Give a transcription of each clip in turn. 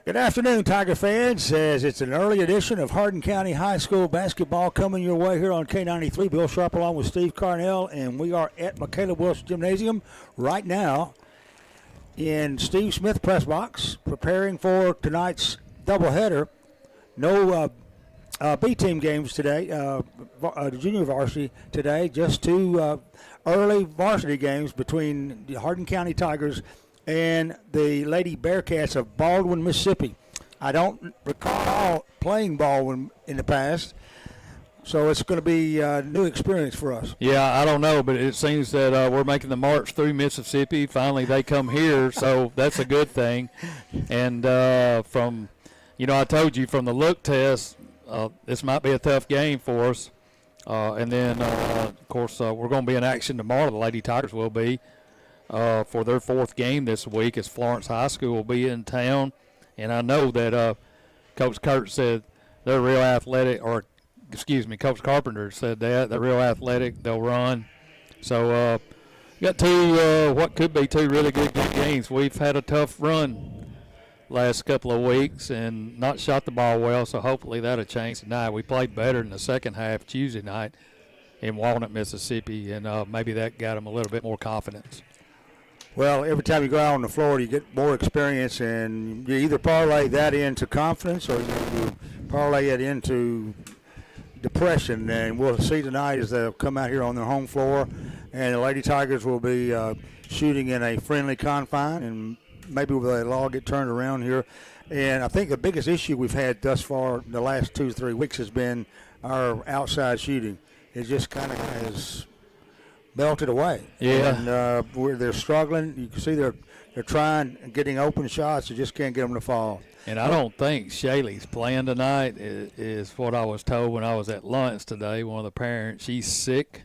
Good afternoon, Tiger fans. As it's an early edition of Hardin County High School basketball coming your way here on K93. Bill Sharp along with Steve Carnell, and we are at Michaela Wilson Gymnasium right now in Steve Smith press box, preparing for tonight's doubleheader. No B-team games today, junior varsity today, just two early varsity games between the Hardin County Tigers and the Lady Bearcats of Baldwyn, Mississippi. I don't recall playing Baldwyn in the past, so it's going to be a new experience for us. Yeah, I don't know, but it seems that we're making the march through Mississippi. Finally, they come here, so that's a good thing. And I told you from the look test, this might be a tough game for us. And then, of course, we're going to be in action tomorrow. The Lady Tigers will be. For their fourth game this week, as Florence High School will be in town. And I know that Coach Kurt said they're real athletic, Coach Carpenter said that. They're real athletic. They'll run. So got two, what could be two really good games. We've had a tough run last couple of weeks and not shot the ball well, so hopefully that'll change tonight. We played better in the second half Tuesday night in Walnut, Mississippi, and maybe that got them a little bit more confidence. Well, every time you go out on the floor, you get more experience, and you either parlay that into confidence or you parlay it into depression. And we'll see tonight as they'll come out here on their home floor, and the Lady Tigers will be shooting in a friendly confine, and maybe they'll all get turned around here. And I think the biggest issue we've had thus far in the last 2 to 3 weeks has been our outside shooting. It just kind of has belted away. Yeah. And they're struggling. You can see they're trying and getting open shots. You just can't get them to fall. And I don't think Shaylee's playing tonight is what I was told when I was at lunch today. One of the parents, she's sick,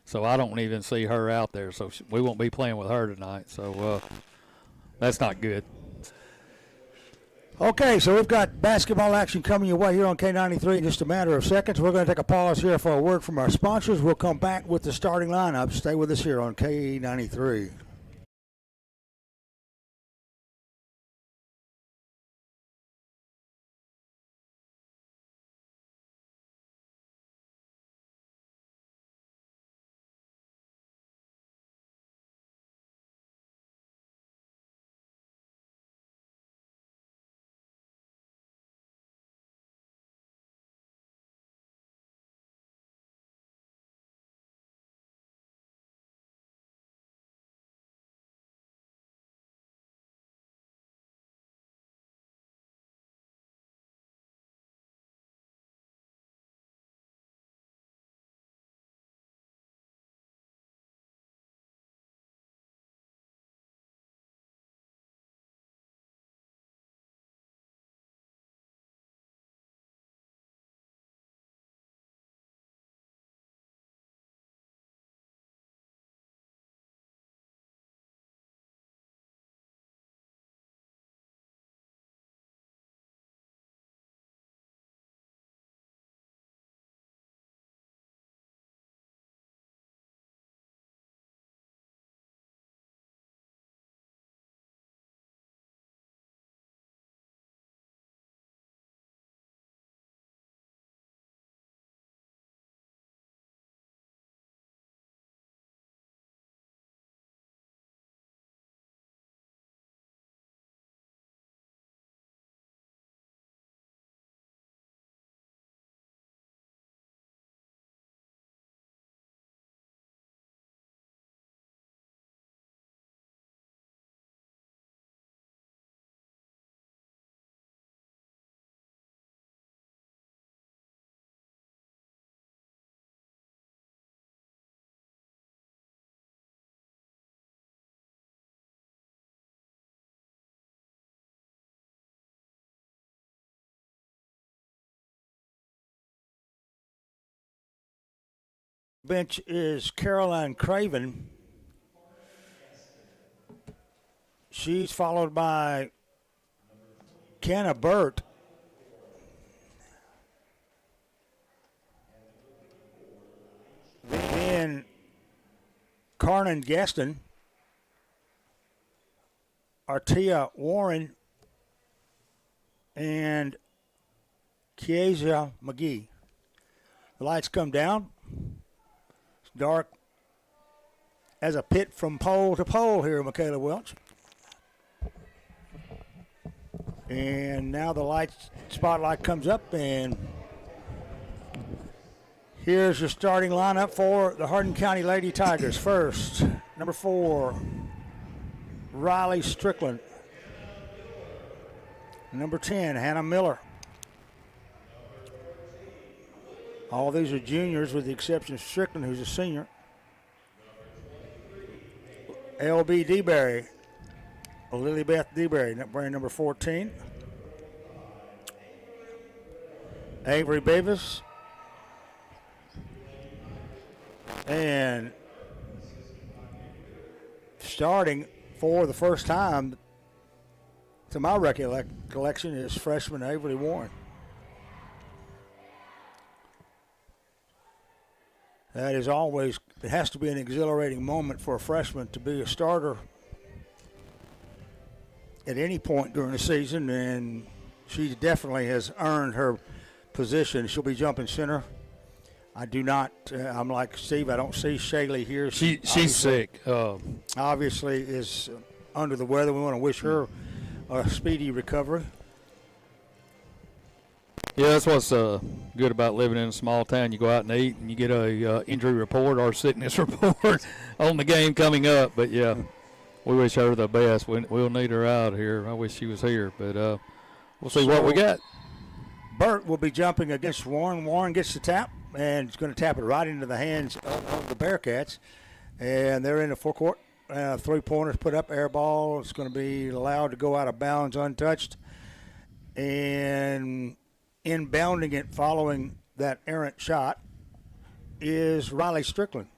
so I don't even see her out there. So we won't be playing with her tonight. So that's not good. Okay, so we've got basketball action coming your way here on K93 in just a matter of seconds. We're going to take a pause here for a word from our sponsors. We'll come back with the starting lineup. Stay with us here on K93. Bench is Caroline Craven. She's followed by Kenna Burt. Then Carnan Gaston, Artia Warren, and Keisha McGee. The lights come down. It's dark as a pit from pole to pole here, Michaela Welch. And now the spotlight comes up, and here's your starting lineup for the Hardin County Lady Tigers. First, number 4, Riley Strickland. Number 10, Hannah Miller. All these are juniors with the exception of Strickland, who's a senior. L.B. DeBerry, Lilybeth DeBerry, wearing number 14. Avery Beavis. And starting for the first time, to my recollection, is freshman Avery Warren. That is always, it has to be an exhilarating moment for a freshman to be a starter at any point during the season, and she definitely has earned her position. She'll be jumping center. I do not, I'm like Steve, I don't see Shaylee here. She's sick. Obviously is under the weather. We want to wish her a speedy recovery. Yeah, that's what's good about living in a small town. You go out and eat, and you get a injury report or sickness report on the game coming up. But, yeah, we wish her the best. We'll need her out here. I wish she was here, but we'll see what we got. Burt will be jumping against Warren. Warren gets the tap, and is going to tap it right into the hands of the Bearcats. And they're in the forecourt. 3-pointers put up, air ball. It's going to be allowed to go out of bounds untouched. And inbounding it following that errant shot is Riley Strickland.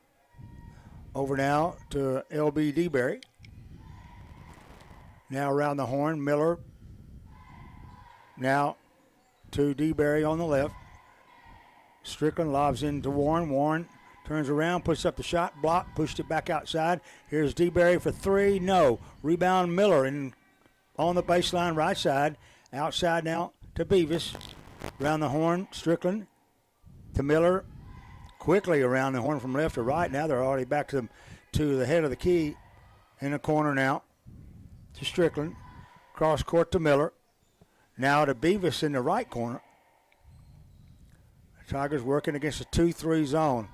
Over now to L.B. DeBerry. Now around the horn, Miller. Now to DeBerry on the left. Strickland lobs into Warren. Warren turns around, puts up the shot, block, pushed it back outside. Here's DeBerry for 3. No. Rebound Miller on the baseline right side. Outside now to Beavis. Around the horn, Strickland to Miller. Quickly around the horn from left to right. Now they're already back to the head of the key. In the corner now to Strickland. Cross court to Miller. Now to Beavis in the right corner. The Tigers working against a 2-3 zone.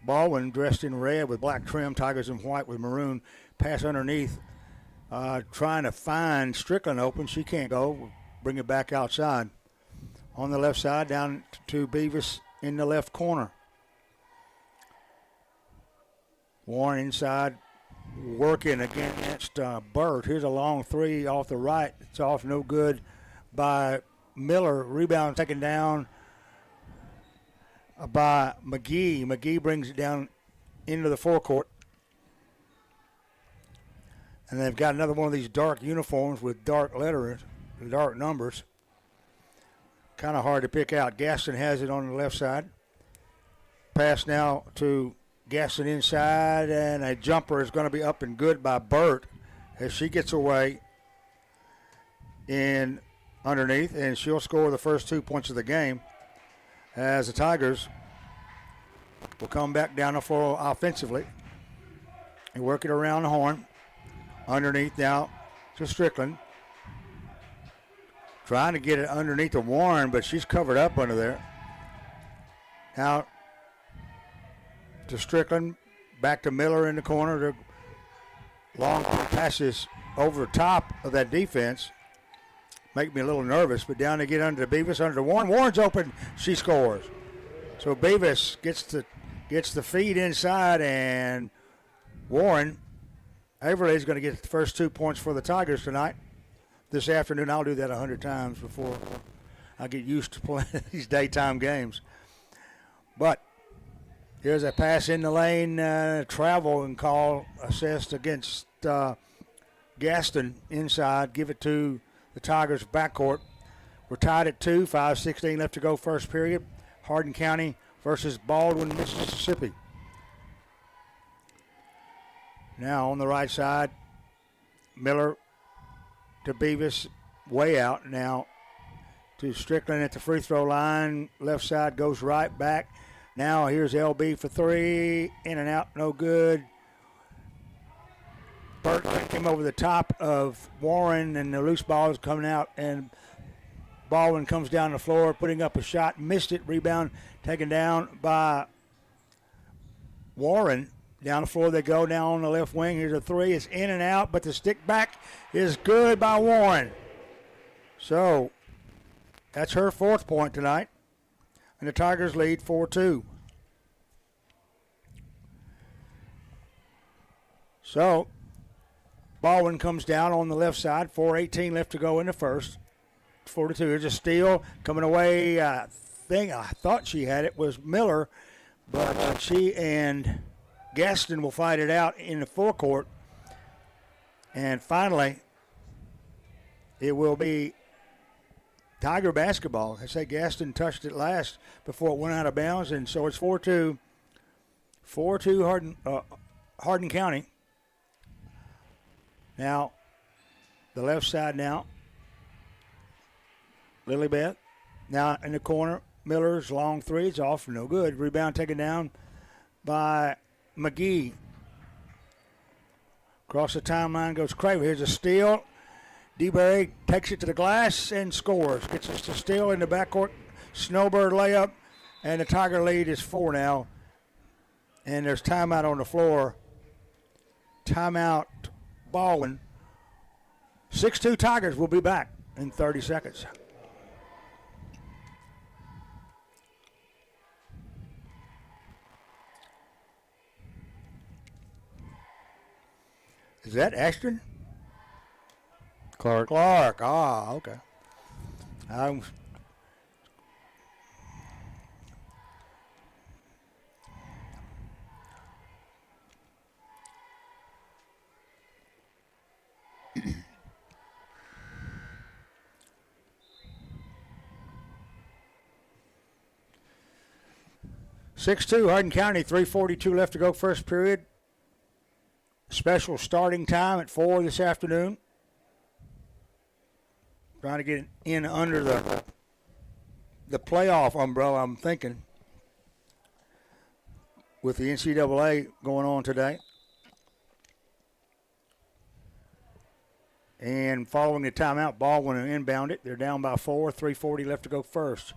Baldwyn dressed in red with black trim. Tigers in white with maroon. Pass underneath. Trying to find Strickland open. She can't go. Bring it back outside. On the left side, down to Beavis in the left corner. Warren inside, working against Burt. Here's a long 3 off the right. It's off, no good by Miller. Rebound taken down by McGee. McGee brings it down into the forecourt. And they've got another one of these dark uniforms with dark letters, dark numbers. Kind of hard to pick out. Gaston has it on the left side. Pass now to Gaston inside, and a jumper is going to be up and good by Burt as she gets away in underneath, and she'll score the first 2 points of the game as the Tigers will come back down the floor offensively and work it around the horn. Underneath now to Strickland. Trying to get it underneath the Warren, but she's covered up under there. Now to Strickland, back to Miller in the corner. Long passes over the top of that defense. Make me a little nervous, but down to get under the Beavis, under the Warren. Warren's open, she scores. So Beavis gets the feed inside, and Warren, Everly's going to get the first 2 points for the Tigers tonight. This afternoon, I'll do that 100 times before I get used to playing these daytime games. But here's a pass in the lane, travel and call assessed against Gaston inside. Give it to the Tigers backcourt. We're tied at 2, 5:16 left to go first period. Hardin County versus Baldwyn, Mississippi. Now on the right side, Miller to Beavis way out now to Strickland at the free throw line. Left side goes right back. Now here's LB for three. In and out, no good. Burt came over the top of Warren, and the loose ball is coming out, and Baldwyn comes down the floor, putting up a shot, missed it. Rebound taken down by Warren. Down the floor they go, now on the left wing. Here's a three. It's in and out, but the stick back is good by Warren. So that's her 4th point tonight. And the Tigers lead 4-2. So Baldwyn comes down on the left side. 4:18 left to go in the first. 4-2. Here's a steal coming away. I thought she had it was Miller, but she and Gaston will fight it out in the forecourt. And finally, it will be Tiger basketball. I say Gaston touched it last before it went out of bounds, and so it's 4-2. 4-2 Hardin County. Now, the left side now. Lilybeth now in the corner. Miller's long three. It's off. No good. Rebound taken down by McGee. Across the timeline goes Craver. Here's a steal. DeBerry takes it to the glass and scores. Gets us to steal in the backcourt. Snowbird layup. And the Tiger lead is 4 now. And there's timeout on the floor. Timeout Baldwyn. 6-2 Tigers will be back in 30 seconds. Is that Ashton? Clark. Okay. 6-2 Hardin County, 3:42 left to go first period. Special starting time at 4 this afternoon. Trying to get in under the playoff umbrella, I'm thinking, with the NCAA going on today. And following the timeout, Baldwyn will inbound it. They're down by 4, 3:40 left to go first.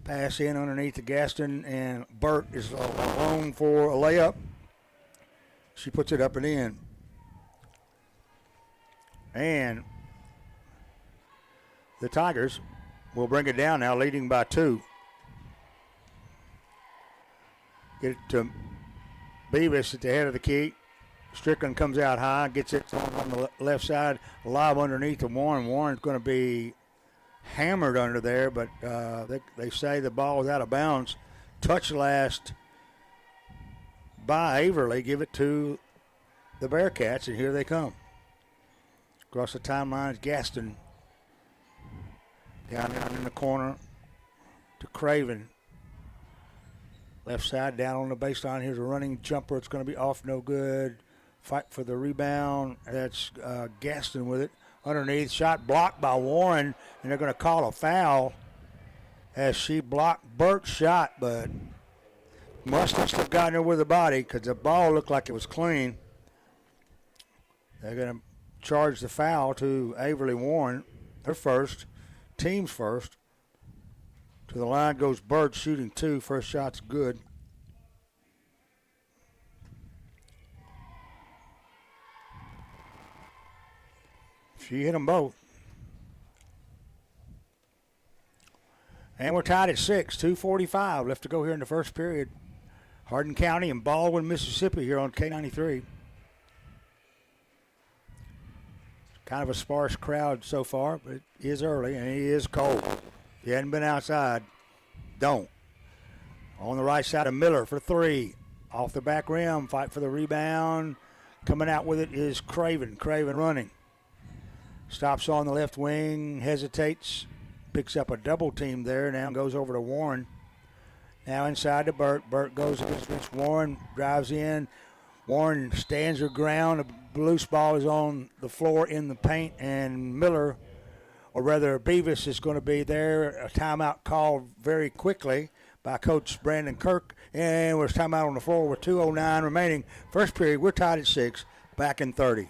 Pass in underneath to Gaston, and Burt is alone for a layup. She puts it up and in. And the Tigers will bring it down now, leading by 2. Get it to Beavis at the head of the key. Strickland comes out high, gets it on the left side, lob underneath to Warren. Warren's going to be hammered under there, but they say the ball was out of bounds. Touch last by Averly. Give it to the Bearcats, and here they come. Across the timeline is Gaston. Down in the corner to Craven. Left side down on the baseline. Here's a running jumper. It's going to be off, no good. Fight for the rebound. That's Gaston with it. Underneath, shot blocked by Warren, and they're going to call a foul as she blocked Burt's shot, but must have still gotten her with the body because the ball looked like it was clean. They're going to charge the foul to Averly Warren, her first, team's first. To the line goes Burt, shooting 2. First shot's good. She hit them both. And we're tied at 6, 2:45 left to go here in the first period. Hardin County and Baldwyn, Mississippi here on K93. Kind of a sparse crowd so far, but it is early and it is cold. If you hadn't been outside, don't. On the right side of Miller for 3. Off the back rim, fight for the rebound. Coming out with it is Craven. Craven running. Stops on the left wing, hesitates, picks up a double team there, now goes over to Warren. Now inside to Burt. Burt goes against Warren, drives in. Warren stands her ground. The loose ball is on the floor in the paint, and Miller or rather Beavis is going to be there. A timeout called very quickly by Coach Brandon Kirk, and there's timeout on the floor with 2:09 remaining. First period, we're tied at 6, back in 30.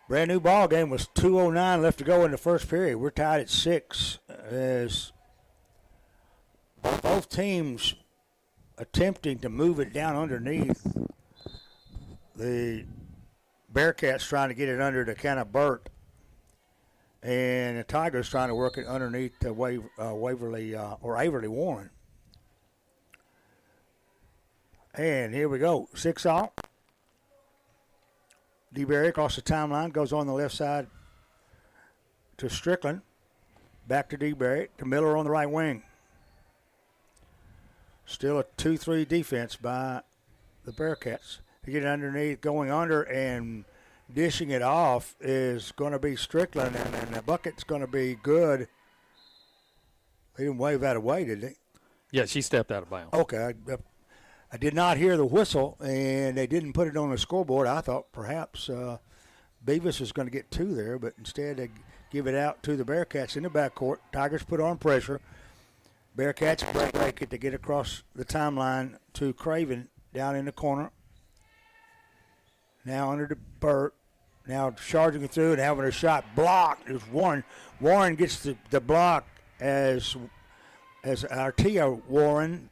Brand new ball game with 2:09 left to go in the first period. We're tied at 6 as both teams attempting to move it down underneath. The Bearcats trying to get it under to kind of Burt, and the Tigers trying to work it underneath the Waverly or Averly Warren. And here we go, 6 all. DeBerry across the timeline, goes on the left side to Strickland. Back to DeBerry, to Miller on the right wing. Still a 2-3 defense by the Bearcats. To get it underneath, going under and dishing it off is going to be Strickland, and the bucket's going to be good. They didn't wave that away, did they? Yeah, she stepped out of bounds. Okay. I did not hear the whistle, and they didn't put it on the scoreboard. I thought perhaps Beavis was going to get 2 there, but instead they give it out to the Bearcats in the backcourt. Tigers put on pressure. Bearcats break it to get across the timeline to Craven down in the corner. Now under to Burt. Now charging it through and having a shot blocked. There's Warren. Warren gets the block as Artia Warren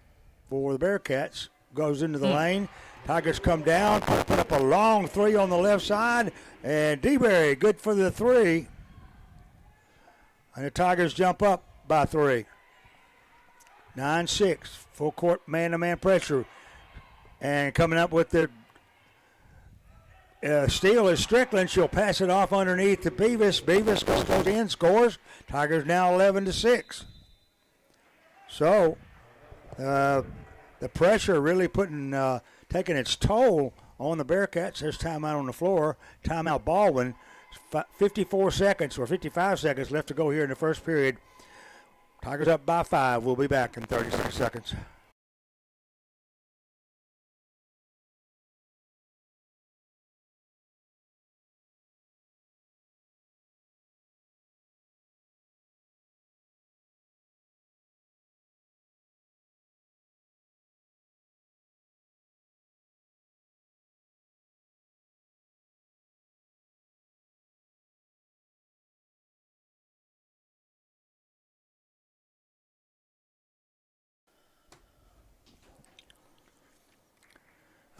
for the Bearcats. Goes into the lane. Tigers come down, put up a long 3 on the left side, and DeBerry good for the 3. And the Tigers jump up by 3. 9-6, full court man-to-man pressure. And coming up with the steal is Strickland. She'll pass it off underneath to Beavis. Beavis goes in, scores. Tigers now 11-6. So, the pressure really taking its toll on the Bearcats. There's timeout on the floor. Timeout Baldwyn. 54 seconds or 55 seconds left to go here in the first period. Tigers up by 5. We'll be back in 36 seconds.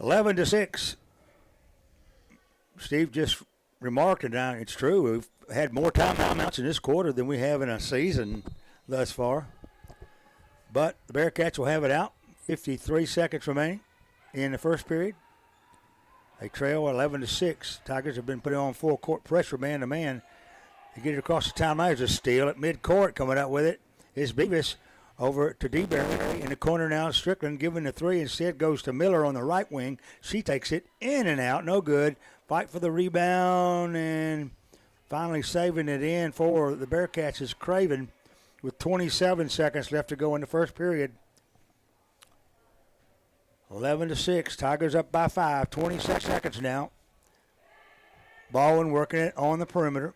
Eleven to 6. Steve just remarked, and it's true, we've had more timeouts in this quarter than we have in a season thus far. But the Bearcats will have it out. 53 seconds remaining in the first period. They trail 11 to 6. Tigers have been putting on full court pressure man to man. They get it across the timeline. There's a steal at midcourt. Coming up with it is Beavis. Over to DeBerry in the corner now. Strickland giving the 3. Instead goes to Miller on the right wing. She takes it in and out. No good. Fight for the rebound and finally saving it in for the Bearcats is Craven with 27 seconds left to go in the first period. 11 to 6. Tigers up by 5. 26 seconds now. Baldwyn working it on the perimeter.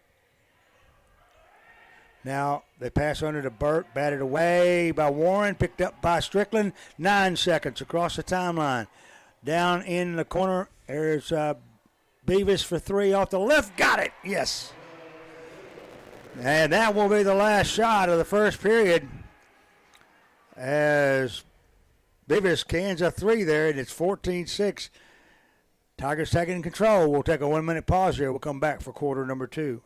Now they pass under to Burt, batted away by Warren, picked up by Strickland. 9 seconds across the timeline. Down in the corner, there's Beavis for 3 off the left. Got it, yes. And that will be the last shot of the first period as Beavis cans a 3 there, and it's 14-6. Tigers taking control. We'll take a 1-minute pause here. We'll come back for quarter number 2.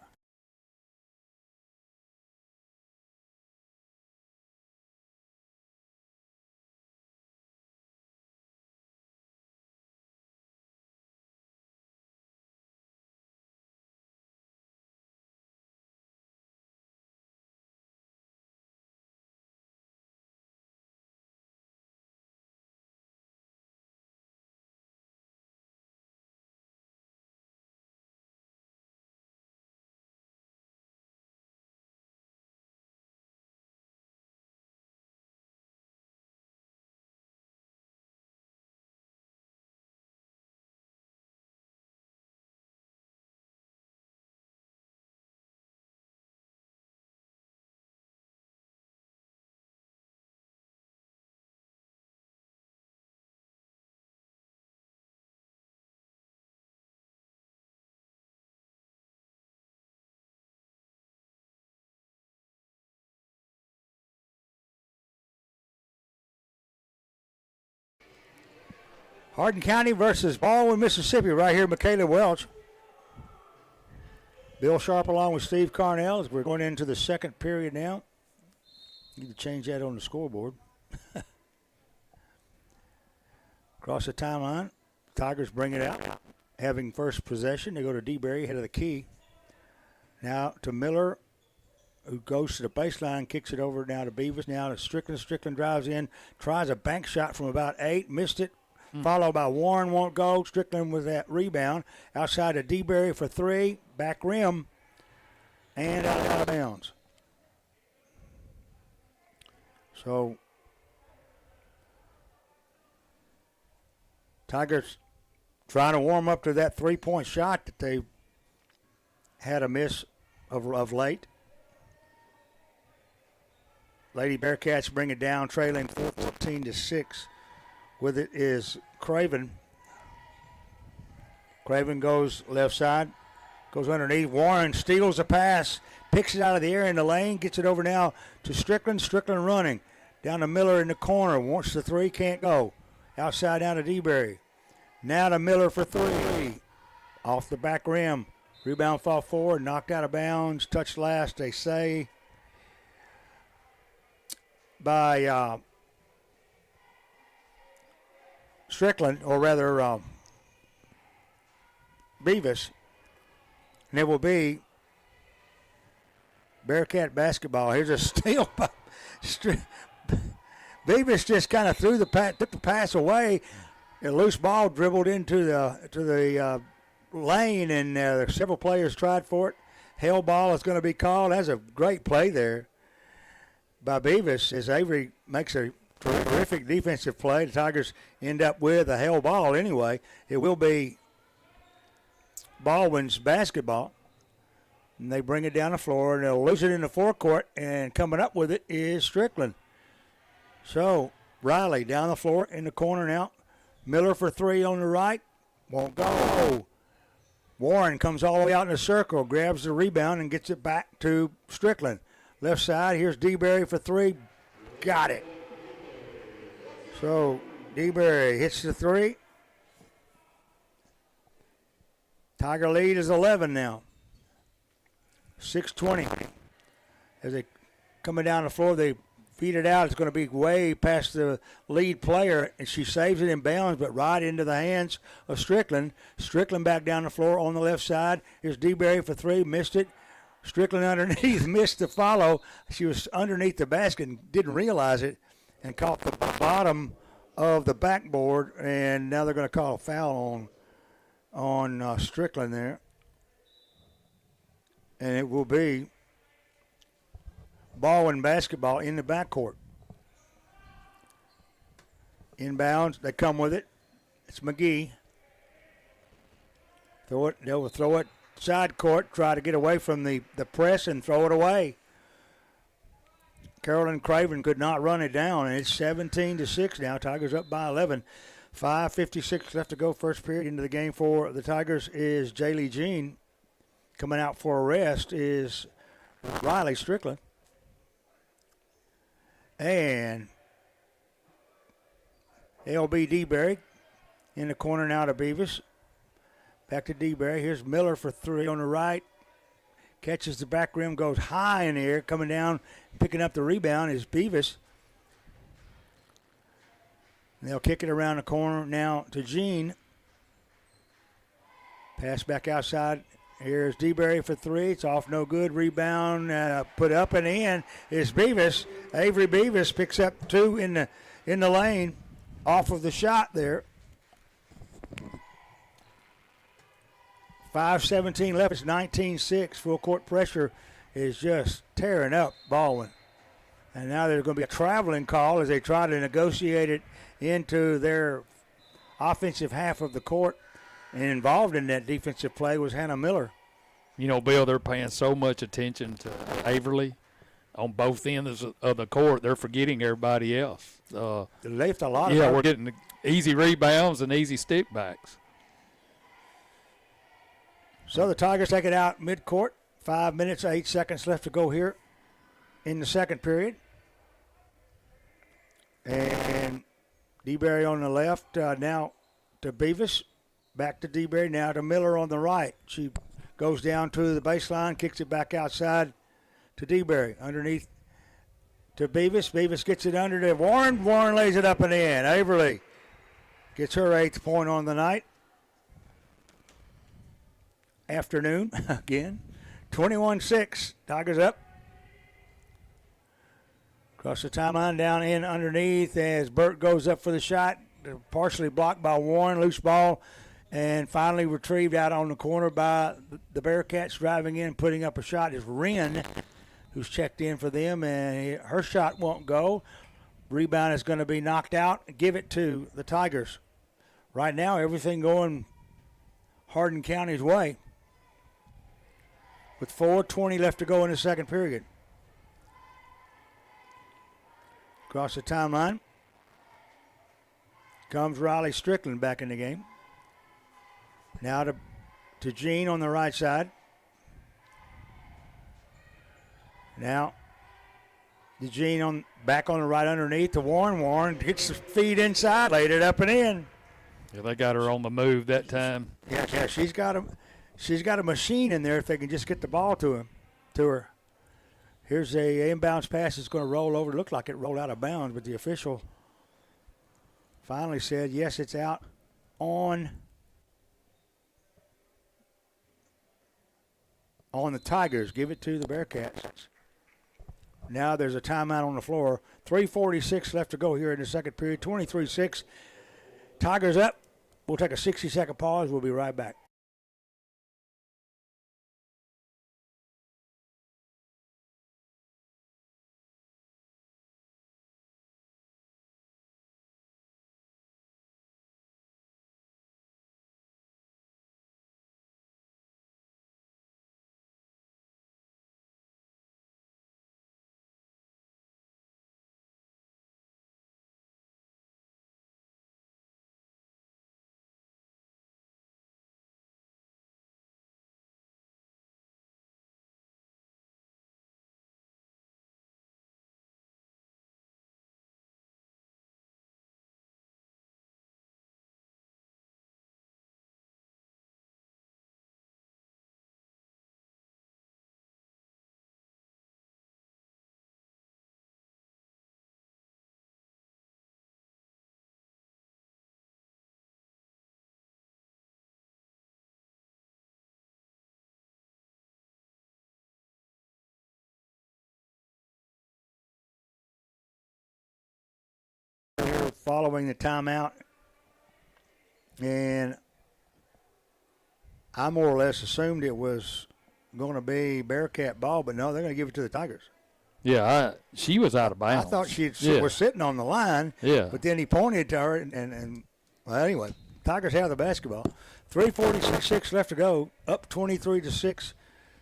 Hardin County versus Baldwyn, Mississippi, right here, Michaela Welch. Bill Sharp along with Steve Carnell as we're going into the second period now. Need to change that on the scoreboard. Across the timeline, Tigers bring it out. Having first possession, they go to DeBerry, head of the key. Now to Miller, who goes to the baseline, kicks it over now to Beavis. Now to Strickland. Strickland drives in, tries a bank shot from about 8, missed it. Followed by Warren, won't go. Strickland with that rebound. Outside to DeBerry for 3, back rim, and out of bounds. So Tigers trying to warm up to that 3-point shot that they had a miss of late. Lady Bearcats bring it down, trailing 14-6. With it is Craven. Craven goes left side, goes underneath. Warren steals a pass, picks it out of the air in the lane, gets it over now to Strickland. Strickland running. Down to Miller in the corner. Wants the 3, can't go. Outside down to DeBerry. Now to Miller for 3. Off the back rim. Rebound fall forward, knocked out of bounds. Touched last, they say, by Strickland, or rather Beavis. And it will be Bearcat basketball. Here's a steal by Beavis. Just kind of took the pass away. A loose ball dribbled into the lane, and several players tried for it. Hell ball is going to be called. That's a great play there by Beavis as Avery makes a terrific defensive play. The Tigers end up with a hell ball anyway. It will be Baldwyn's basketball. And they bring it down the floor, and they'll lose it in the forecourt, and coming up with it is Strickland. So Riley down the floor in the corner now. Miller for 3 on the right. Won't go. Warren comes all the way out in the circle, grabs the rebound, and gets it back to Strickland. Left side, here's DeBerry for 3. Got it. So DeBerry hits the 3. Tiger lead is 11 now. 6:20. As they coming down the floor, they feed it out. It's going to be way past the lead player, and she saves it in bounds, but right into the hands of Strickland. Strickland back down the floor on the left side. Here's DeBerry for 3, missed it. Strickland underneath, missed the follow. She was underneath the basket and didn't realize it, and caught the bottom of the backboard, and now they're going to call a foul on Strickland there. And it will be Baldwyn basketball in the backcourt. Inbounds, they come with it. It's McGee. They will throw it side court, try to get away from the press and throw it away. Carolyn Craven could not run it down, and it's 17-6 now. Tigers up by 11. 5:56 left to go, first period into the game for the Tigers is Jaylee Jean. Coming out for a rest is Riley Strickland. And LB DeBerry in the corner now to Beavis. Back to DeBerry. Here's Miller for 3 on the right. Catches the back rim, goes high in the air. Coming down, picking up the rebound is Beavis. And they'll kick it around the corner now to Jean. Pass back outside. Here's DeBerry for 3. It's off, no good. Rebound, put up and in is Beavis. Avery Beavis picks up 2 in the lane off of the shot there. 5:17 left. It's 19-6. Full court pressure is just tearing up Baldwyn. And now there's going to be a traveling call as they try to negotiate it into their offensive half of the court. And involved in that defensive play was Hannah Miller. You know, Bill, they're paying so much attention to Averly on both ends of the court. They're forgetting everybody else. They left a lot of we're getting easy rebounds and easy stick backs. So the Tigers take it out midcourt. 5 minutes, 8 seconds left to go here in the second period. And DeBerry on the left. Now to Beavis. Back to DeBerry. Now to Miller on the right. She goes down to the baseline, kicks it back outside to DeBerry. Underneath to Beavis. Beavis gets it under to Warren. Warren lays it up and in. Averly gets her 8th point on the night. Afternoon again. 21-6. Tigers up. Across the timeline, down in underneath as Burt goes up for the shot. Partially blocked by Warren. Loose ball. And finally retrieved out on the corner by the Bearcats. Driving in, putting up a shot is Wren, who's checked in for them. And her shot won't go. Rebound is going to be knocked out. Give it to the Tigers. Right now, everything going Hardin County's way. With 4:20 left to go in the second period. Across the timeline comes Riley Strickland back in the game. Now to Jean on the right side. Now to Jean back on the right underneath to Warren. Warren gets the feed inside, laid it up and in. Yeah, they got her on the move that time. Yeah, she's got a machine in there if they can just get the ball to her. Here's a inbounds pass that's going to roll over. It looked like it rolled out of bounds, but the official finally said, yes, it's out on the Tigers. Give it to the Bearcats. Now there's a timeout on the floor. 3:46 left to go here in the second period. 23-6. Tigers up. We'll take a 60-second pause. We'll be right back. Following the timeout, and I more or less assumed it was going to be Bearcat ball, but no, they're going to give it to the Tigers. Yeah, she was out of bounds. I thought she was sitting on the line, but then he pointed to her, and well, anyway, Tigers have the basketball. 3:46 left to go, up 23-6.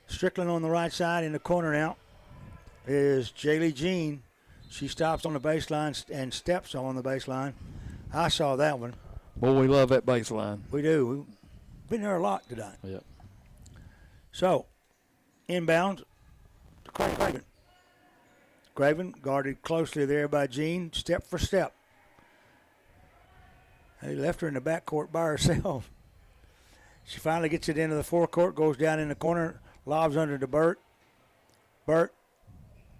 Strickland on the right side in the corner now is Jaylee Jean. She stops on the baseline and steps on the baseline. I saw that one. Boy, we love that baseline. We do. We've been there a lot today. Yep. So, inbound to Craven. Craven guarded closely there by Jean, step for step. They left her in the backcourt by herself. She finally gets it into the forecourt, goes down in the corner, lobs under to Burt. Burt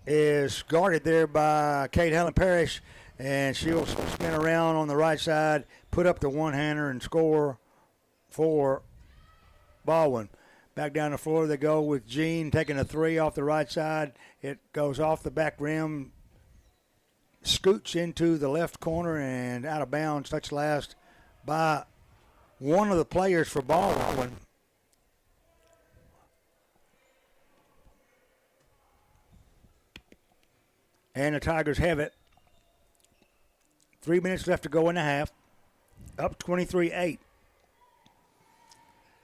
is guarded there by Kate Helen Parrish, and she'll spin around on the right side, put up the one-hander, and score for Baldwyn. Back down the floor they go with Jean taking a three off the right side. It goes off the back rim, scoots into the left corner, and out of bounds, touched last by one of the players for Baldwyn. And the Tigers have it. 3 minutes left to go in the half. Up 23-8.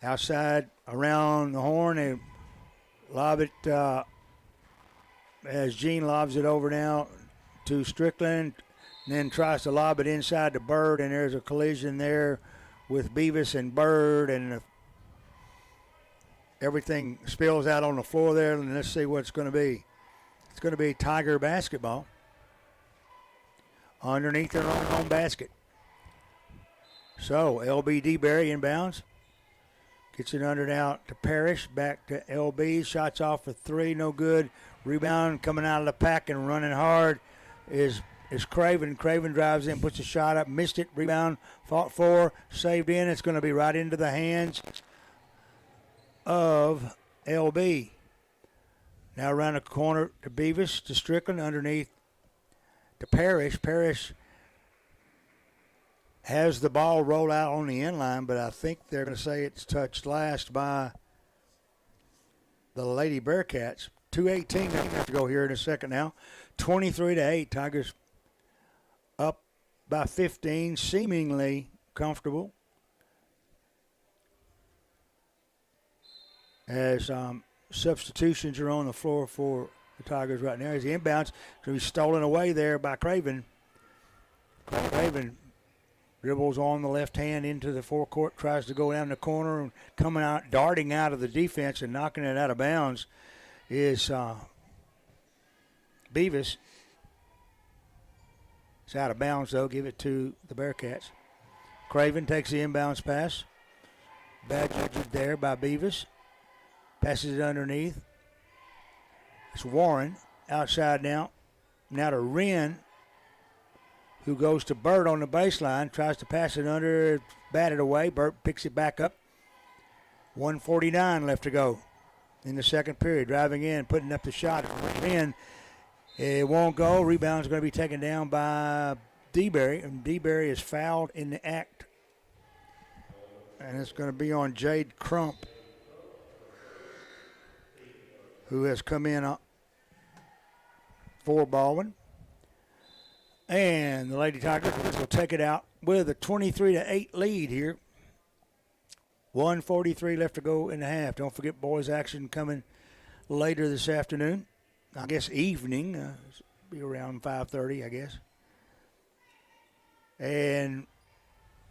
Outside around the horn, they lob it as Jean lobs it over now to Strickland, and then tries to lob it inside to Bird, and there's a collision there with Beavis and Bird, and everything spills out on the floor there, and let's see what it's going to be. It's going to be Tiger basketball underneath their own home basket. So LB DeBerry inbounds. Gets it under now to Parrish. Back to LB. Shots off for three. No good. Rebound coming out of the pack and running hard is Craven. Craven drives in, puts a shot up, missed it. Rebound, fought for, saved in. It's going to be right into the hands of LB. Now around the corner to Beavis, to Strickland, underneath to Parrish. Parrish has the ball roll out on the inline, but I think they're going to say it's touched last by the Lady Bearcats. 2:18 left to go here in a second now. 23-8. Tigers up by 15, seemingly comfortable. As substitutions are on the floor for the Tigers right now. As the inbounds going to be stolen away there by Craven. Craven dribbles on the left hand into the forecourt, tries to go down the corner, and coming out, darting out of the defense and knocking it out of bounds is Beavis. It's out of bounds, though. Give it to the Bearcats. Craven takes the inbounds pass. Bad judgment there by Beavis. Passes it underneath. It's Warren outside now. Now to Wren, who goes to Burt on the baseline, tries to pass it under, batted away. Burt picks it back up. 1:49 left to go in the second period. Driving in, putting up the shot. Wren, it won't go. Rebound's going to be taken down by DeBerry, and DeBerry is fouled in the act. And it's going to be on Jade Crump, who has come in for Baldwyn. And the Lady Tigers will take it out with a 23-8 lead here. 1:43 left to go in the half. Don't forget boys action coming later this afternoon. I guess evening. Be around 5:30, I guess. And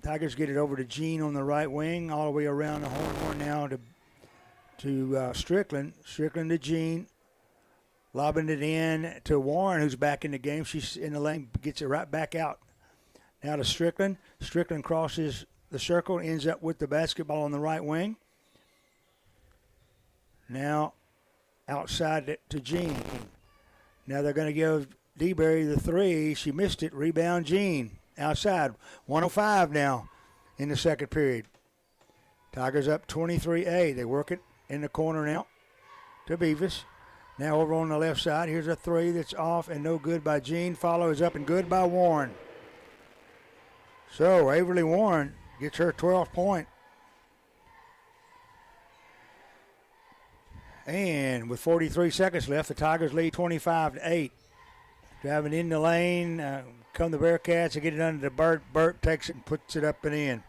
Tigers get it over to Jean on the right wing, all the way around the horn now to Strickland. Strickland to Jean. Lobbing it in to Warren, who's back in the game. She's in the lane, gets it right back out. Now to Strickland. Strickland crosses the circle, ends up with the basketball on the right wing. Now outside to Jean. Now they're going to give DeBerry the three. She missed it. Rebound Jean. Outside. 1:05 now in the second period. Tigers up 23-8. They work it in the corner now to Beavis. Now over on the left side, here's a three that's off and no good by Jean. Follow is up and good by Warren. So Averly Warren gets her 12th point. And with 43 seconds left, the Tigers lead 25-8. Driving in the lane, come the Bearcats and get it under to Burt. Burt takes it and puts it up and in.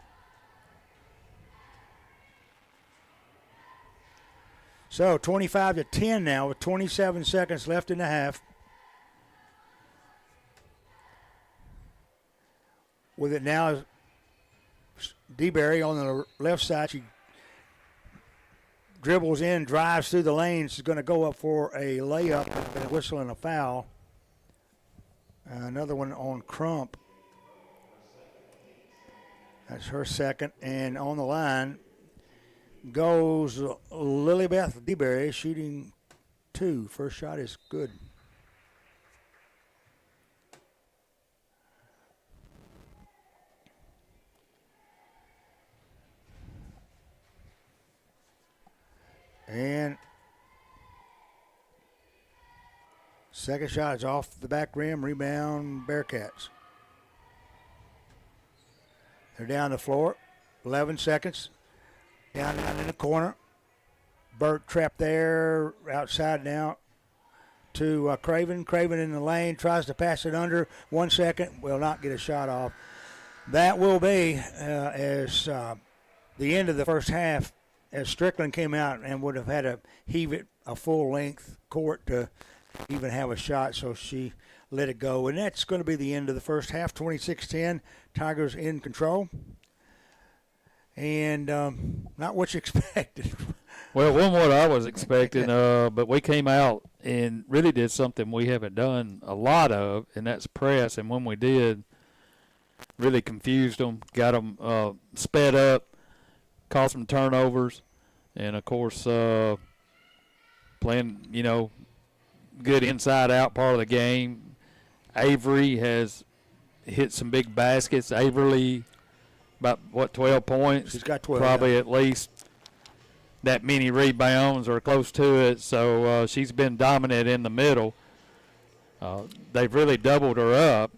So 25-10 now with 27 seconds left in the half. With it now, DeBerry on the left side. She dribbles in, drives through the lane. She's going to go up for a layup, and a whistle and a foul. Another one on Crump. That's her second. And on the line goes Lilybeth DeBerry, shooting two. First shot is good. And second shot is off the back rim. Rebound, Bearcats. They're down the floor. 11 seconds. Down in the corner. Burt trapped there. Outside now to Craven. Craven in the lane. Tries to pass it under. 1 second. Will not get a shot off. That will be as the end of the first half, as Strickland came out and would have had to heave it a full-length court to even have a shot, so she let it go. And that's going to be the end of the first half, 26-10. Tigers in control. And not what you expected. Well, it wasn't what I was expecting, but we came out and really did something we haven't done a lot of, and that's press. And when we did, really confused them, got them sped up, caused some turnovers, and, of course, playing, good inside-out part of the game. Avery has hit some big baskets. Averly, about, 12 points? She's got 12. Probably at least that many rebounds or close to it. So she's been dominant in the middle. They've really doubled her up.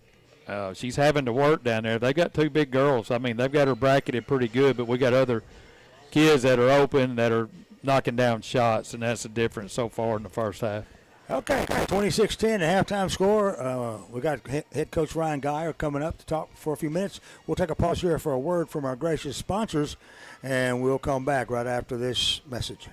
She's having to work down there. They've got two big girls. I mean, they've got her bracketed pretty good, but we got other kids that are open that are knocking down shots, and that's the difference so far in the first half. Okay, 26-10, the halftime score. We got head coach Ryan Geyer coming up to talk for a few minutes. We'll take a pause here for a word from our gracious sponsors, and we'll come back right after this message.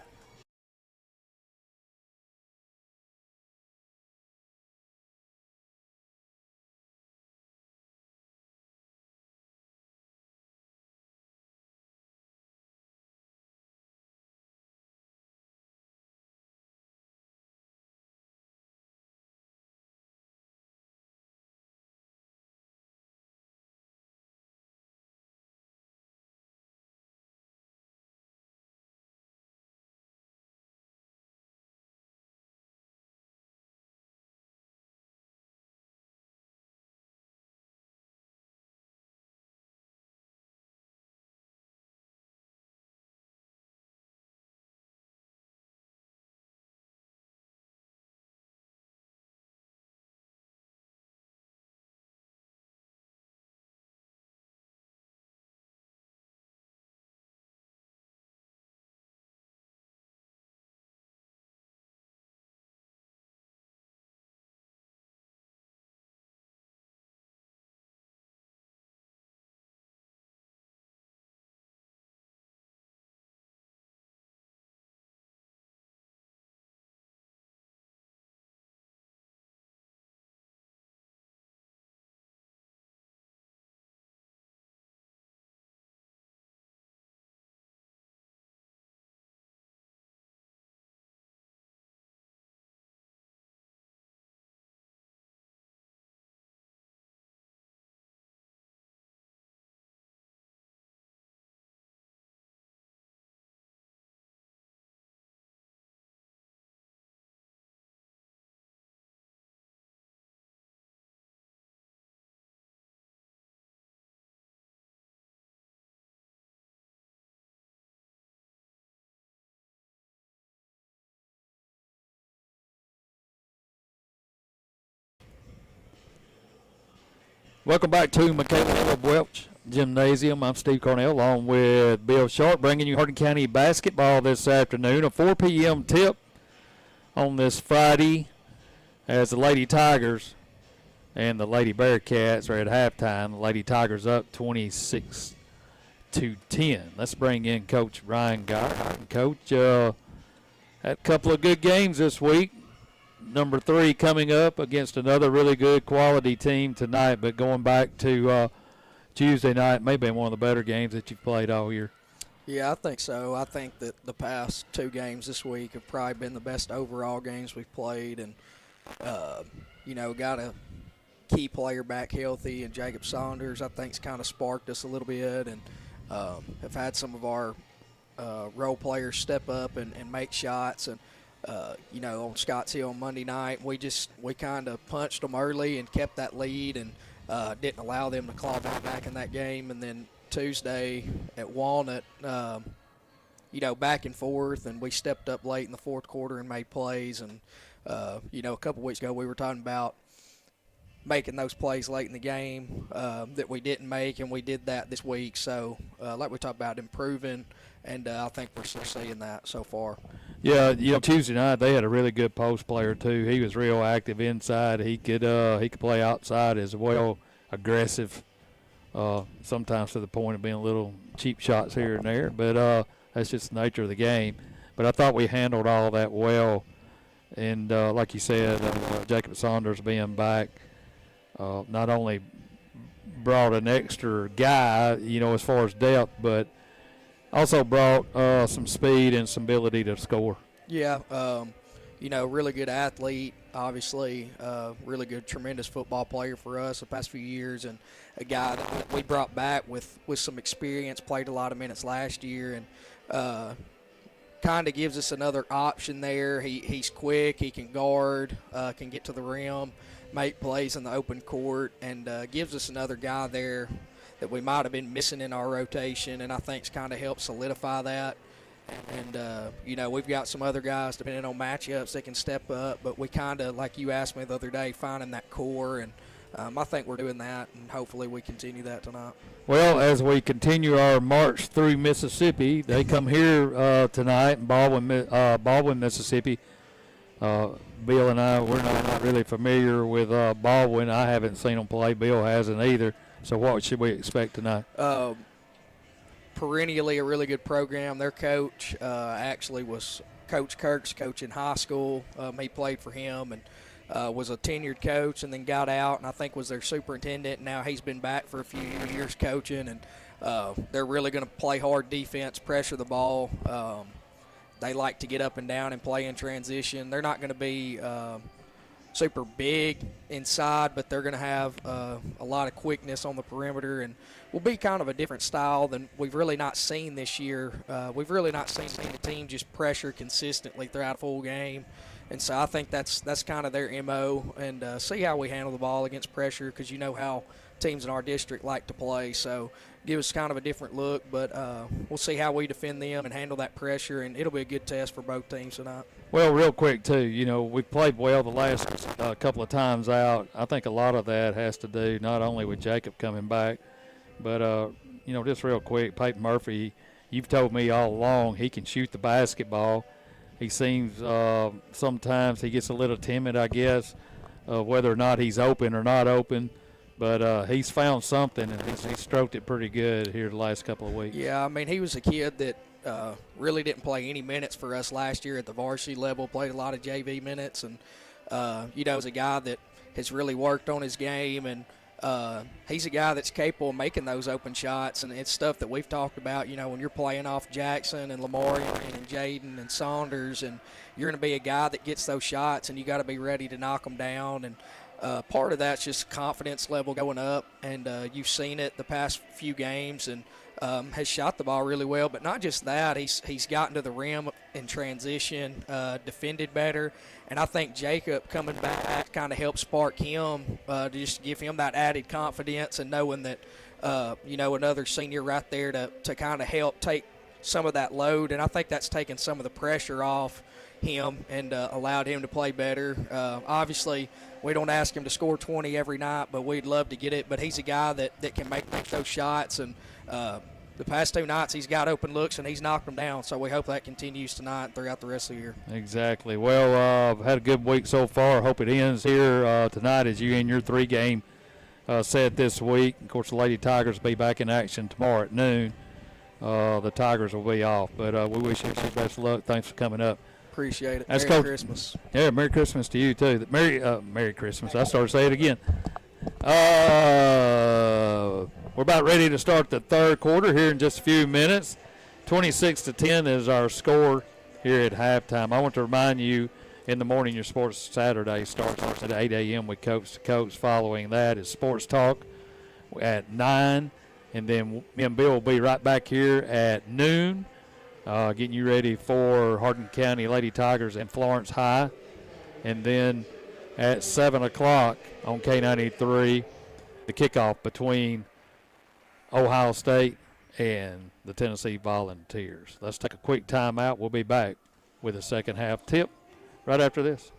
Welcome back to Michaela Welch Gymnasium. I'm Steve Cornell along with Bill Sharp, bringing you Hardin County basketball this afternoon. A 4 p.m. tip on this Friday as the Lady Tigers and the Lady Bearcats are at halftime. The Lady Tigers up 26-10. Let's bring in Coach Ryan Geyer. Coach, had a couple of good games this week. Number 3 coming up against another really good quality team tonight, but going back to Tuesday night, maybe one of the better games that you've played all year. Yeah, I think so. I think that the past 2 games this week have probably been the best overall games we've played, and got a key player back healthy, and Jacob Saunders I think's kind of sparked us a little bit, and have had some of our role players step up and make shots. And on Scotts Hill on Monday night, we kind of punched them early and kept that lead, and didn't allow them to claw back in that game. And then Tuesday at Walnut, back and forth, and we stepped up late in the fourth quarter and made plays. And a couple weeks ago we were talking about making those plays late in the game that we didn't make, and we did that this week. So like we talked about, improving, and I think we're still seeing that so far. Yeah, Tuesday night they had a really good post player too. He was real active inside. He could play outside as well, aggressive. Sometimes to the point of being a little cheap shots here and there, but that's just the nature of the game. But I thought we handled all that well, and like you said, Jacob Saunders being back not only brought an extra guy, as far as depth, but also brought some speed and some ability to score. Yeah, really good athlete, obviously, really good, tremendous football player for us the past few years, and a guy that we brought back with some experience, played a lot of minutes last year, and kind of gives us another option there. He's quick, he can guard, can get to the rim, make plays in the open court, and gives us another guy there that we might have been missing in our rotation, and I think's kind of helped solidify that. And, we've got some other guys, depending on matchups, that can step up. But we kind of, like you asked me the other day, finding that core. And I think we're doing that, and hopefully we continue that tonight. Well, as we continue our march through Mississippi, they come here tonight in Baldwyn, Mississippi. Bill and I, we're not really familiar with Baldwyn. I haven't seen them play. Bill hasn't either. So what should we expect tonight? Perennially a really good program. Their coach actually was Coach Kirk's coach in high school. He played for him and was a tenured coach, and then got out and I think was their superintendent. Now he's been back for a few years coaching, and they're really going to play hard defense, pressure the ball. They like to get up and down and play in transition. They're not going to be super big inside, but they're going to have a lot of quickness on the perimeter, and will be kind of a different style than we've really not seen this year. We've really not seen the team just pressure consistently throughout a full game, and so I think that's kind of their MO, and see how we handle the ball against pressure, because you know how teams in our district like to play. So give us kind of a different look, but we'll see how we defend them and handle that pressure, and it'll be a good test for both teams tonight. Well, real quick, too, we played well the last couple of times out. I think a lot of that has to do not only with Jacob coming back, but, just real quick, Peyton Murphy, you've told me all along he can shoot the basketball. He seems sometimes he gets a little timid, I guess, whether or not he's open or not open. But he's found something, and he's stroked it pretty good here the last couple of weeks. Yeah, I mean, he was a kid that really didn't play any minutes for us last year at the varsity level, played a lot of JV minutes, and, is a guy that has really worked on his game, and he's a guy that's capable of making those open shots, and it's stuff that we've talked about, when you're playing off Jackson and Lamar and Jaden and Saunders, and you're going to be a guy that gets those shots, and you got to be ready to knock them down, and part of that's just confidence level going up, and you've seen it the past few games, and has shot the ball really well. But not just that, he's gotten to the rim in transition, defended better, and I think Jacob coming back kind of helped spark him to just give him that added confidence, and knowing that another senior right there to kind of help take some of that load, and I think that's taken some of the pressure off him and allowed him to play better. Obviously, we don't ask him to score 20 every night, but we'd love to get it. But he's a guy that can make those shots, and the past two nights he's got open looks and he's knocked them down. So we hope that continues tonight and throughout the rest of the year. Exactly. Well, I've had a good week so far. Hope it ends here tonight as you end your three-game set this week. Of course, the Lady Tigers will be back in action tomorrow at noon. The Tigers will be off, but we wish you the best of luck. Thanks for coming up. Appreciate it. That's Merry Christmas. Yeah, Merry Christmas to you, too. Merry Christmas. I started to say it again. We're about ready to start the third quarter here in just a few minutes. 26-10 is our score here at halftime. I want to remind you, in the morning, your Sports Saturday starts at 8 a.m. with Coach to Coach. Following that is Sports Talk at 9, and then me and Bill will be right back here at noon. Getting you ready for Hardin County Lady Tigers and Florence High. And then at 7 o'clock on K93, the kickoff between Ohio State and the Tennessee Volunteers. Let's take a quick timeout. We'll be back with a second half tip right after this.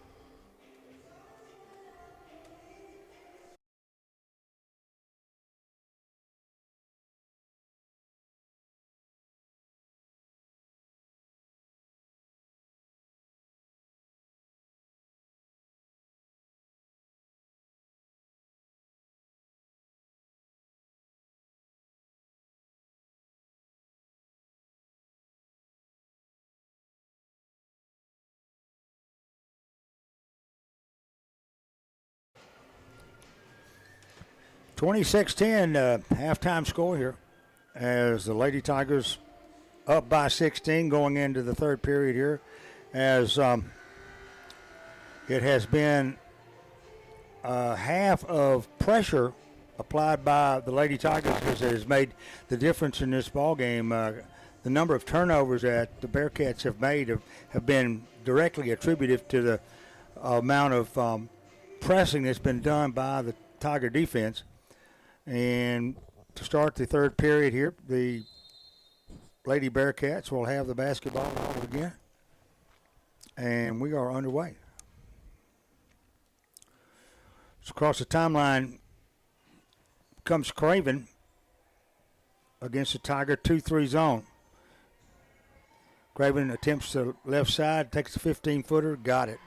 $26-10 halftime score here as the Lady Tigers up by 16 going into the third period here as It has been half of pressure applied by the Lady Tigers that has made the difference in this ball game. The number of turnovers that the Bearcats have made have been directly attributed to the amount of pressing that's been done by the Tiger defense. And to start the third period here, the Lady Bearcats will have the basketball all again. And we are underway. So across the timeline comes Craven against the Tiger 2-3 zone. Craven attempts the left side, takes the 15-footer, got it.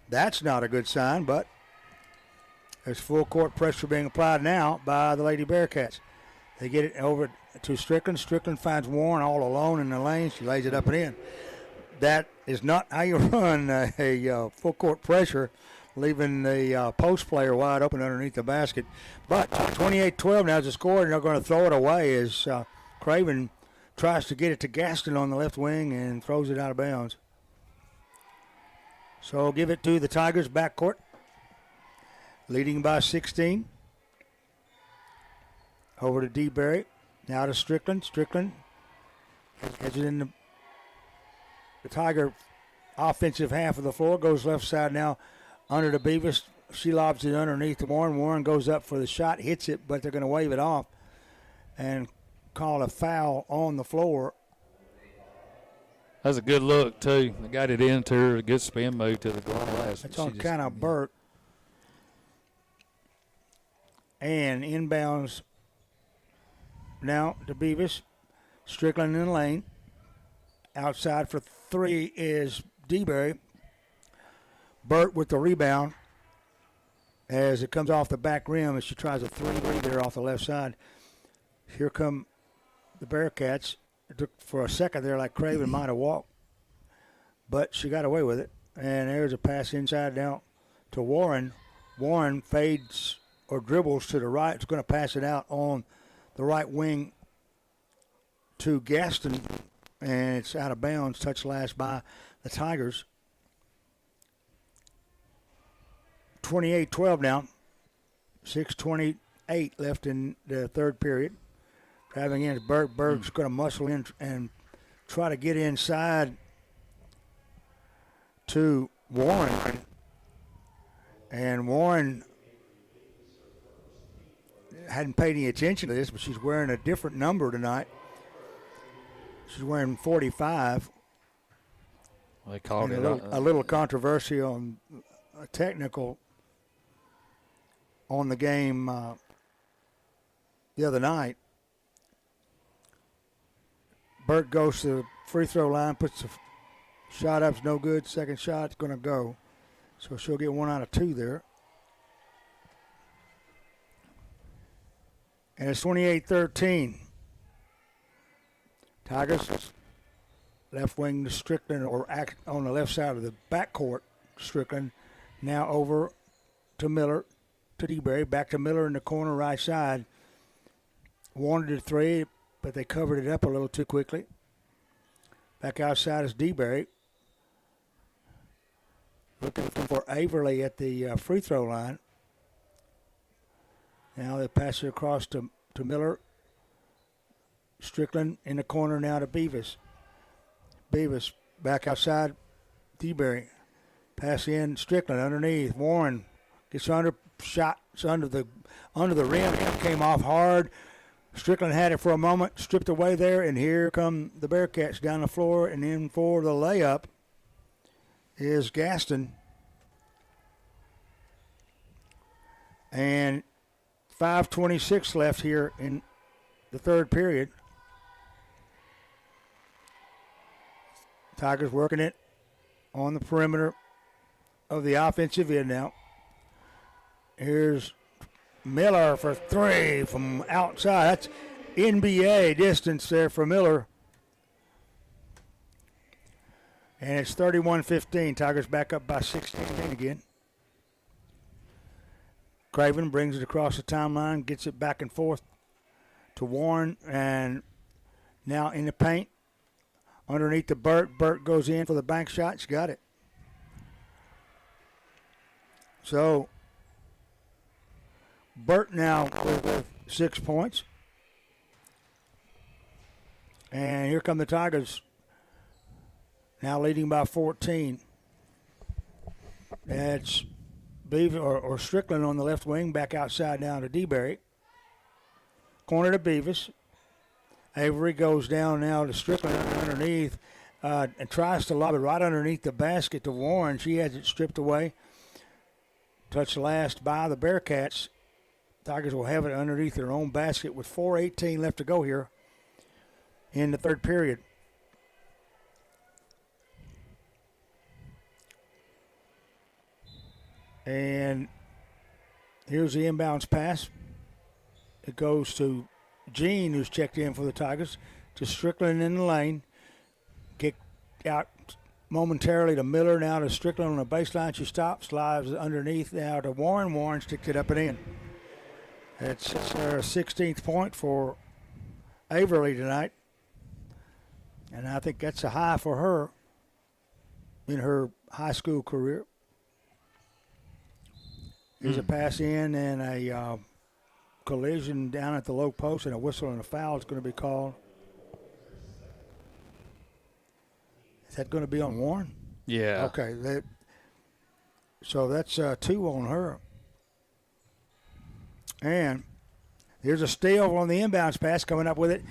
That's not a good sign, but there's full court pressure being applied now by the Lady Bearcats. They get it over to Strickland. Strickland finds Warren all alone in the lane. She lays it up and in. That is not how you run a full court pressure, leaving the post player wide open underneath the basket. But 28-12 now is the score, and they're going to throw it away as Craven tries to get it to Gaston on the left wing and throws it out of bounds. So give it to the Tigers backcourt, leading by 16. Over to DeBerry. Now to Strickland. Strickland has it in the Tiger offensive half of the floor. Goes left side now under to Beavis. She lobs it underneath to Warren. Warren goes up for the shot, hits it, but they're going to wave it off and call a foul on the floor. That's a good look, too. They got it into her. A good spin move to the glass. It's on kind of Burt. And inbounds now to Beavis. Strickland in the lane. Outside for three is DeBerry. Burt with the rebound as it comes off the back rim as she tries a three there off the left side. Here come the Bearcats. It took for a second there like Craven might have walked, but she got away with it. And there's a pass inside now to Warren. Warren fades or dribbles to the right. It's going to pass it out on the right wing to Gaston, and it's out of bounds. Touched last by the Tigers. 28-12 now. 6:28 left in the third period. Driving in is Burt. Burt's going to muscle in and try to get inside to Warren. And Warren hadn't paid any attention to this, but she's wearing a different number tonight. She's wearing 45. They called it a little controversial and technical on the game the other night. Burt goes to the free throw line, puts the shot up, it's no good. Second shot's going to go. So she'll get 1 out of 2 there. And it's 28-13. Tigers left wing to Strickland, or on the left side of the backcourt. Strickland now over to Miller, to DeBerry, back to Miller in the corner right side. Wanted a three, but they covered it up a little too quickly. Back outside is DeBerry. Looking for Averly at the free throw line. Now they pass it across to Miller. Strickland in the corner now to Beavis. Beavis back outside. DeBerry. Pass in. Strickland underneath. Warren gets under. Shots under the rim. It came off hard. Strickland had it for a moment. Stripped away there. And here come the Bearcats down the floor. And in for the layup is Gaston. And 5:26 left here in the third period. Tigers working it on the perimeter of the offensive end now. Here's Miller for three from outside. That's NBA distance there for Miller. And it's 31-15. Tigers back up by 16 again. Craven brings it across the timeline, gets it back and forth to Warren, and now in the paint underneath the Burt. Burt goes in for the bank shot. She's got it. So Burt now with 6 points. And here come the Tigers, now leading by 14. That's Beaver or Strickland on the left wing, back outside now to DeBerry. Corner to Beavis. Avery goes down now to Strickland underneath and tries to lob it right underneath the basket to Warren. She has it stripped away. Touched last by the Bearcats. Tigers will have it underneath their own basket with 4:18 left to go here in the third period. And here's the inbounds pass. It goes to Gene, who's checked in for the Tigers, to Strickland in the lane. Kick out momentarily to Miller, now to Strickland on the baseline. She stops, slides underneath now to Warren. Warren sticks it up and in. That's her 16th point for Averly tonight. And I think that's a high for her in her high school career. Here's a pass in and a collision down at the low post, and a whistle and a foul is going to be called. Is that going to be on Warren? Yeah. Okay. So that's 2 on her. And here's a steal on the inbounds pass. Coming up with it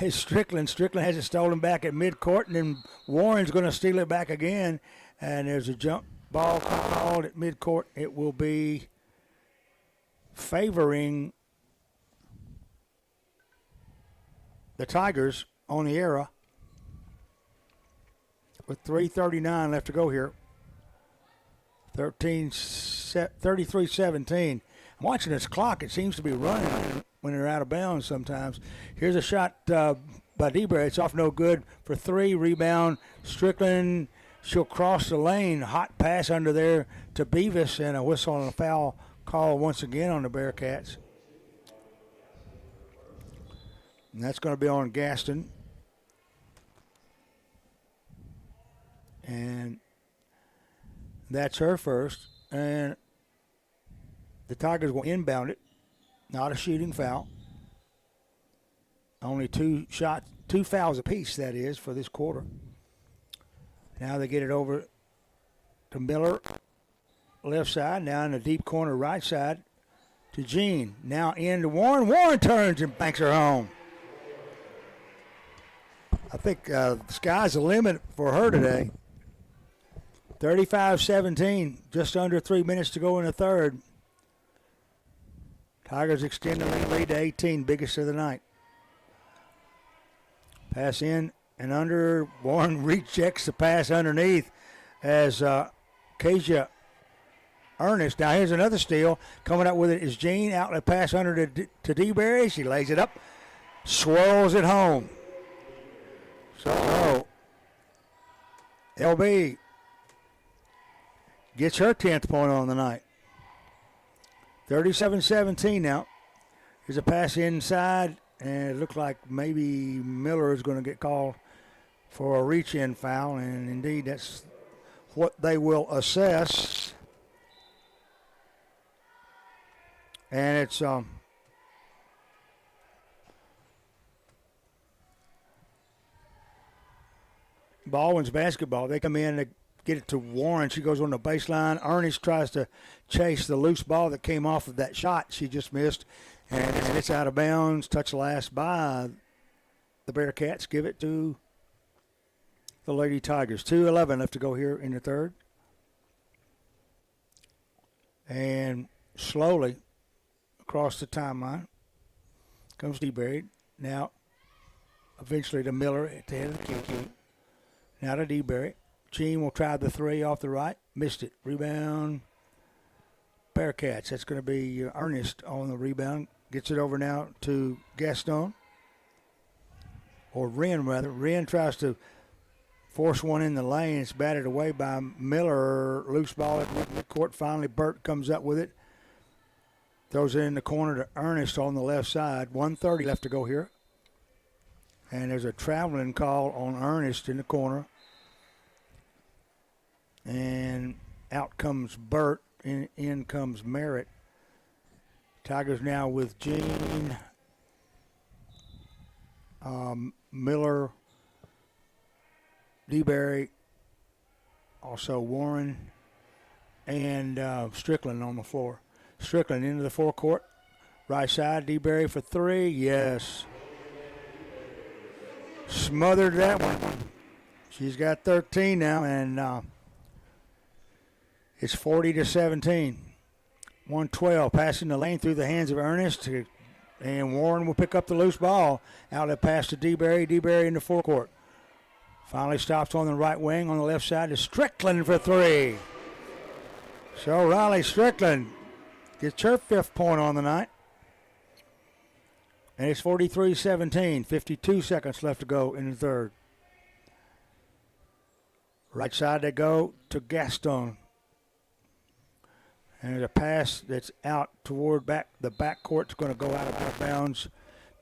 is Strickland. Strickland has it stolen back at midcourt, and then Warren's going to steal it back again. And there's a jump ball called at midcourt. It will be favoring the Tigers on the era with 3:39 left to go here. 33-17. I'm watching this clock. It seems to be running when they're out of bounds sometimes. Here's a shot by DeBerry. It's off no good for 3. Rebound, Strickland. She'll cross the lane. Hot pass under there to Beavis, and a whistle and a foul call once again on the Bearcats. And that's going to be on Gaston. And that's her first. And the Tigers will inbound it. Not a shooting foul. Only 2 fouls apiece, that is, for this quarter. Now they get it over to Miller, left side. Now in the deep corner, right side to Jean. Now into Warren. Warren turns and banks her home. I think the sky's the limit for her today. 35-17, just under 3 minutes to go in the third. Tigers extend the lead to 18, biggest of the night. Pass in and under. Warren rejects the pass underneath as Kasia Ernest. Now here's another steal. Coming up with it is Jean. Outlet pass under to DeBerry. She lays it up, swirls it home. So LB gets her 10th point on the night. 37-17 now. Here's a pass inside, and it looks like maybe Miller is going to get called for a reach-in foul, and indeed that's what they will assess. And it's Baldwyn's basketball. They come in and get it to Warren. She goes on the baseline. Ernest tries to chase the loose ball that came off of that shot she just missed, and it's out of bounds. Touch last by the Bearcats. Give it to the Lady Tigers. 2:11 left to go here in the third. And slowly across the timeline comes DeBerry. Now eventually to Miller at the head of the kick. Now to DeBerry. Jean will try the 3 off the right. Missed it. Rebound. Bearcats. That's going to be Ernest on the rebound. Gets it over now to Gaston. Or Wren, rather. Wren tries to force one in the lane. It's batted away by Miller. Loose ball at midcourt. Finally, Burt comes up with it. Throws it in the corner to Ernest on the left side. 1:30 left to go here. And there's a traveling call on Ernest in the corner. And out comes Burt. In comes Merritt. Tigers now with Jean, Miller, DeBerry, also Warren, and Strickland on the floor. Strickland into the forecourt. Right side, DeBerry for three. Yes. Smothered that one. She's got 13 now, and it's 40-17. 112 passing the lane through the hands of Ernest, and Warren will pick up the loose ball. Outlet pass to DeBerry. DeBerry in the forecourt. Finally stops on the right wing. On the left side is Strickland for three. So Riley Strickland gets her 5th point on the night. And it's 43-17. 52 seconds left to go in the third. Right side they go to Gaston. And there's a pass that's out toward the backcourt. It's going to go out of bounds.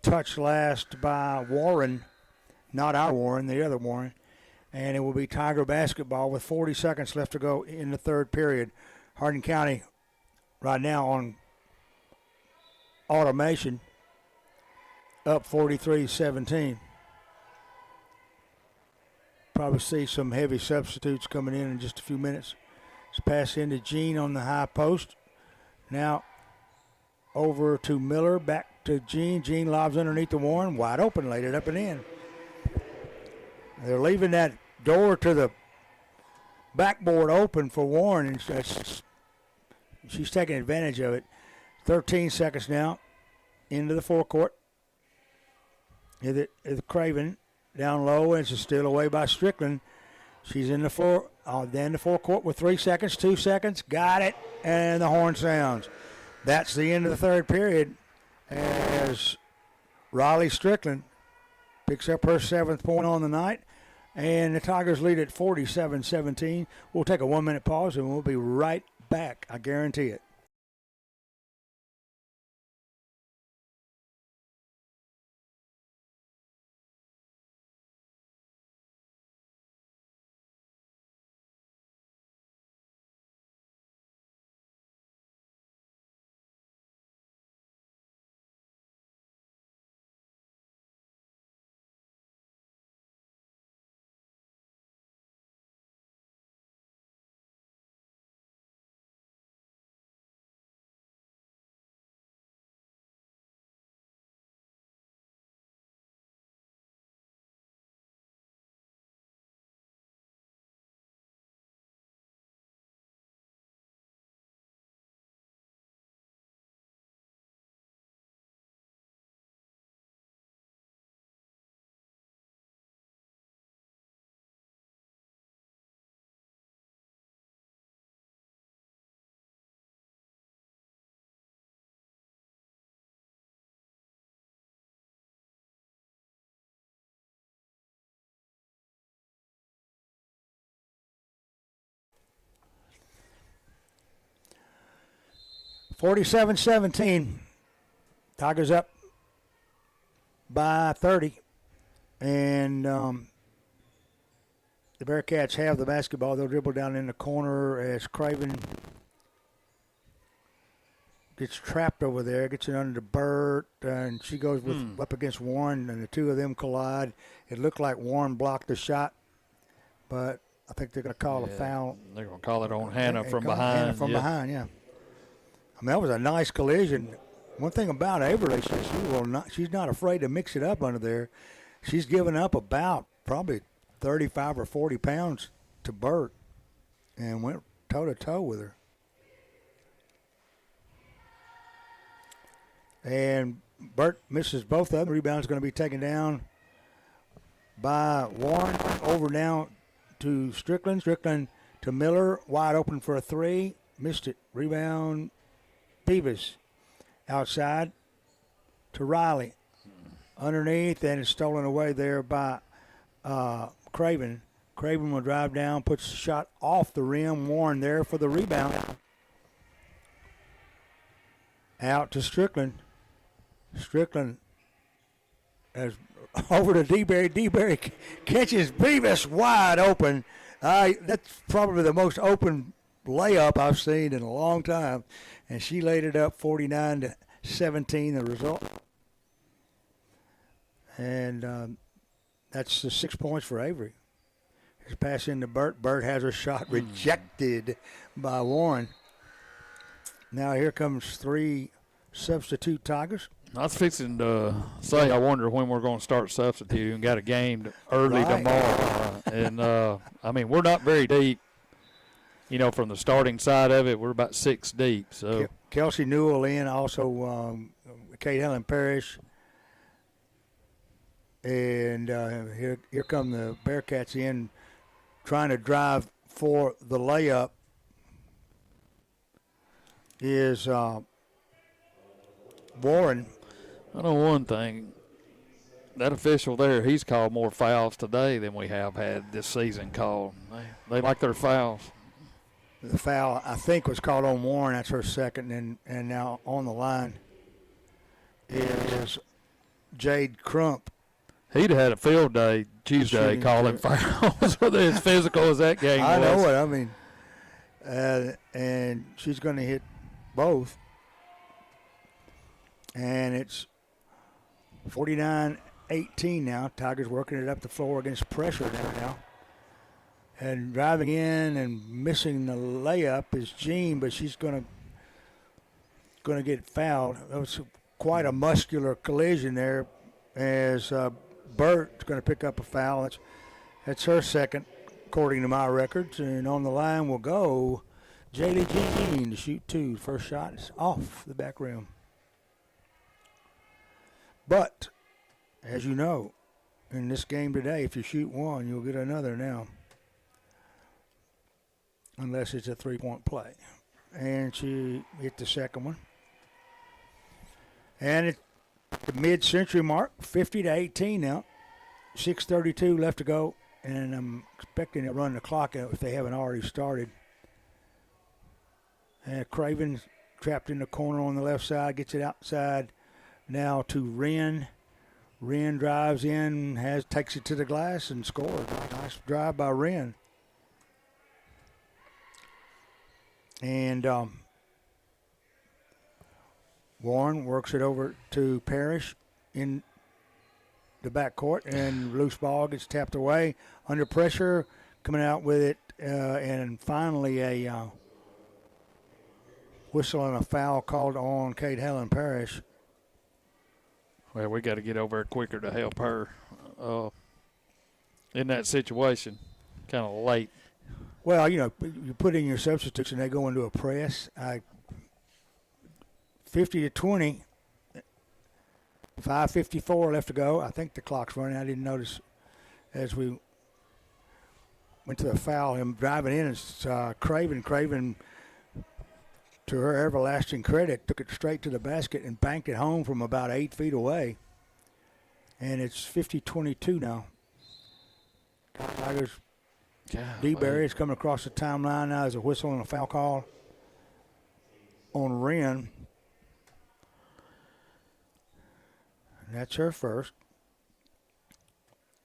Touch last by Warren. Not our Warren, the other Warren. And it will be Tiger basketball with 40 seconds left to go in the third period. Hardin County right now on automation, up 43-17. Probably see some heavy substitutes coming in just a few minutes. It's pass into Jean on the high post. Now over to Miller, back to Jean. Jean lobs underneath the Warren, wide open, laid it up and in. They're leaving that door to the backboard open for Warren, and she's taking advantage of it. 13 seconds now into the forecourt. Craven down low, and it's a steal away by Strickland. She's in the forecourt with 3 seconds, 2 seconds. Got it, and the horn sounds. That's the end of the third period as Riley Strickland picks up her 7th point on the night, and the Tigers lead at 47-17. We'll take a 1-minute pause, and we'll be right back. I guarantee it. (47-17). Tigers up by 30. And the Bearcats have the basketball. They'll dribble down in the corner as Craven gets trapped over there, gets it under Burt, and she goes up against Warren, and the two of them collide. It looked like Warren blocked the shot, but I think they're going to call a foul. They're going to call it on Hannah from behind. Hannah from behind, yeah. I mean, that was a nice collision. One thing about Averly, she's not afraid to mix it up under there. She's given up about probably 35 or 40 pounds to Burt and went toe-to-toe with her. And Burt misses both of them. Rebound's going to be taken down by Warren. Over now to Strickland. Strickland to Miller. Wide open for a three. Missed it. Rebound, Beavis. Outside to Riley. Underneath, and it's stolen away there by Craven. Craven will drive down, puts the shot off the rim. Warren there for the rebound. Out to Strickland. Strickland as over to DeBerry. DeBerry catches Beavis wide open. That's probably the most open layup I've seen in a long time, and she laid it up 49-17, the result. And that's the 6 points for Avery. Here's a pass into Burt. Burt has her shot rejected by Warren. Now here comes 3 substitute Tigers. I was fixing to say, I wonder when we're going to start substituting. Got a game early Right. tomorrow. And, I mean, we're not very deep, you know, from the starting side of it. We're about 6 deep. So Kelsey Newell in, also Kate Helen Parrish. And here come the Bearcats in, trying to drive for the layup is Warren. I know one thing. That official there, he's called more fouls today than we have had this season called. They like their fouls. The foul, I think, was called on Warren. That's her second. And now on the line is Jade Crump. He'd have had a field day Tuesday calling fouls with as physical as that game was. I know it. I mean, and she's going to hit both. And it's 49-18 now. Tigers working it up the floor against pressure now. And driving in and missing the layup is Jean, but she's going to get fouled. It was quite a muscular collision there, as Burt's going to pick up a foul. That's her second, according to my records. And on the line will go Jaylee Jean to shoot 2. First shot is off the back rim. But, as you know, in this game today, if you shoot 1, you'll get another now. Unless it's a 3-point play. And she hit the second one. And at the mid-century mark, 50-18 now. 6:32 left to go. And I'm expecting to run the clock out if they haven't already started. And Craven trapped in the corner on the left side, gets it outside. Now to Wren. Wren drives in, takes it to the glass and scores. Nice drive by Wren. And Warren works it over to Parrish in the backcourt, and loose ball gets tapped away. Under pressure, coming out with it, and finally a whistle and a foul called on Kate Helen Parrish. Well, we got to get over there quicker to help her in that situation. Kind of late. Well, you know, you put in your substitutes and they go into a press. 50-20, 5:54 left to go. I think the clock's running. I didn't notice as we went to the foul. Him driving in is Craven. Craven, to her everlasting credit, took it straight to the basket and banked it home from about 8 feet away. And it's 50-22 now. Tigers. D-Berry is coming across the timeline now. There's a whistle and a foul call on Wren. And that's her first.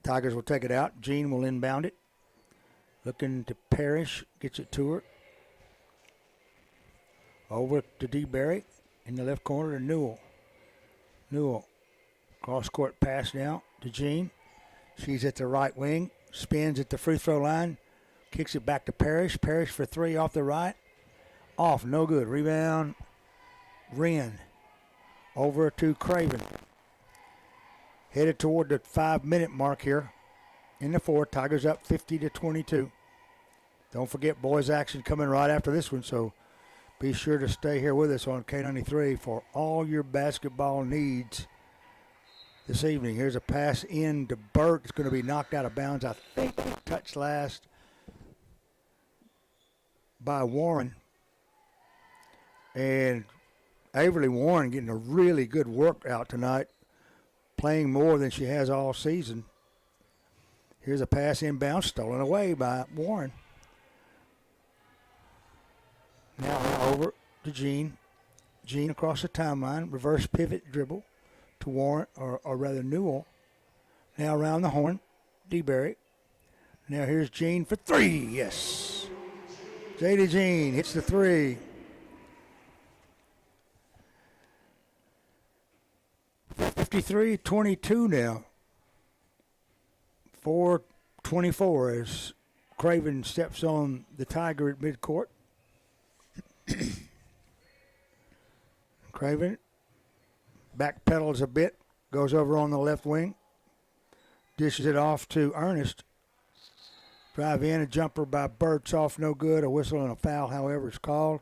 Tigers will take it out. Jean will inbound it. Looking to Parrish. Gets it to her. Over to D-Berry. In the left corner to Newell. Newell. Cross-court pass now to Jean. She's at the right wing. Spins at the free throw line. Kicks it back to Parrish. Parrish for 3 off the right. Off, no good. Rebound, Wren. Over to Craven. Headed toward the 5-minute mark here in the fourth. Tigers up 50-22. Don't forget boys action coming right after this one, so be sure to stay here with us on K93 for all your basketball needs this evening. Here's a pass in to Burt. It's going to be knocked out of bounds. I think touched last by Warren. And Averly Warren getting a really good workout tonight, playing more than she has all season. Here's a pass inbound, stolen away by Warren. Now over to Jean. Jean across the timeline, reverse pivot dribble to Warren, or rather Newell. Now around the horn, D-Berry. Now here's Jean for 3. Yes. J.D. Jean hits the three. (53-22) now. 4:24 as Craven steps on the Tiger at midcourt. Craven backpedals a bit, goes over on the left wing, dishes it off to Ernest. Drive in, a jumper by Burt's off no good. A whistle and a foul, however, is called.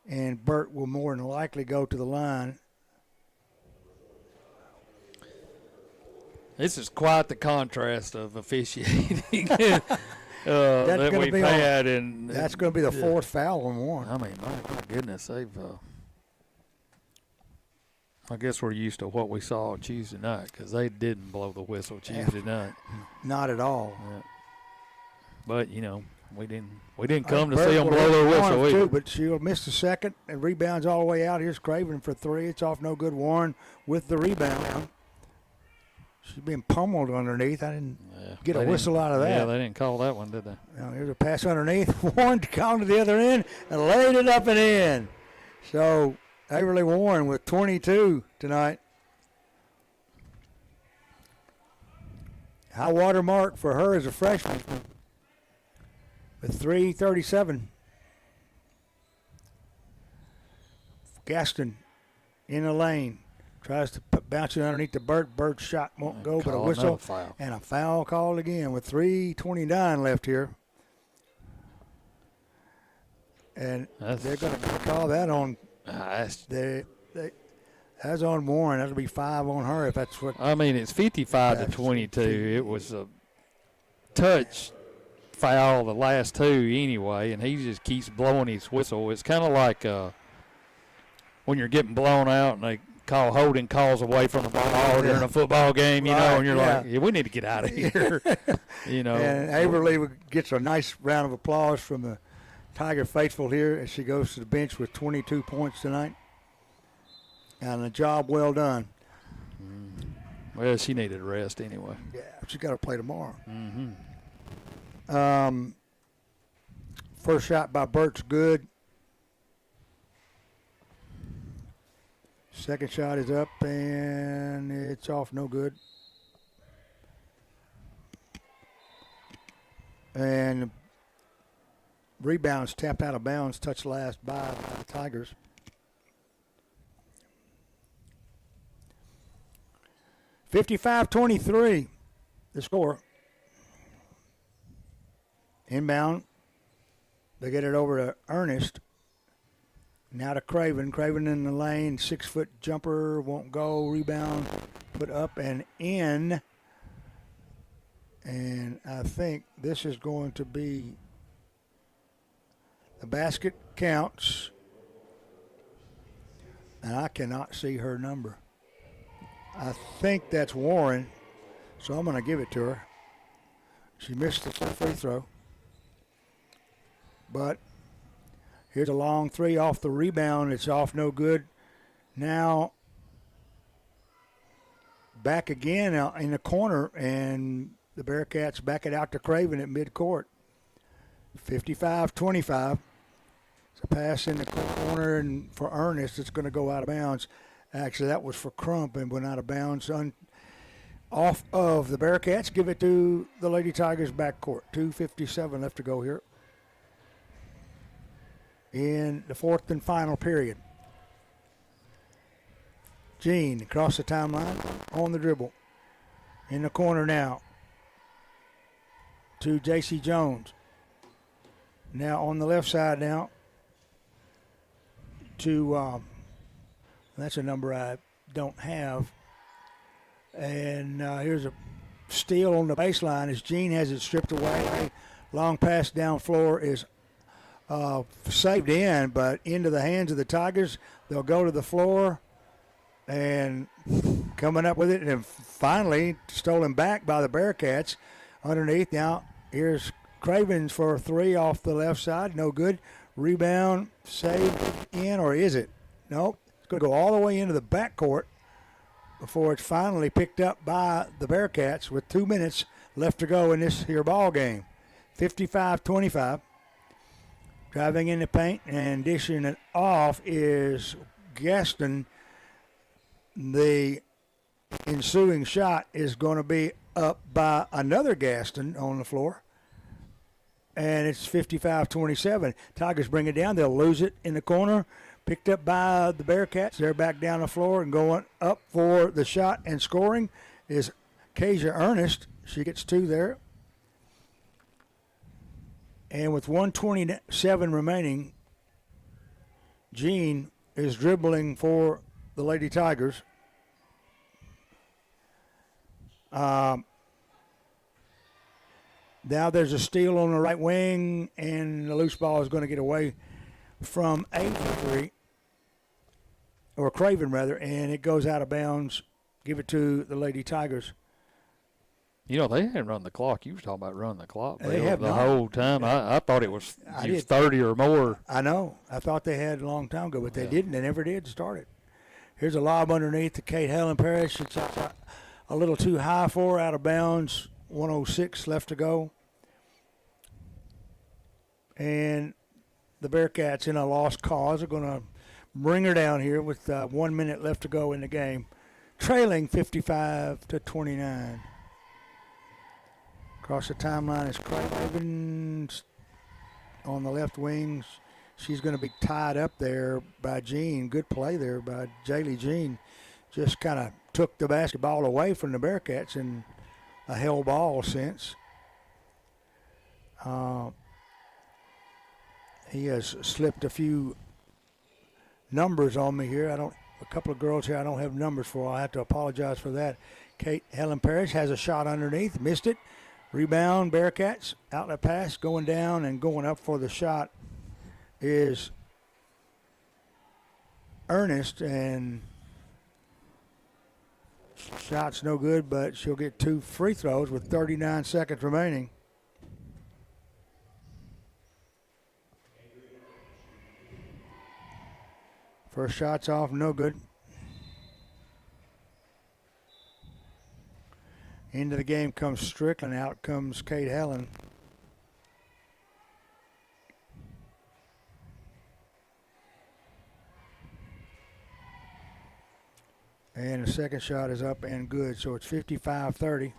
And Burt will more than likely go to the line. This is quite the contrast of officiating that we've had. That's going to be the fourth foul on Warren. I mean, my goodness, they've I guess we're used to what we saw Tuesday night because they didn't blow the whistle Tuesday night. Not at all. Yeah. But, you know, we didn't come to see them blow their whistle either. But she'll miss the second and rebounds all the way out. Here's Craven for three. It's off no good. Warren with the rebound. She's being pummeled underneath. I didn't get a whistle out of that. Yeah, they didn't call that one, did they? Now, here's a pass underneath. Warren down to the other end and laid it up and in. So Averly Warren with 22 tonight. High water mark for her as a freshman with 3:37. Gaston in the lane. Tries to bounce it underneath the Burt. Burt's shot won't go, but a whistle and a foul called again with 3:29 left here. And they're going to call that on. That's on Warren. That'll be 5 on her if that's what. I mean, it's 55-22. It was a touch foul the last two anyway, and he just keeps blowing his whistle. It's kind of like when you're getting blown out and they call holding calls away from the ball during a football game, you know, and you're like, yeah, we need to get out of here. You know. And Averly gets a nice round of applause from the Tiger faithful here as she goes to the bench with 22 points tonight. And a job well done. Well, she needed a rest anyway. Yeah, she's got to play tomorrow. Mm-hmm. First shot by Burt's good. Second shot is up, and it's off no good. And rebounds tapped out of bounds, touched last by the Tigers. (55-23), the score. Inbound. They get it over to Ernest. Now to Craven. Craven in the lane. 6-foot jumper. Won't go. Rebound. Put up and in. And I think this is going to be the basket counts. And I cannot see her number. I think that's Warren. So I'm going to give it to her. She missed the free throw. But here's a long three off the rebound. It's off no good. Now back again out in the corner, and the Bearcats back it out to Craven at midcourt. 55-25. It's a pass in the corner, and for Ernest, it's going to go out of bounds. Actually, that was for Crump and went out of bounds. Off of the Bearcats. Give it to the Lady Tigers backcourt. 2:57 left to go here in the fourth and final period. Jean across the timeline on the dribble. In the corner now to J.C. Jones. Now on the left side now to, that's a number I don't have. And here's a steal on the baseline as Jean has it stripped away. Long pass down floor is saved in, but into the hands of the Tigers. They'll go to the floor and coming up with it, and finally stolen back by the Bearcats underneath. Now here's Cravens for a three off the left side. No good. Rebound saved in, or is it? Nope. It's going to go all the way into the backcourt before it's finally picked up by the Bearcats with 2 minutes left to go in this here ball game. 55-25. Driving in the paint and dishing it off is Gaston. The ensuing shot is going to be up by another Gaston on the floor. And it's 55-27. Tigers bring it down. They'll lose it in the corner. Picked up by the Bearcats. They're back down the floor and going up for the shot and scoring is Kasia Ernest. She gets 2 there. And with 1:27 remaining, Jean is dribbling for the Lady Tigers. Now there's a steal on the right wing, and the loose ball is going to get away from Avery, or Craven rather, and it goes out of bounds. Give it to the Lady Tigers. You know, they hadn't run the clock. You was talking about running the clock. They have the not. whole time. I thought it was 30 or more. I know. I thought they had a long time ago, but they didn't. They never did start it. Here's a lob underneath to Kate Helen Parrish. It's a little too high for her, out of bounds. 1:06 left to go. And the Bearcats, in a lost cause, are going to bring her down here with 1 minute left to go in the game, trailing 55-29. Across the timeline is Craven on the left wing. She's going to be tied up there by Jean. Good play there by Jaylee Jean. Just kind of took the basketball away from the Bearcats in a hell ball sense. He has slipped a few numbers on me here. A couple of girls here I don't have numbers for. I have to apologize for that. Kate Helen Parrish has a shot underneath, missed it. Rebound, Bearcats, outlet pass, going down and going up for the shot is Ernest, and shot's no good, but she'll get 2 free throws with 39 seconds remaining. First shot's off, no good. Into the game comes Strickland. Out comes Kate Helen. And the second shot is up and good. So it's 55-30.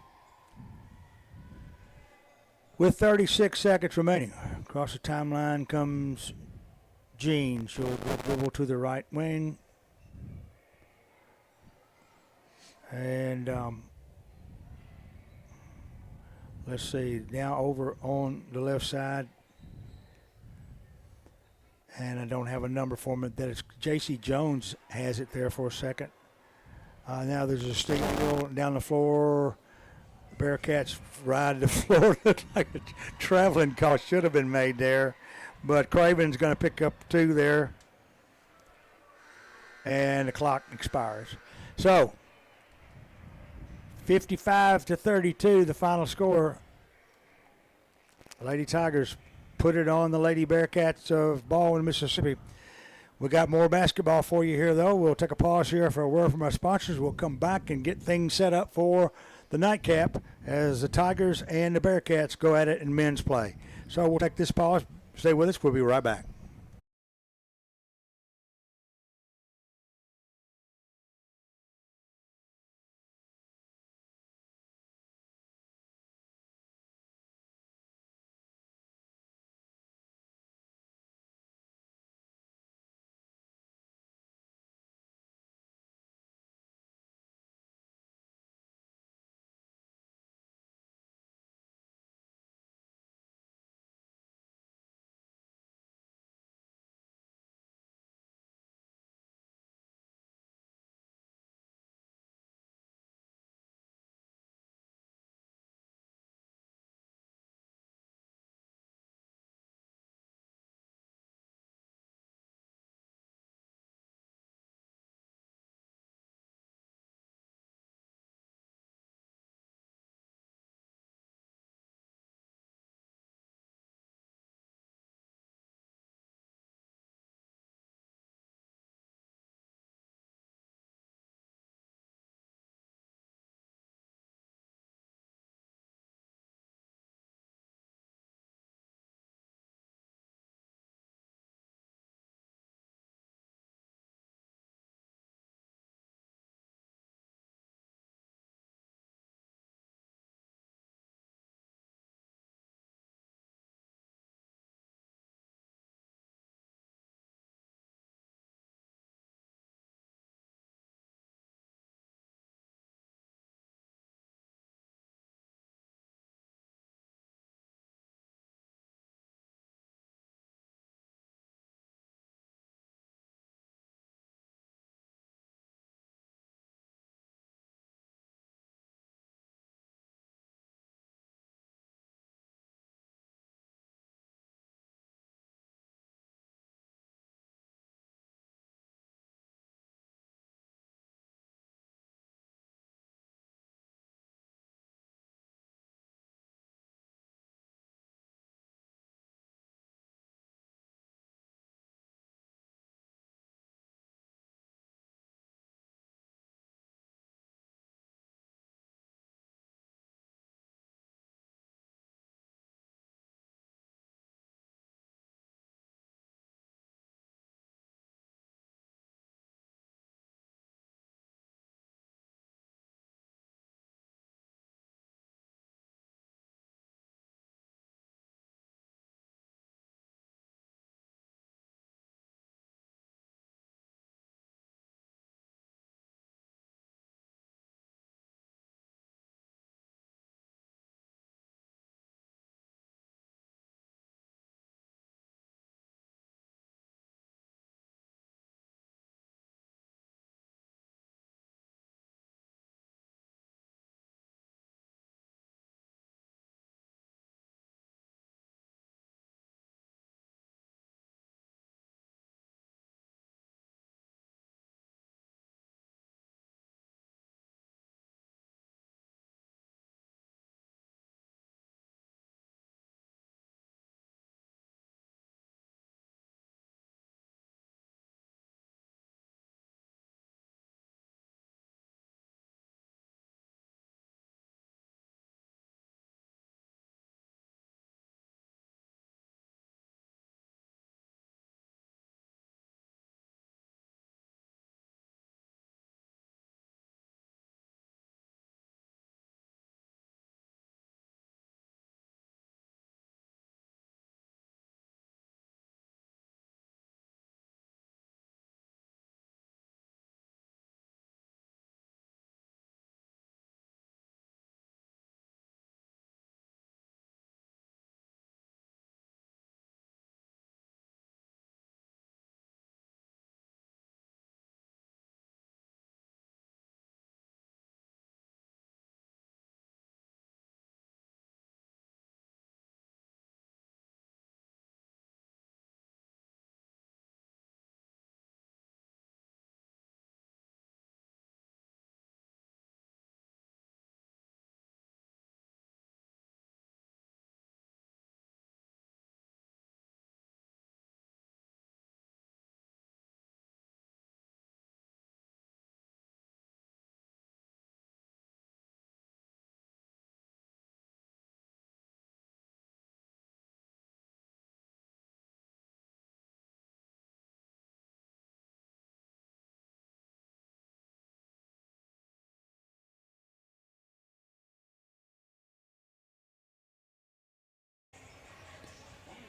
With 36 seconds remaining. Across the timeline comes Jean. She'll dribble to the right wing. And let's see, now over on the left side. And I don't have a number for him. That it's J.C. Jones has it there for a second. Now there's a steal down the floor. Bearcats ride the floor. Looks like a traveling call should have been made there. But Craven's going to pick up 2 there. And the clock expires. So 55-32, the final score. Lady Tigers put it on the Lady Bearcats of Baldwyn, Mississippi. We got more basketball for you here, though. We'll take a pause here for a word from our sponsors. We'll come back and get things set up for the nightcap as the Tigers and the Bearcats go at it in men's play. So we'll take this pause. Stay with us. We'll be right back.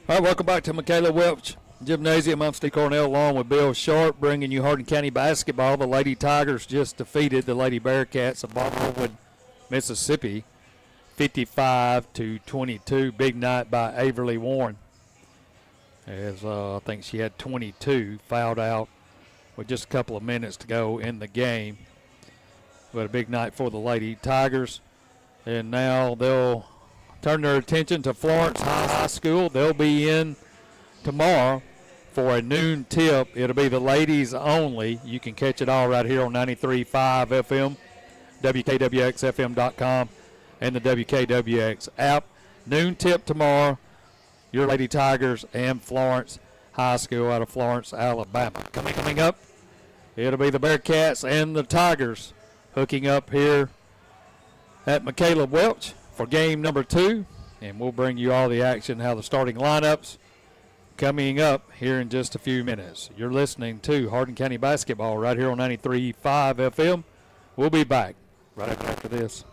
All right, welcome back to Michaela Welch Gymnasium. I'm Steve Cornell along with Bill Sharp, bringing you Hardin County basketball. The Lady Tigers just defeated the Lady Bearcats of Baldwyn, Mississippi, 55-22. Big night by Averly Warren, as I think she had 22, fouled out with just a couple of minutes to go in the game. But a big night for the Lady Tigers. And now they'll turn their attention to Florence High School. They'll be in tomorrow for a noon tip. It'll be the ladies only. You can catch it all right here on 93.5 FM, WKWXFM.com, and the WKWX app. Noon tip tomorrow. Your Lady Tigers and Florence High School out of Florence, Alabama. Coming up, it'll be the Bearcats and the Tigers hooking up here at Michaela Welch for game number 2, and we'll bring you all the action, how the starting lineups coming up here in just a few minutes. You're listening to Hardin County Basketball right here on 93.5 FM. We'll be back right after this.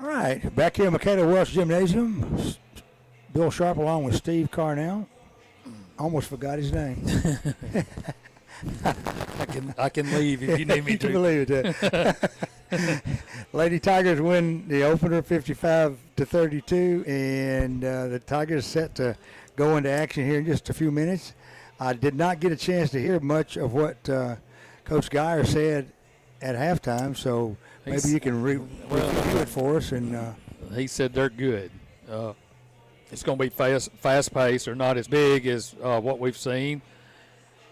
All right, back here at Michaela Welch Gymnasium, Bill Sharp along with Steve Carnell. Almost forgot his name. I can leave if you need me You can to. believe it. Lady Tigers win the opener 55-32, and the Tigers set to go into action here in just a few minutes. I did not get a chance to hear much of what Coach Geyer said at halftime, so maybe you can review it for us. And he said they're good. It's going to be fast-paced. They're not as big as what we've seen,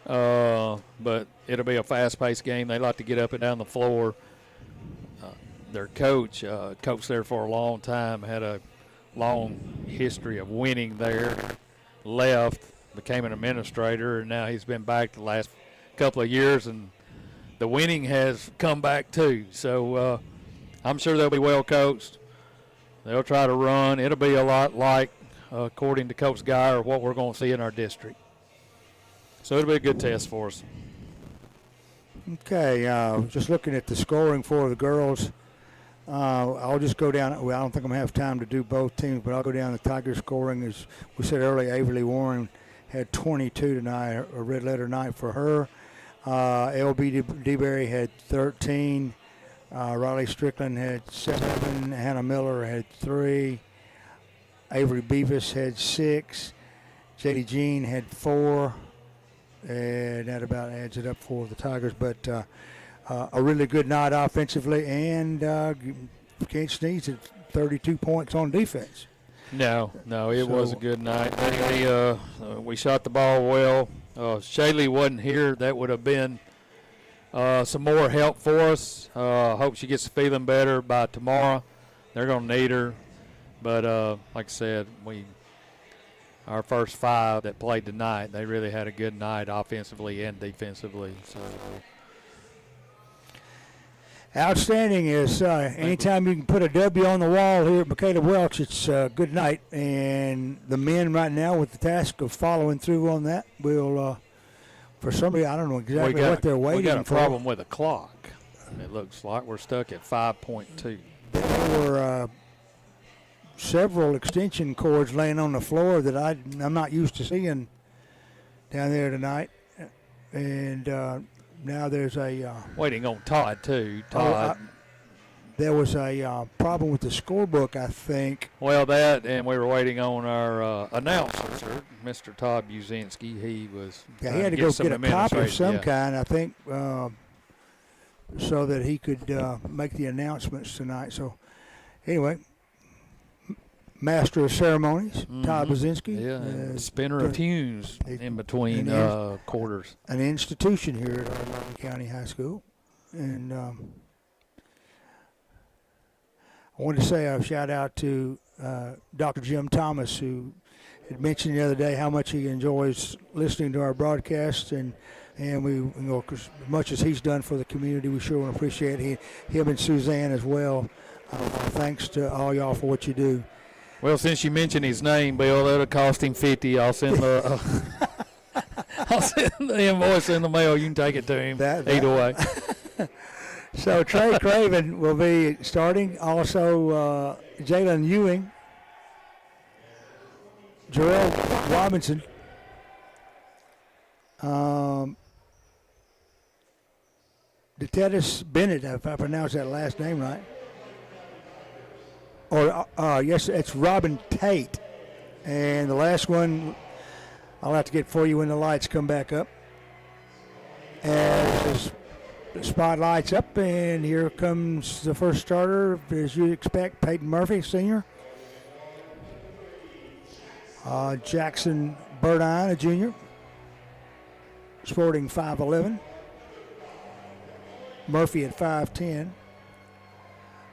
but it'll be a fast-paced game. They like to get up and down the floor. Their coach, coached there for a long time, had a long history of winning there, left, became an administrator, and now he's been back the last couple of years, and the winning has come back too. So I'm sure they'll be well coached. They'll try to run. It'll be a lot like, according to Coach Geyer, what we're going to see in our district. So it'll be a good test for us. Okay, just looking at the scoring for the girls. I'll just go down. Well, I don't think I'm going to have time to do both teams, but I'll go down the Tiger scoring. As we said earlier, Averly Warren had 22 tonight, a red letter night for her. LB DeBerry had 13. Riley Strickland had 7. Hannah Miller had 3. Avery Beavis had 6. J.D. Jean had 4. And that about adds it up for the Tigers. But a really good night offensively, and can't sneeze at 32 points on defense. No, it was a good night. We shot the ball well. Shaylee wasn't here. That would have been some more help for us. Hope she gets feeling better by tomorrow. They're going to need her. But like I said, our first 5 that played tonight, they really had a good night offensively and defensively. So. Outstanding is anytime you can put a W on the wall here at Michaela Welch, it's a good night. And the men right now with the task of following through on that will, for somebody, I don't know exactly what they're waiting for. We got a problem with the clock. It looks like we're stuck at 5.2. There were several extension cords laying on the floor that I'm not used to seeing down there tonight. And now there's a waiting on Todd too. There was a problem with the scorebook, I think. Well, that, and we were waiting on our announcer, sir, Mr. Todd Buzinski. He was he had to go get a copy of some kind, I think, so that he could make the announcements tonight. So, anyway, Master of Ceremonies, Todd Buzinski. Yeah, spinner of tunes in between quarters. An institution here at Baldwyn County High School. And I wanted to say a shout out to Dr. Jim Thomas, who had mentioned the other day how much he enjoys listening to our broadcasts, and we, as much as he's done for the community, we sure want to appreciate him and Suzanne as well. Thanks to all y'all for what you do. Well, since you mentioned his name, Bill, that'll cost him $50. I'll send the invoice in the mail. You can take it to him. Either way. So Trey Craven will be starting. Also, Jalen Ewing, Jarrell Robinson, DeTetis Bennett, if I pronounced that last name right. Or, yes, it's Robin Tate. And the last one I'll have to get for you when the lights come back up. As the spotlight's up, and here comes the first starter, as you'd expect, Peyton Murphy, senior. Jackson Burdine, a junior, sporting 5'11". Murphy at 5'10".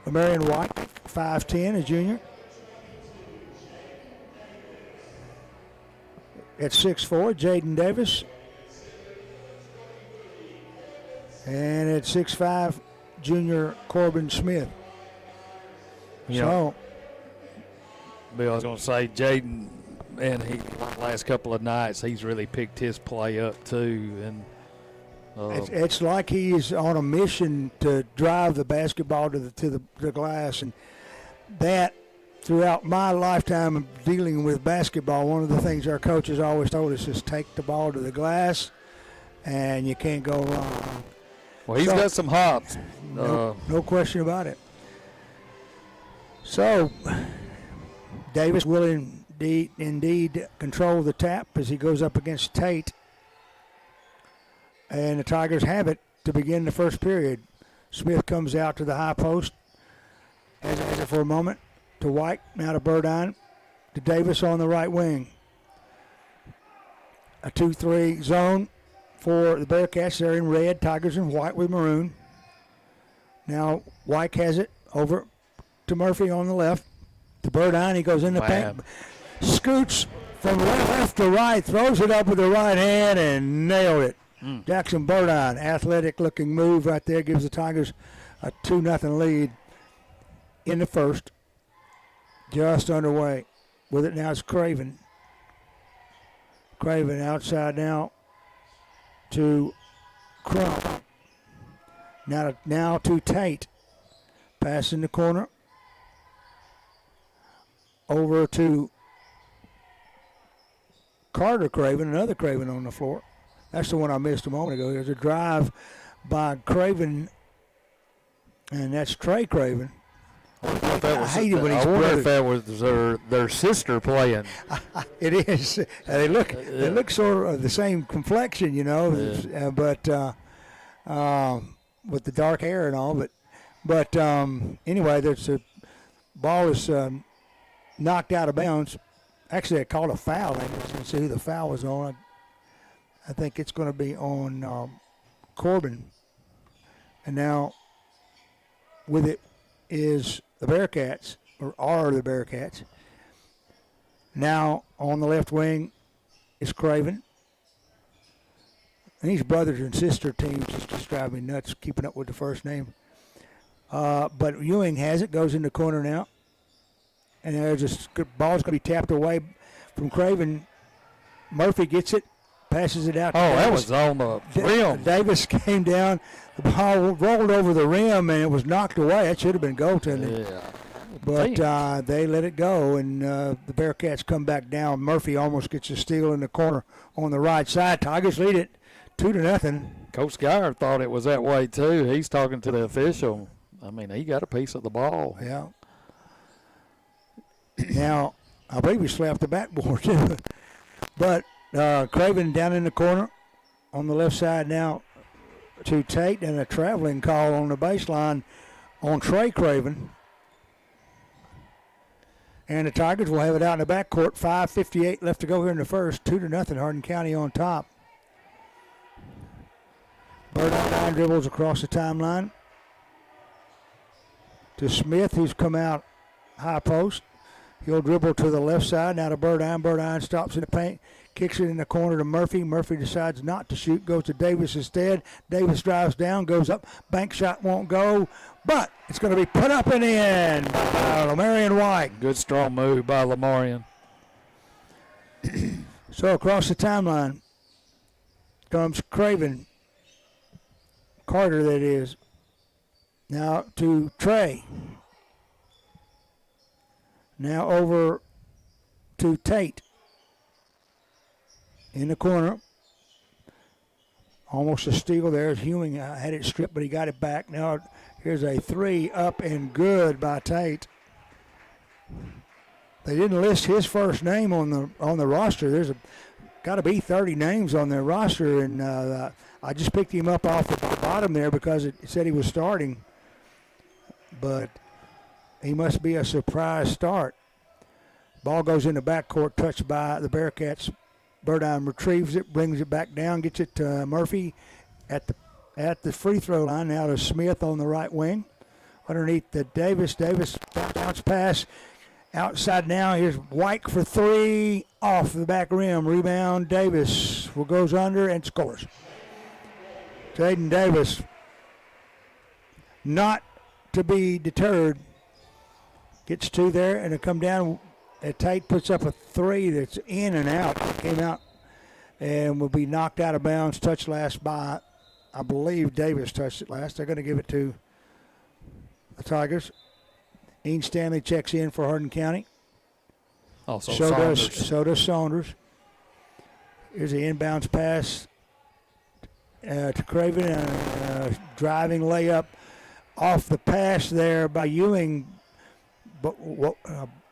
Marion White, 5'10", a junior. At 6'4", Jaden Davis. And at 6'5", junior Corbin Smith. Bill, I was going to say, Jaden, and he last couple of nights, he's really picked his play up too. And it's like he's on a mission to drive the basketball to the glass. And that throughout my lifetime of dealing with basketball, one of the things our coaches always told us is take the ball to the glass, and you can't go wrong. Well, he's got some hops. No question about it. So, Davis will indeed control the tap as he goes up against Tate. And the Tigers have it to begin the first period. Smith comes out to the high post, has it for a moment, to White, now to Burdine, to Davis on the right wing. A 2-3 zone for the Bearcats. They're in red, Tigers in white with maroon. Now White has it over to Murphy on the left. To Burdine, he goes in the paint. Scoots from left to right, throws it up with the right hand and nailed it. Jackson Burdine, athletic-looking move right there, gives the Tigers a 2-0 lead in the first. Just underway. With it now is Craven. Craven outside now to Crump. Now to Tate. Pass in the corner. Over to Carter Craven, another Craven on the floor. That's the one I missed a moment ago. There's a drive by Craven, and that's Trey Craven. I hate it when he's I wonder brother. if that was their sister playing. It is. They look sort of the same complexion, you know, but with the dark hair and all. But anyway, there's a ball is knocked out of bounds. Actually, they called a foul. I didn't see who the foul was on. I think it's going to be on Corbin. And now with it is the Bearcats, or are the Bearcats. Now on the left wing is Craven. And these brothers and sister teams just drive me nuts keeping up with the first name. But Ewing has it, goes in the corner now. And there's a good ball's going to be tapped away from Craven. Murphy gets it, passes it out to Davis. That was on the rim. Davis came down, the ball rolled over the rim, and it was knocked away. That should have been goaltending. Yeah. But they let it go, and the Bearcats come back down. Murphy almost gets a steal in the corner on the right side. Tigers lead it 2-0. Coach Geyer thought it was that way, too. He's talking to the official. I mean, he got a piece of the ball. Yeah. Now, I believe he slapped the backboard, too. But Craven down in the corner on the left side now to Tate, and a traveling call on the baseline on Trey Craven. And the Tigers will have it out in the backcourt. 5:58 left to go here in the first. 2-0, Hardin County on top. Burdine dribbles across the timeline to Smith, who's come out high post. He'll dribble to the left side, now to Burdine. Burdine stops in the paint, kicks it in the corner to Murphy. Murphy decides not to shoot, goes to Davis instead. Davis drives down, goes up. Bank shot won't go, but it's going to be put up and in by Lamarion White. Good strong move by Lamarion. So across the timeline comes Craven. Carter, that is. Now to Trey. Now over to Tate. In the corner. Almost a steal there. Ewing had it stripped, but he got it back. Now here's a three up and good by Tate. They didn't list his first name on the roster. There's got to be 30 names on their roster, and I just picked him up off the bottom there because it said he was starting. But he must be a surprise start. Ball goes in the backcourt, touched by the Bearcats. Burdine retrieves it, brings it back down, gets it to Murphy at the free throw line. Now to Smith on the right wing. Underneath the Davis. Davis bounce pass outside now. Here's White for three off the back rim. Rebound. Davis goes under and scores. Jaden Davis, not to be deterred, gets two there, and it come down. Tate puts up a three that's in and out. Came out and will be knocked out of bounds. Touched last by, I believe Davis touched it last. They're going to give it to the Tigers. Ian Stanley checks in for Hardin County. Also, So does Saunders. Here's the inbounds pass to Craven. Driving layup off the pass there by Ewing, but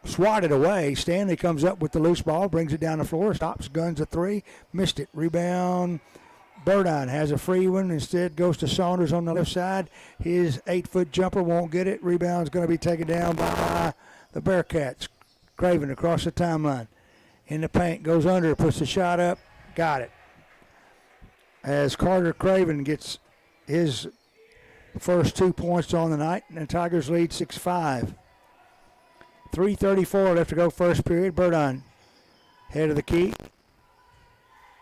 swatted away. Stanley comes up with the loose ball, brings it down the floor, stops, guns a three, missed it. Rebound. Burdine has a free one. Instead goes to Saunders on the left side. His 8-foot jumper won't get it. Rebound's going to be taken down by the Bearcats. Craven across the timeline. In the paint, goes under, puts the shot up, got it. As Carter Craven gets his first 2 points on the night, and the Tigers lead 6-5. 3:34 left to go first period. Burdine, head of the key.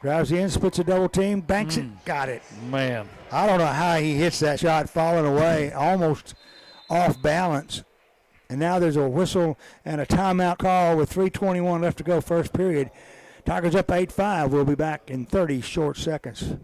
Drives in, splits a double team, banks it, got it. Man. I don't know how he hits that shot falling away, almost off balance. And now there's a whistle and a timeout call with 3:21 left to go first period. Tigers up 8-5. We'll be back in 30 short seconds.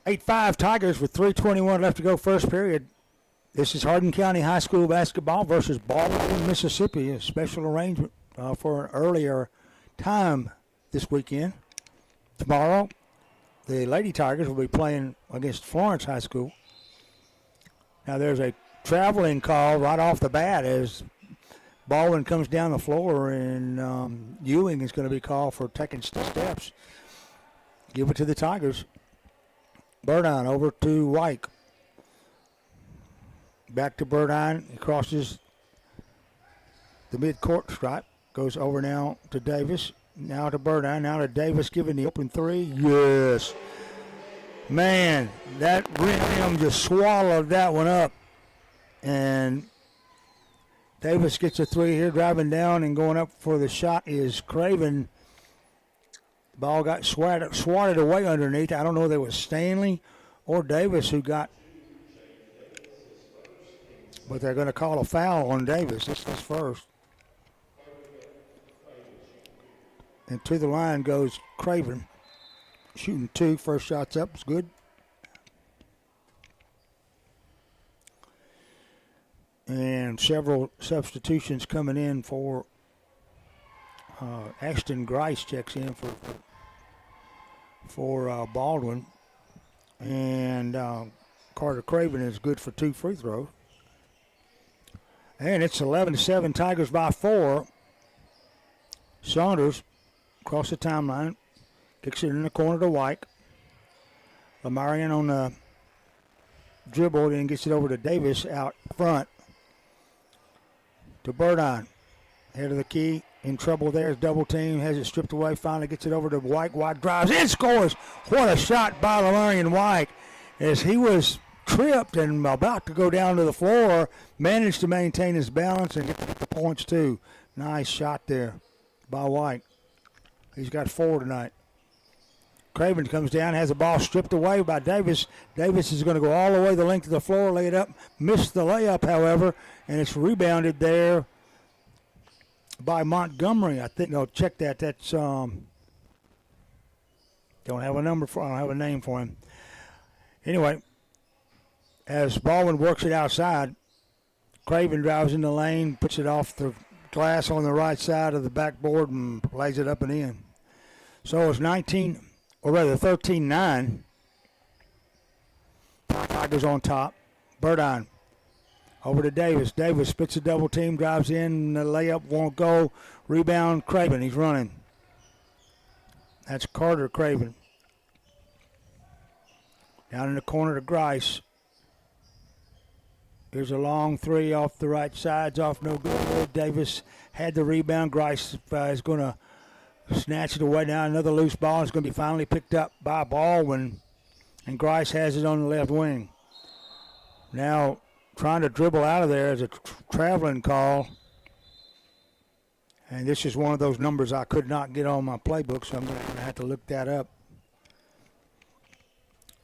Eight-5 Tigers with 3:21 left to go first period. This is Hardin County High School basketball versus Baldwyn, Mississippi. A special arrangement for an earlier time this weekend. Tomorrow, the Lady Tigers will be playing against Florence High School. Now there's a traveling call right off the bat as Baldwyn comes down the floor, and Ewing is going to be called for taking steps. Give it to the Tigers. Burdine over to White. Back to Burdine. He crosses the mid-court stripe. Goes over now to Davis. Now to Burdine. Now to Davis giving the open three. Yes. Man, that rim just swallowed that one up. And Davis gets a three here. Driving down and going up for the shot is Craven. Ball got swatted away underneath. I don't know if it was Stanley or Davis who got, but they're going to call a foul on Davis. This is first. And to the line goes Craven. Shooting two. First shot's up. It's good. And several substitutions coming in for Ashton Grice checks in for Baldwyn. And Carter Craven is good for 2 free throws. And it's 11-7, Tigers by 4. Saunders across the timeline. Kicks it in the corner to White. Lamarian on the dribble and gets it over to Davis out front. To Burdine. Head of the key. In trouble there. Double team. Has it stripped away. Finally gets it over to White. White drives and scores. What a shot by Lamarian White. As he was tripped and about to go down to the floor, managed to maintain his balance and get the points too. Nice shot there by White. He's got 4 tonight. Craven comes down, has the ball stripped away by Davis. Davis is going to go all the way the length of the floor, lay it up. Missed the layup, however, and it's rebounded there by Montgomery. I think, no, check that. That's, don't have a number for, I don't have a name for him. Anyway, as Baldwin works it outside, Craven drives in the lane, puts it off the glass on the right side of the backboard and lays it up and in. So it's 13-9. Tigers on top. Burdine over to Davis. Davis splits a double team, drives in, the layup won't go. Rebound, Craven, he's running. That's Carter Craven. Down in the corner to Grice. Here's a long three off the right side's off, no good. Davis had the rebound. Grice is going to snatch it away now. Another loose ball is going to be finally picked up by Baldwin. And Grice has it on the left wing. Now trying to dribble out of there is a traveling call. And this is one of those numbers I could not get on my playbook, so I'm going to have to look that up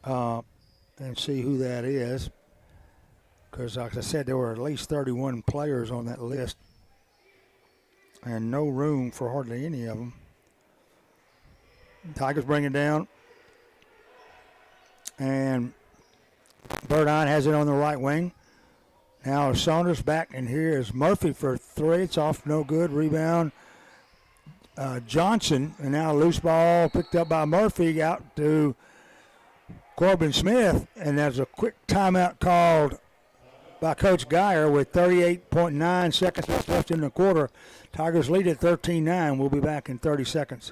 and see who that is. Because, like I said, there were at least 31 players on that list and no room for hardly any of them. Tigers bring it down. And Baldwyn has it on the right wing. Now Saunders back, and here is Murphy for three. It's off, no good. Rebound, Johnson, and now a loose ball picked up by Murphy out to Corbin Smith, and there's a quick timeout called by Coach Geyer with 38.9 seconds left in the quarter. Tigers lead at 13-9. We'll be back in 30 seconds.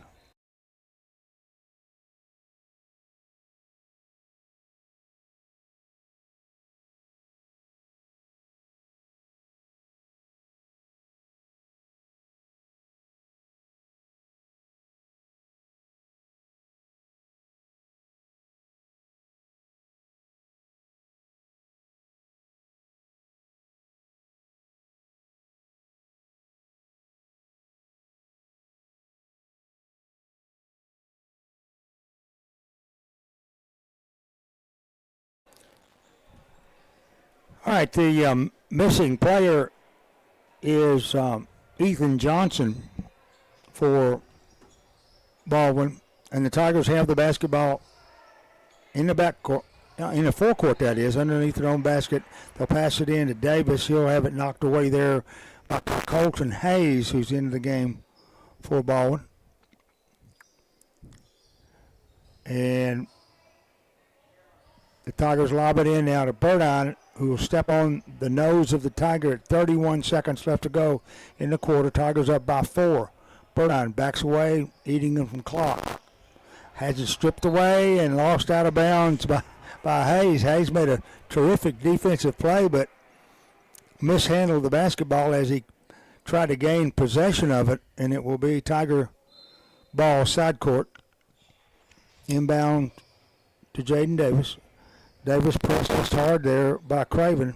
All right, the missing player is Ethan Johnson for Baldwyn, and the Tigers have the basketball in the backcourt, in the forecourt, that is, underneath their own basket. They'll pass it in to Davis. He'll have it knocked away there by Colton Hayes, who's into the game for Baldwyn. And the Tigers lob it in now to Baldwyn, who will step on the nose of the Tiger at 31 seconds left to go in the quarter. Tigers up by 4. Baldwyn backs away, eating them from clock. Has it stripped away and lost out of bounds by Hayes. Hayes made a terrific defensive play, but mishandled the basketball as he tried to gain possession of it, and it will be Tiger ball side court. Inbound to Jaden Davis. Davis pressed hard there by Craven.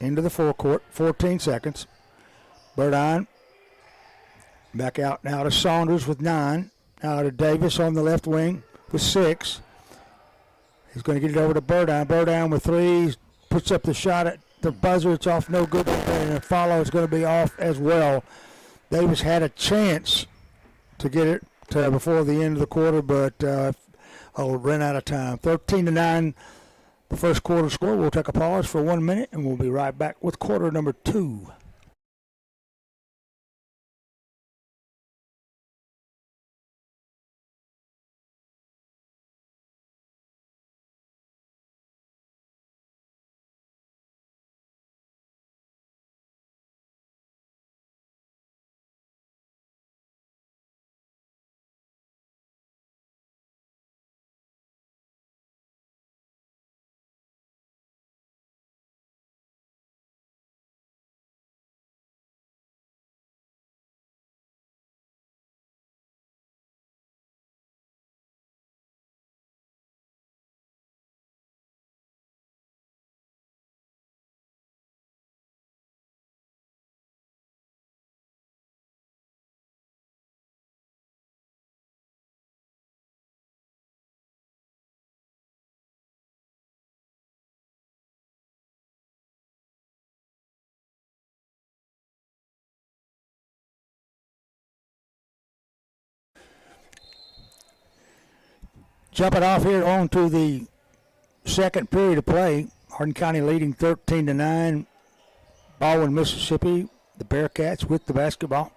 Into the forecourt, 14 seconds. Baldwyn back out now to Saunders with 9. Now to Davis on the left wing with 6. He's going to get it over to Baldwyn. Baldwyn with 3. Puts up the shot at the buzzer. It's off, no good. And the follow is going to be off as well. Davis had a chance to get it before the end of the quarter, but ran out of time. 13-9, the first quarter score. We'll take a pause for 1 minute, and we'll be right back with quarter number 2. Jumping off here on to the second period of play. Hardin County leading 13-9. Baldwyn, Mississippi, the Bearcats with the basketball.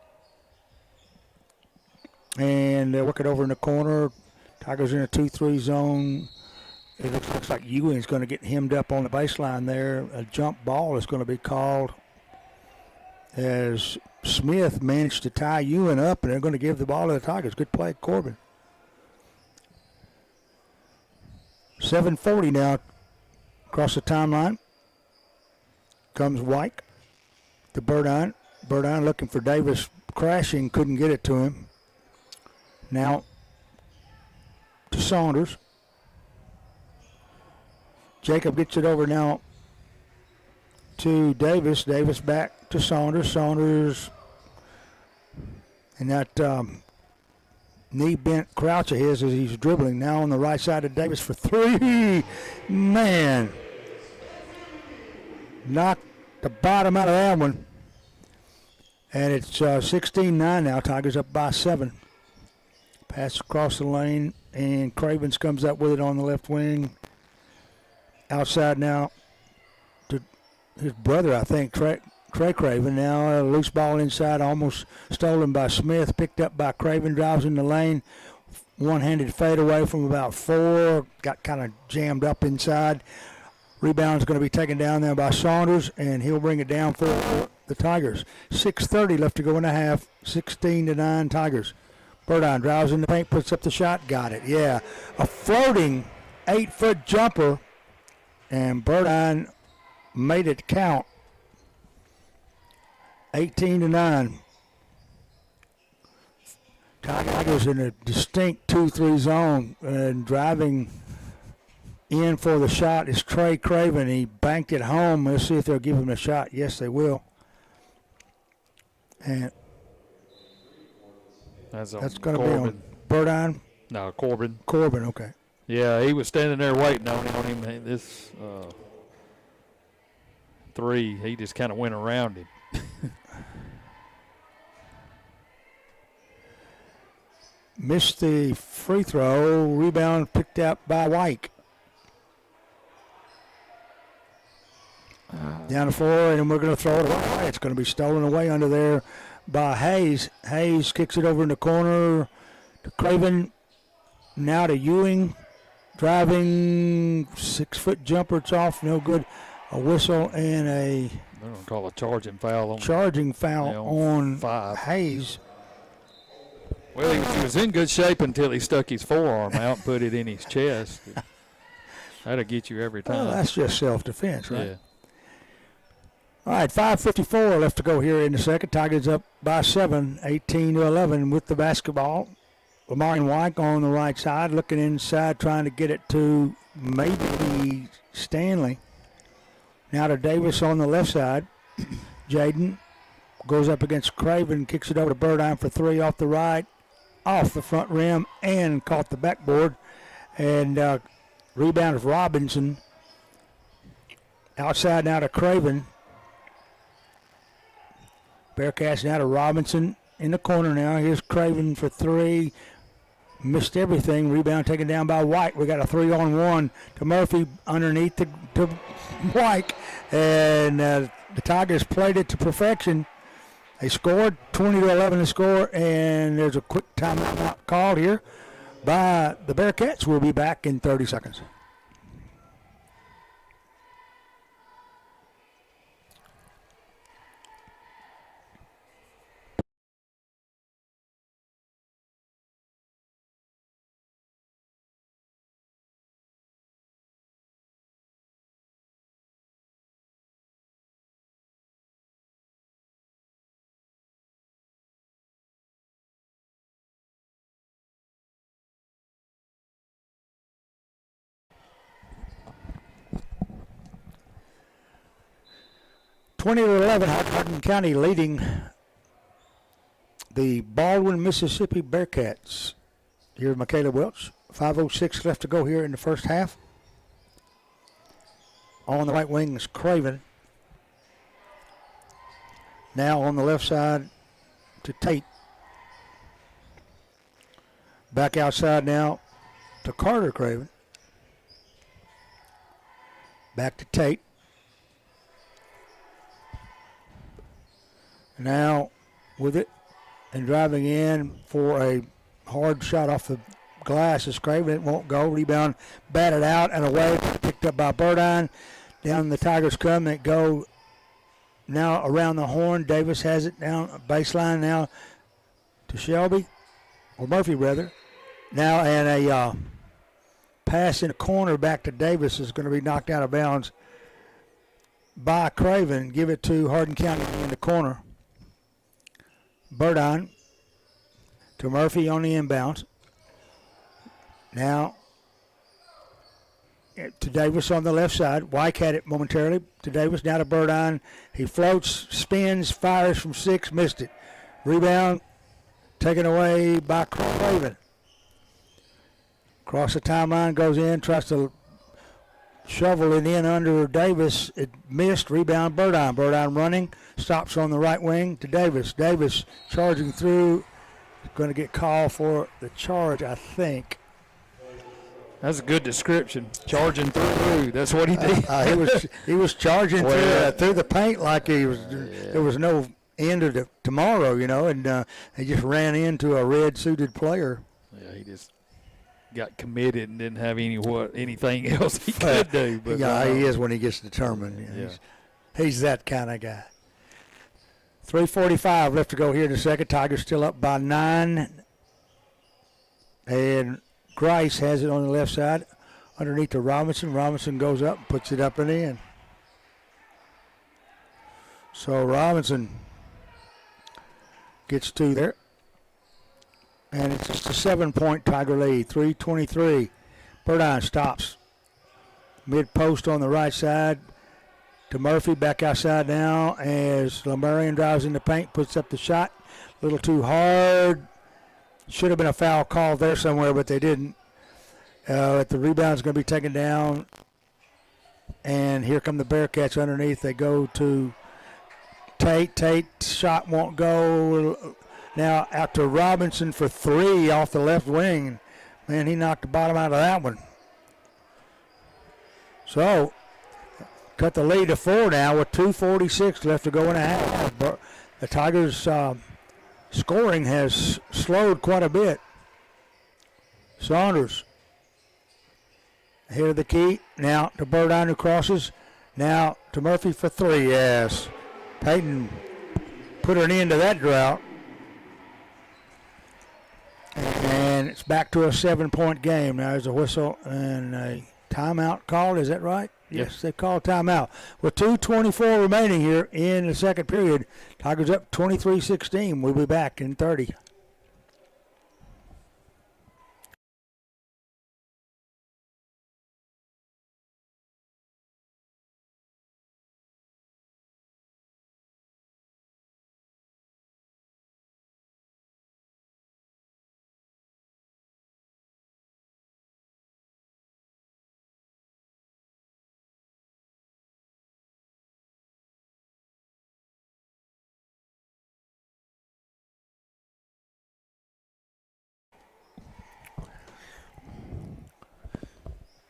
And they'll work it over in the corner. Tigers in a 2-3 zone. It looks like Ewing's going to get hemmed up on the baseline there. A jump ball is going to be called as Smith managed to tie Ewing up, and they're going to give the ball to the Tigers. Good play, Corbin. 7:40 now across the timeline. Comes White to Baldwyn. Baldwyn looking for Davis, crashing, couldn't get it to him. Now to Saunders. Jacob gets it over now to Davis. Davis back to Saunders. Saunders and that knee bent crouch of his as he's dribbling now on the right side of Davis for three. Man. Knocked the bottom out of that one. And it's 16-9 now. Tigers up by 7. Pass across the lane, and Cravens comes up with it on the left wing. Outside now to his brother, I think, Trey Craven. Now a loose ball inside, almost stolen by Smith. Picked up by Craven, drives in the lane. One-handed fadeaway from about 4. Got kind of jammed up inside. Rebound's going to be taken down there by Saunders, and he'll bring it down for the Tigers. 6:30 left to go in the half. 16-9 Tigers. Burdine drives in the paint, puts up the shot. Got it. Yeah. A floating 8-foot jumper, and Burdine made it count. 18-9. Tigers in a distinct 2-3 zone, and driving in for the shot is Trey Craven. He banked it home. Let's see if they'll give him a shot. Yes, they will. And that's going to be on Burdine. No, Corbin. Corbin, okay. Yeah, he was standing there waiting on him. This three, he just kind of went around him. Missed the free throw. Rebound picked up by White. Down the floor, and we're going to throw it away. It's going to be stolen away under there by Hayes. Hayes kicks it over in the corner to Craven. Now to Ewing. Driving 6-foot jumper. It's off. No good. A whistle and a They're going to call a charging foul on 5. Hayes. Well, he was in good shape until he stuck his forearm out and put it in his chest. That'll get you every time. Well, that's just self-defense, right? Yeah. All right, 5:54 left to go here in the second. Tigers up by 7, 18-11 with the basketball. Lamar and White on the right side, looking inside, trying to get it to maybe Stanley. Now to Davis on the left side. Jaden goes up against Craven, kicks it over to Burdine for 3 off the right, off the front rim, and caught the backboard. And rebound of Robinson. Outside now to Craven. Bearcats now to Robinson in the corner now. Here's Craven for 3. Missed everything. Rebound taken down by White. We got a 3-on-1 to Murphy underneath to White. And the Tigers played it to perfection. They scored 20-11 to score, and there's a quick timeout called here by the Bearcats. We'll be back in 30 seconds. Hardin County leading the Baldwyn, Mississippi Bearcats. Here, Michaela Welch. 5:06 left to go here in the first half. On the right wing is Craven. Now on the left side to Tate. Back outside now to Carter Craven. Back to Tate. Now with it and driving in for a hard shot off the glass is Craven. It won't go. Rebound batted out and away. Picked up by Burdine. Down the Tigers come. They go now around the horn. Davis has it down baseline now to Shelby, or Murphy rather. Now and a pass in the corner back to Davis is going to be knocked out of bounds by Craven. Give it to Hardin County in the corner. Burdine to Murphy on the inbounds. Now to Davis on the left side. Wyke had it momentarily to Davis. Now to Burdine. He floats, spins, fires from 6, missed it. Rebound taken away by Craven. Across the timeline, goes in, tries to shovel it in under Davis. It missed. Rebound Burdine. Burdine running. Stops on the right wing to Davis. Davis charging through. Going to get called for the charge, I think. That's a good description. Charging through. That's what he did. He was charging through the paint like he was. There was no end of tomorrow, and he just ran into a red suited player. Yeah, he just got committed and didn't have anything else he could do. But yeah, he is when he gets determined. Yeah. He's that kind of guy. 3:45 left to go here in the second. Tigers still up by 9, and Grice has it on the left side underneath to Robinson. Robinson goes up and puts it up and in. So Robinson gets 2 there. And it's just a 7-point Tiger lead, 3:23. Burdine stops. Mid-post on the right side to Murphy, back outside now as Lombarian drives in the paint, puts up the shot. A little too hard. Should have been a foul call there somewhere, but they didn't. The rebound's going to be taken down. And here come the Bearcats underneath. They go to Tate. Tate, shot won't go. Now out to Robinson for 3 off the left wing. Man, he knocked the bottom out of that one. So, cut the lead to 4 now with 2:46 left to go in a half. But the Tigers' scoring has slowed quite a bit. Saunders. Here the key. Now to Burdine who crosses. Now to Murphy for 3. Yes. Payton put an end to that drought. And it's back to a 7-point game. Now there's a whistle and a timeout called. Is that right? Yes, they called timeout. With 2:24 remaining here in the second period, Tigers up 23-16. We'll be back in 30.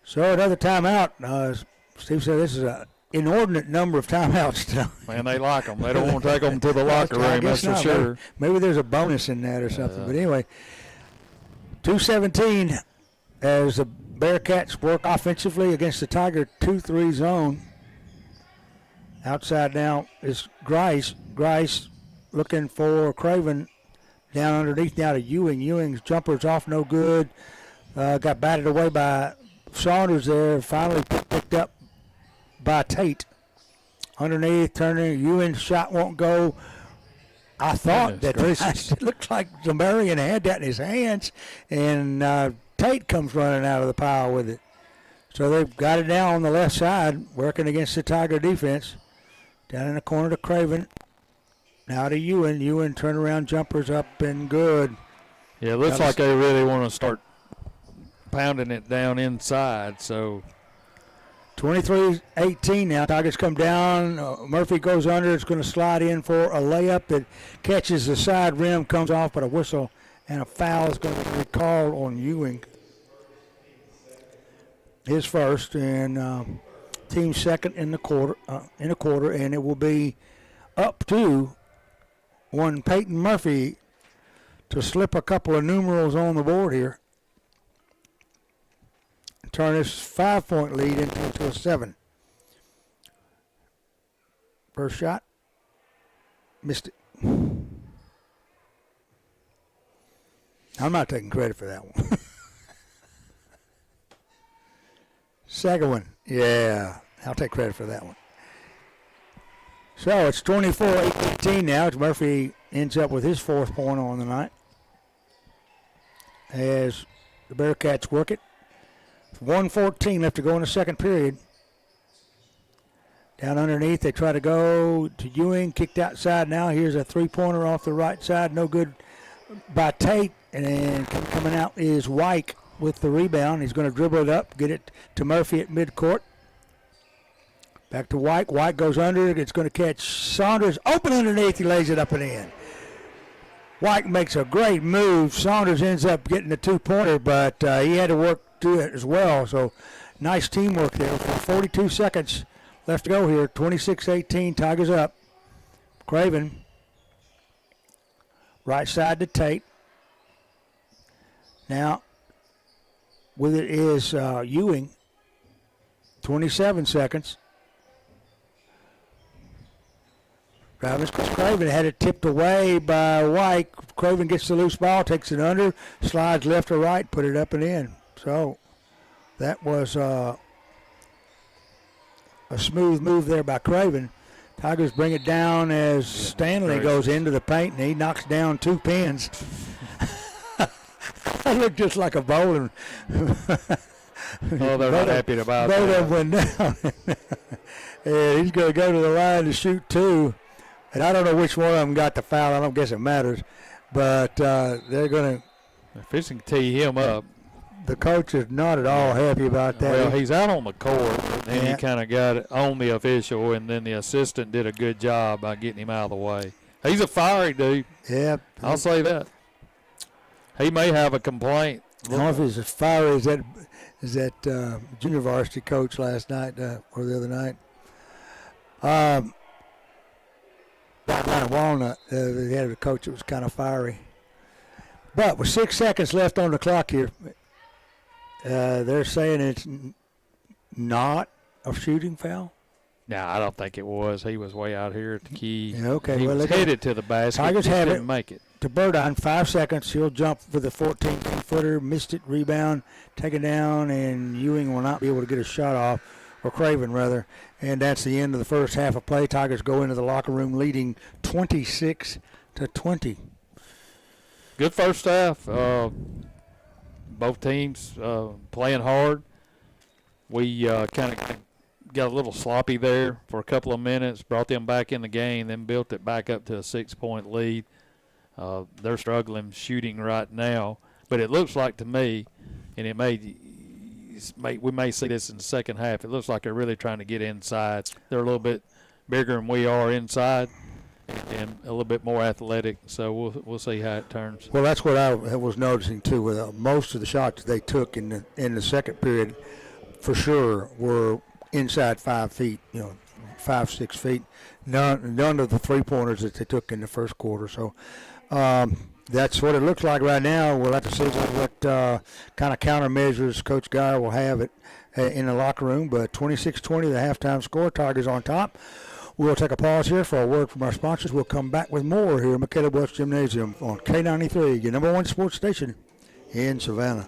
So another timeout. Steve said this is an inordinate number of timeouts now. Man, they like them. They don't want to take them to the locker room, that's for sure. Maybe there's a bonus in that or something. But anyway, 2:17 as the Bearcats work offensively against the Tiger 2-3 zone. Outside now is Grice. Grice looking for Craven down underneath now to Ewing. Ewing's jumper's off, no good. Got batted away by Saunders there, finally picked up by Tate. Underneath, turning, Ewing's shot won't go. I thought that it looked like Zamarian had that in his hands, and Tate comes running out of the pile with it. So they've got it now on the left side, working against the Tiger defense. Down in the corner to Craven. Now to Ewing. Ewing turnaround jumpers up and good. Yeah, it looks like they really want to start pounding it down inside. So 23-18 now. Tigers come down. Murphy goes under. It's going to slide in for a layup that catches the side rim, comes off, but a whistle and a foul is going to be called on Ewing. His first and team second in the quarter. And it will be up to one Peyton Murphy to slip a couple of numerals on the board here. Turn this 5-point lead into a 7. First shot. Missed it. I'm not taking credit for that one. Second one. Yeah, I'll take credit for that one. So it's 24-18 now. As Murphy ends up with his 4th point on the night. As the Bearcats work it. 1:14 left to go in the second period. Down underneath, they try to go to Ewing, kicked outside now. Here's a three-pointer off the right side, no good by Tate. And then coming out is White with the rebound. He's going to dribble it up, get it to Murphy at midcourt. Back to White. White goes under. It's going to catch Saunders. Open underneath. He lays it up and in. White makes a great move. Saunders ends up getting the two-pointer, but he had to work through it as well. So nice teamwork there. For 42 seconds left to go here. 26-18. Tigers up. Craven. Right side to Tate. Now, with it is Ewing. 27 seconds. Travis Craven had it tipped away by White. Craven gets the loose ball, takes it under, slides left or right, put it up and in. So that was a smooth move there by Craven. Tigers bring it down as Stanley goes into the paint, and he knocks down two pins. That looked just like a bowling. Oh, they're not happy about that. Both of them went down. And he's going to go to the line to shoot two. And I don't know which one of them got the foul. I don't guess it matters. But they're going to. They're fixing to tee him up. The coach is not at all happy about that. Well, he's out on the court, but then he kind of got it on the official, and then the assistant did a good job by getting him out of the way. He's a fiery dude. Yeah. I'll say that. He may have a complaint. I don't know if he's as fiery as that junior varsity coach last night or the other night. Kind of Walnut, they had a coach that was kind of fiery. But with 6 seconds left on the clock here, they're saying it's not a shooting foul. No, I don't think it was. He was way out here at the key. Yeah, okay. He was headed to the basket. Tigers have didn't it. Make it. To Burdine, 5 seconds. He'll jump for the 14-footer, missed it, rebound, taken down, and Ewing will not be able to get a shot off, or Craven rather. And that's the end of the first half of play. Tigers go into the locker room leading 26-20. Good first half. Both teams playing hard. We kind of got a little sloppy there for a couple of minutes, brought them back in the game, then built it back up to a 6-point lead. They're struggling shooting right now, but it looks like to me, and we may see this in the second half, it looks like they're really trying to get inside. They're a little bit bigger than we are inside and a little bit more athletic, so we'll see how it turns. Well, that's what I was noticing too. With most of the shots they took in the second period, for sure, were inside 5 feet. 5-6 feet. None of the three-pointers that they took in the first quarter. So that's what it looks like right now. We'll have to see what kind of countermeasures Coach Geyer will have in the locker room. But 26-20, the halftime score. Tigers on top. We'll take a pause here for a word from our sponsors. We'll come back with more here at McCaleb Welch Gymnasium on K93, your #1 sports station in Savannah.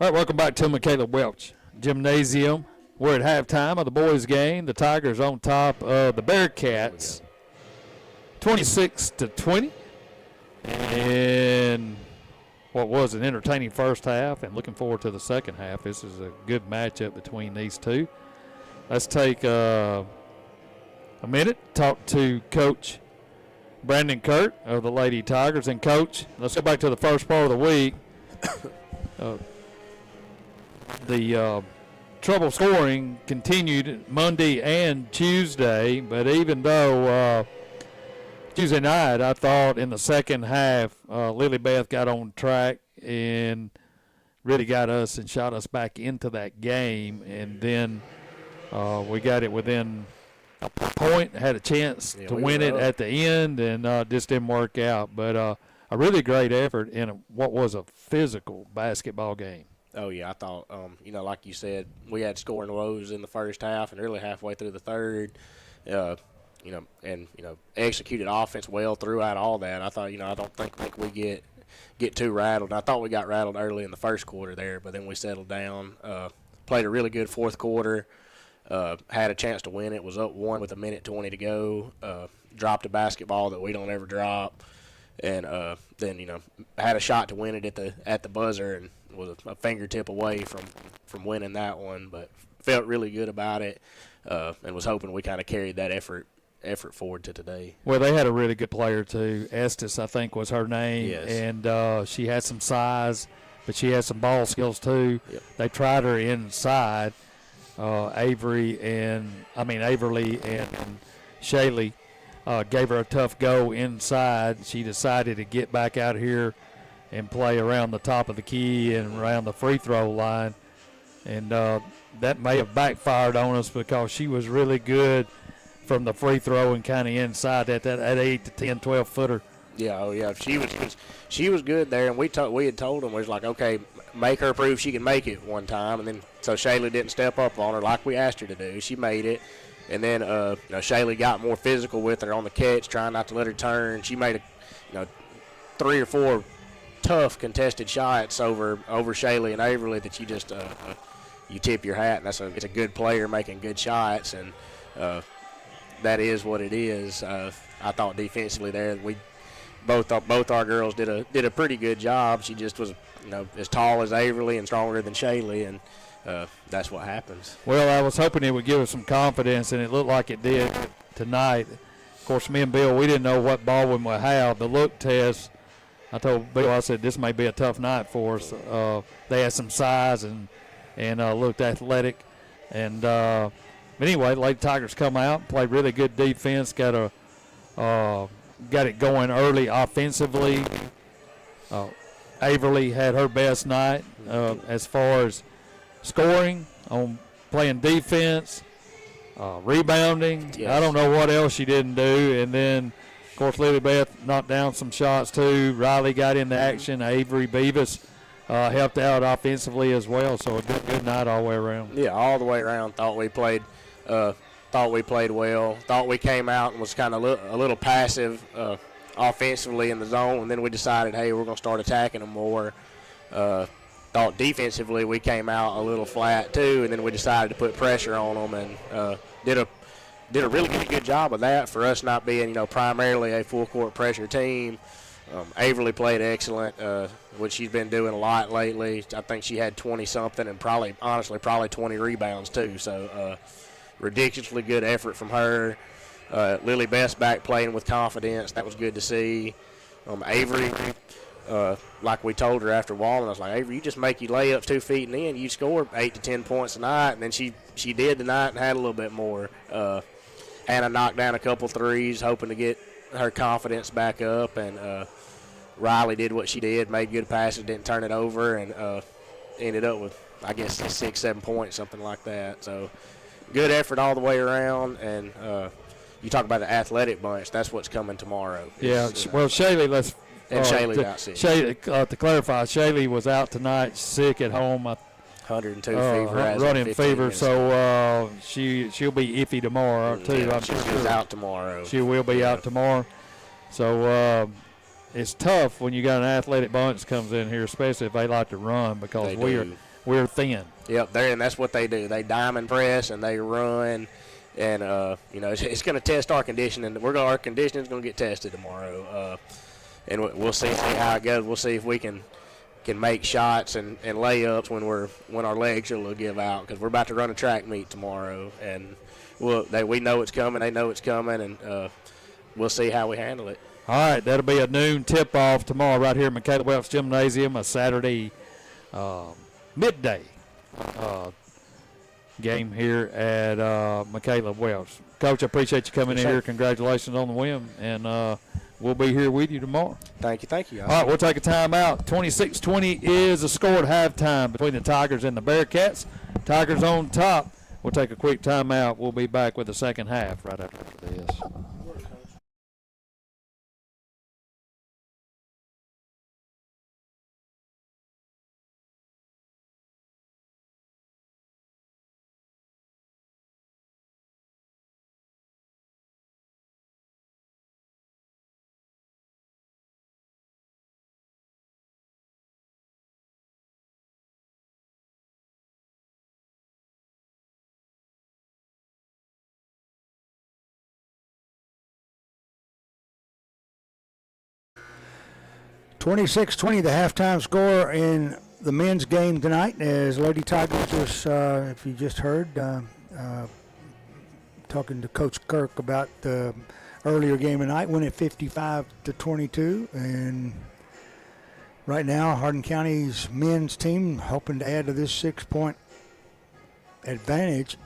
All right, welcome back to Michaela Welch Gymnasium. We're at halftime of the boys' game. The Tigers on top of the Bearcats, 26-20. And what was an entertaining first half, and looking forward to the second half. This is a good matchup between these two. Let's take a minute, talk to Coach Brandon Kurt of the Lady Tigers. And, Coach, let's go back to the first part of the week. The trouble scoring continued Monday and Tuesday, but even though Tuesday night, I thought in the second half, Lily Beth got on track and really got us and shot us back into that game. And then we got it within a point, had a chance to win it at the end, and just didn't work out. But a really great effort in what was a physical basketball game. Oh, yeah, I thought, like you said, we had scoring woes in the first half and really halfway through the third. Executed offense well throughout all that. I thought, I don't think we get too rattled. I thought we got rattled early in the first quarter there, but then we settled down. Played a really good fourth quarter. Had a chance to win it. Was up 1 with 1:20 to go. Dropped a basketball that we don't ever drop, and then had a shot to win it at the buzzer and was a fingertip away from winning that one. But felt really good about it, and was hoping we kind of carried that effort forward to today. Well, they had a really good player too. Estes, I think, was her name. Yes. And she had some size, but she had some ball skills too. Yep. They tried her inside. Averly and Shaylee gave her a tough go inside. She decided to get back out here and play around the top of the key and around the free throw line. And that may have backfired on us because she was really good from the free throw and kind of inside that 8 to 10, 12 footer. Yeah, oh yeah, she was good there, and we had told them, we was like, okay, make her prove she can make it one time, and then so Shaylee didn't step up on her like we asked her to do. She made it, and then Shaylee got more physical with her on the catch, trying not to let her turn. She made 3 or 4 tough contested shots over Shaylee and Averly that you just you tip your hat, and it's a good player making good shots, and that is what it is. I thought defensively there we both our girls did a pretty good job. She just was as tall as Averly and stronger than Shaylee, and that's what happens. Well, I was hoping it would give us some confidence, and it looked like it did tonight. Of course, me and Bill, we didn't know what Baldwyn would have. The look test, I told Bill, I said, this may be a tough night for us. They had some size and looked athletic. And but anyway, Lady Tigers come out, played really good defense, got it going early offensively. Averly had her best night as far as scoring, on playing defense, rebounding. Yes. I don't know what else she didn't do. And then, of course, Lily Beth knocked down some shots too. Riley got into action. Avery Beavis helped out offensively as well. So a good night all the way around. Yeah, all the way around. Thought we played well. Thought we came out and was kind of a little passive offensively in the zone, and then we decided, hey, we're going to start attacking them more. Thought defensively we came out a little flat too, and then we decided to put pressure on them and did a really good job of that for us not being primarily a full court pressure team. Averly played excellent, which she's been doing a lot lately. I think she had 20-something and probably 20 rebounds too. So ridiculously good effort from her. Lily Best back playing with confidence. That was good to see. Avery, like we told her after Walden, I was like, Avery, you just make your layups 2 feet and in, you score 8 to 10 points a night. And then she did tonight and had a little bit more. Hannah knocked down a couple threes, hoping to get her confidence back up. And Riley did what she did, made good passes, didn't turn it over, and ended up with, I guess, 6-7 points, something like that. So good effort all the way around. And you talk about the athletic bunch, that's what's coming tomorrow. Yeah, well, Shaylee, Shaylee got sick. To clarify, Shaylee was out tonight, sick at home. 102 fever, running fever, so she'll be iffy tomorrow too. Yeah, I'm she's sure out tomorrow. She will be out tomorrow. So it's tough when you got an athletic bunch comes in here, especially if they like to run, because we're thin. Yep, and that's what they do. They diamond press and they run, and it's going to test our conditioning. Our conditioning is going to get tested tomorrow, and we'll see how it goes. We'll see if we can make shots and layups when our legs are a little give out, because we're about to run a track meet tomorrow, and we know it's coming. They know it's coming, and we'll see how we handle it. All right, that'll be a noon tip-off tomorrow right here at Michaela Welch Gymnasium, a Saturday midday game here at Michaela Welch. Coach, I appreciate you coming in here. Congratulations on the win, and we'll be here with you tomorrow. Thank you. All right, we'll take a timeout. 26-20 is the score at halftime between the Tigers and the Bearcats. Tigers on top. We'll take a quick timeout. We'll be back with the second half right after this. (26-20) the halftime score in the men's game tonight, as Lady Tigers was, if you just heard, talking to Coach Kirk about the earlier game tonight, win at 55-22, and right now Hardin County's men's team hoping to add to this 6-point advantage,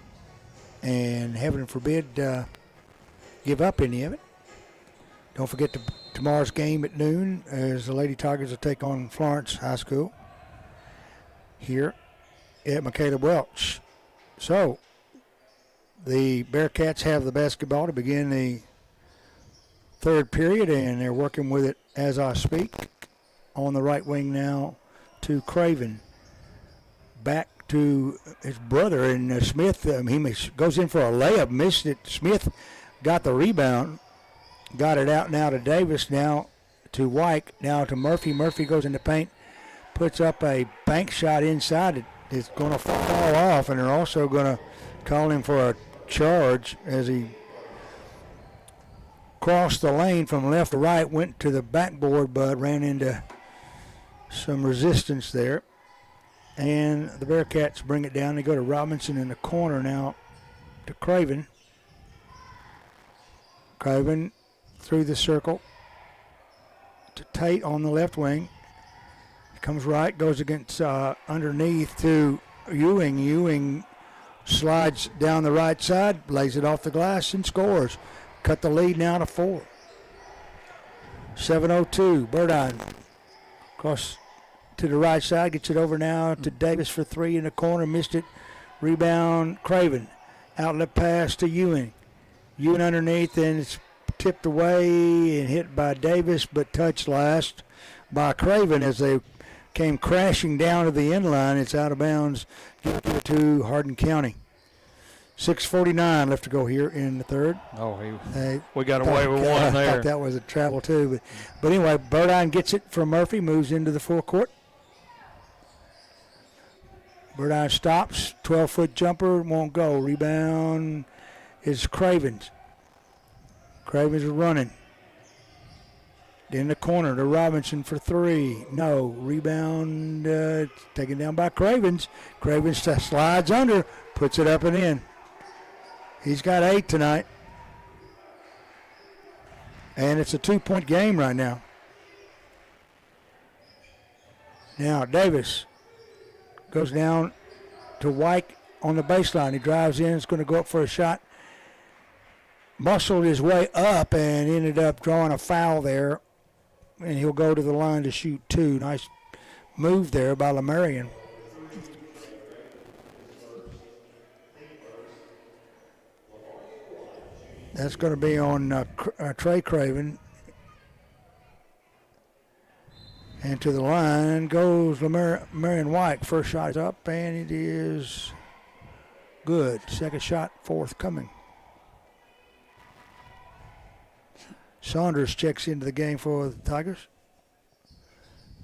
and heaven forbid give up any of it. Don't forget tomorrow's game at noon, as the Lady Tigers will take on Florence High School here at Michaela Welch. So the Bearcats have the basketball to begin the third period, and they're working with it as I speak. On the right wing now to Craven. Back to his brother, and Smith, he goes in for a layup, missed it. Smith got the rebound. Got it out now to Davis, now to White, now to Murphy. Murphy goes in the paint, puts up a bank shot inside. It's going to fall off, and they're also going to call him for a charge as he crossed the lane from left to right, went to the backboard, but ran into some resistance there. And the Bearcats bring it down. They go to Robinson in the corner now to Craven. Craven through the circle to Tate on the left wing. He comes right, goes against underneath to Ewing. Ewing slides down the right side, lays it off the glass, and scores. Cut the lead now to 4. 7:02. Burdine across to the right side, gets it over now to Davis for 3 in the corner, missed it. Rebound, Craven. Outlet pass to Ewing. Ewing underneath, and it's tipped away and hit by Davis, but touched last by Craven as they came crashing down to the end line. It's out of bounds. Give it to Hardin County. 6:49 left to go here in the third. We got away with one there. I thought that was a travel too. But anyway, Burdine gets it from Murphy, moves into the forecourt. Burdine stops, 12-foot jumper, won't go. Rebound is Craven's. Craven's running. In the corner to Robinson for 3. No. Rebound taken down by Cravens. Cravens slides under, puts it up and in. He's got 8 tonight. And it's a 2-point game right now. Now Davis goes down to White on the baseline. He drives in. It's going to go up for a shot. Muscled his way up and ended up drawing a foul there. And he'll go to the line to shoot 2. Nice move there by Lemarian. That's going to be on Trey Craven. And to the line goes Lemarian White. First shot is up, and it is good. Second shot forthcoming. Saunders checks into the game for the Tigers.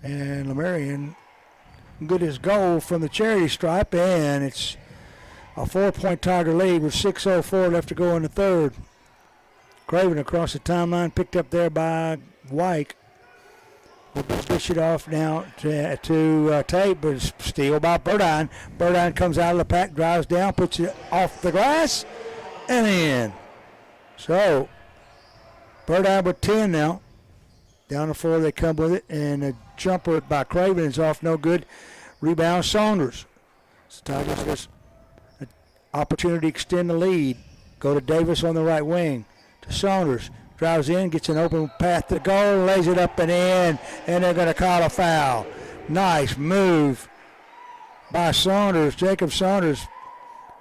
And Lemarian good as gold from the charity stripe, and it's a 4-point Tiger lead with 6:04 left to go in the third. Craven across the timeline, picked up there by Wyke. We'll dish it off now to Tate, but it's steal by Burdine. Burdine comes out of the pack, drives down, puts it off the glass, and in. So, Burdine with 10 now. Down the floor they come with it, and a jumper by Craven is off, no good. Rebound Saunders. So Tigers gets an opportunity to extend the lead. Go to Davis on the right wing. To Saunders. Drives in, gets an open path to goal, lays it up and in, and they're going to call a foul. Nice move by Saunders. Jacob Saunders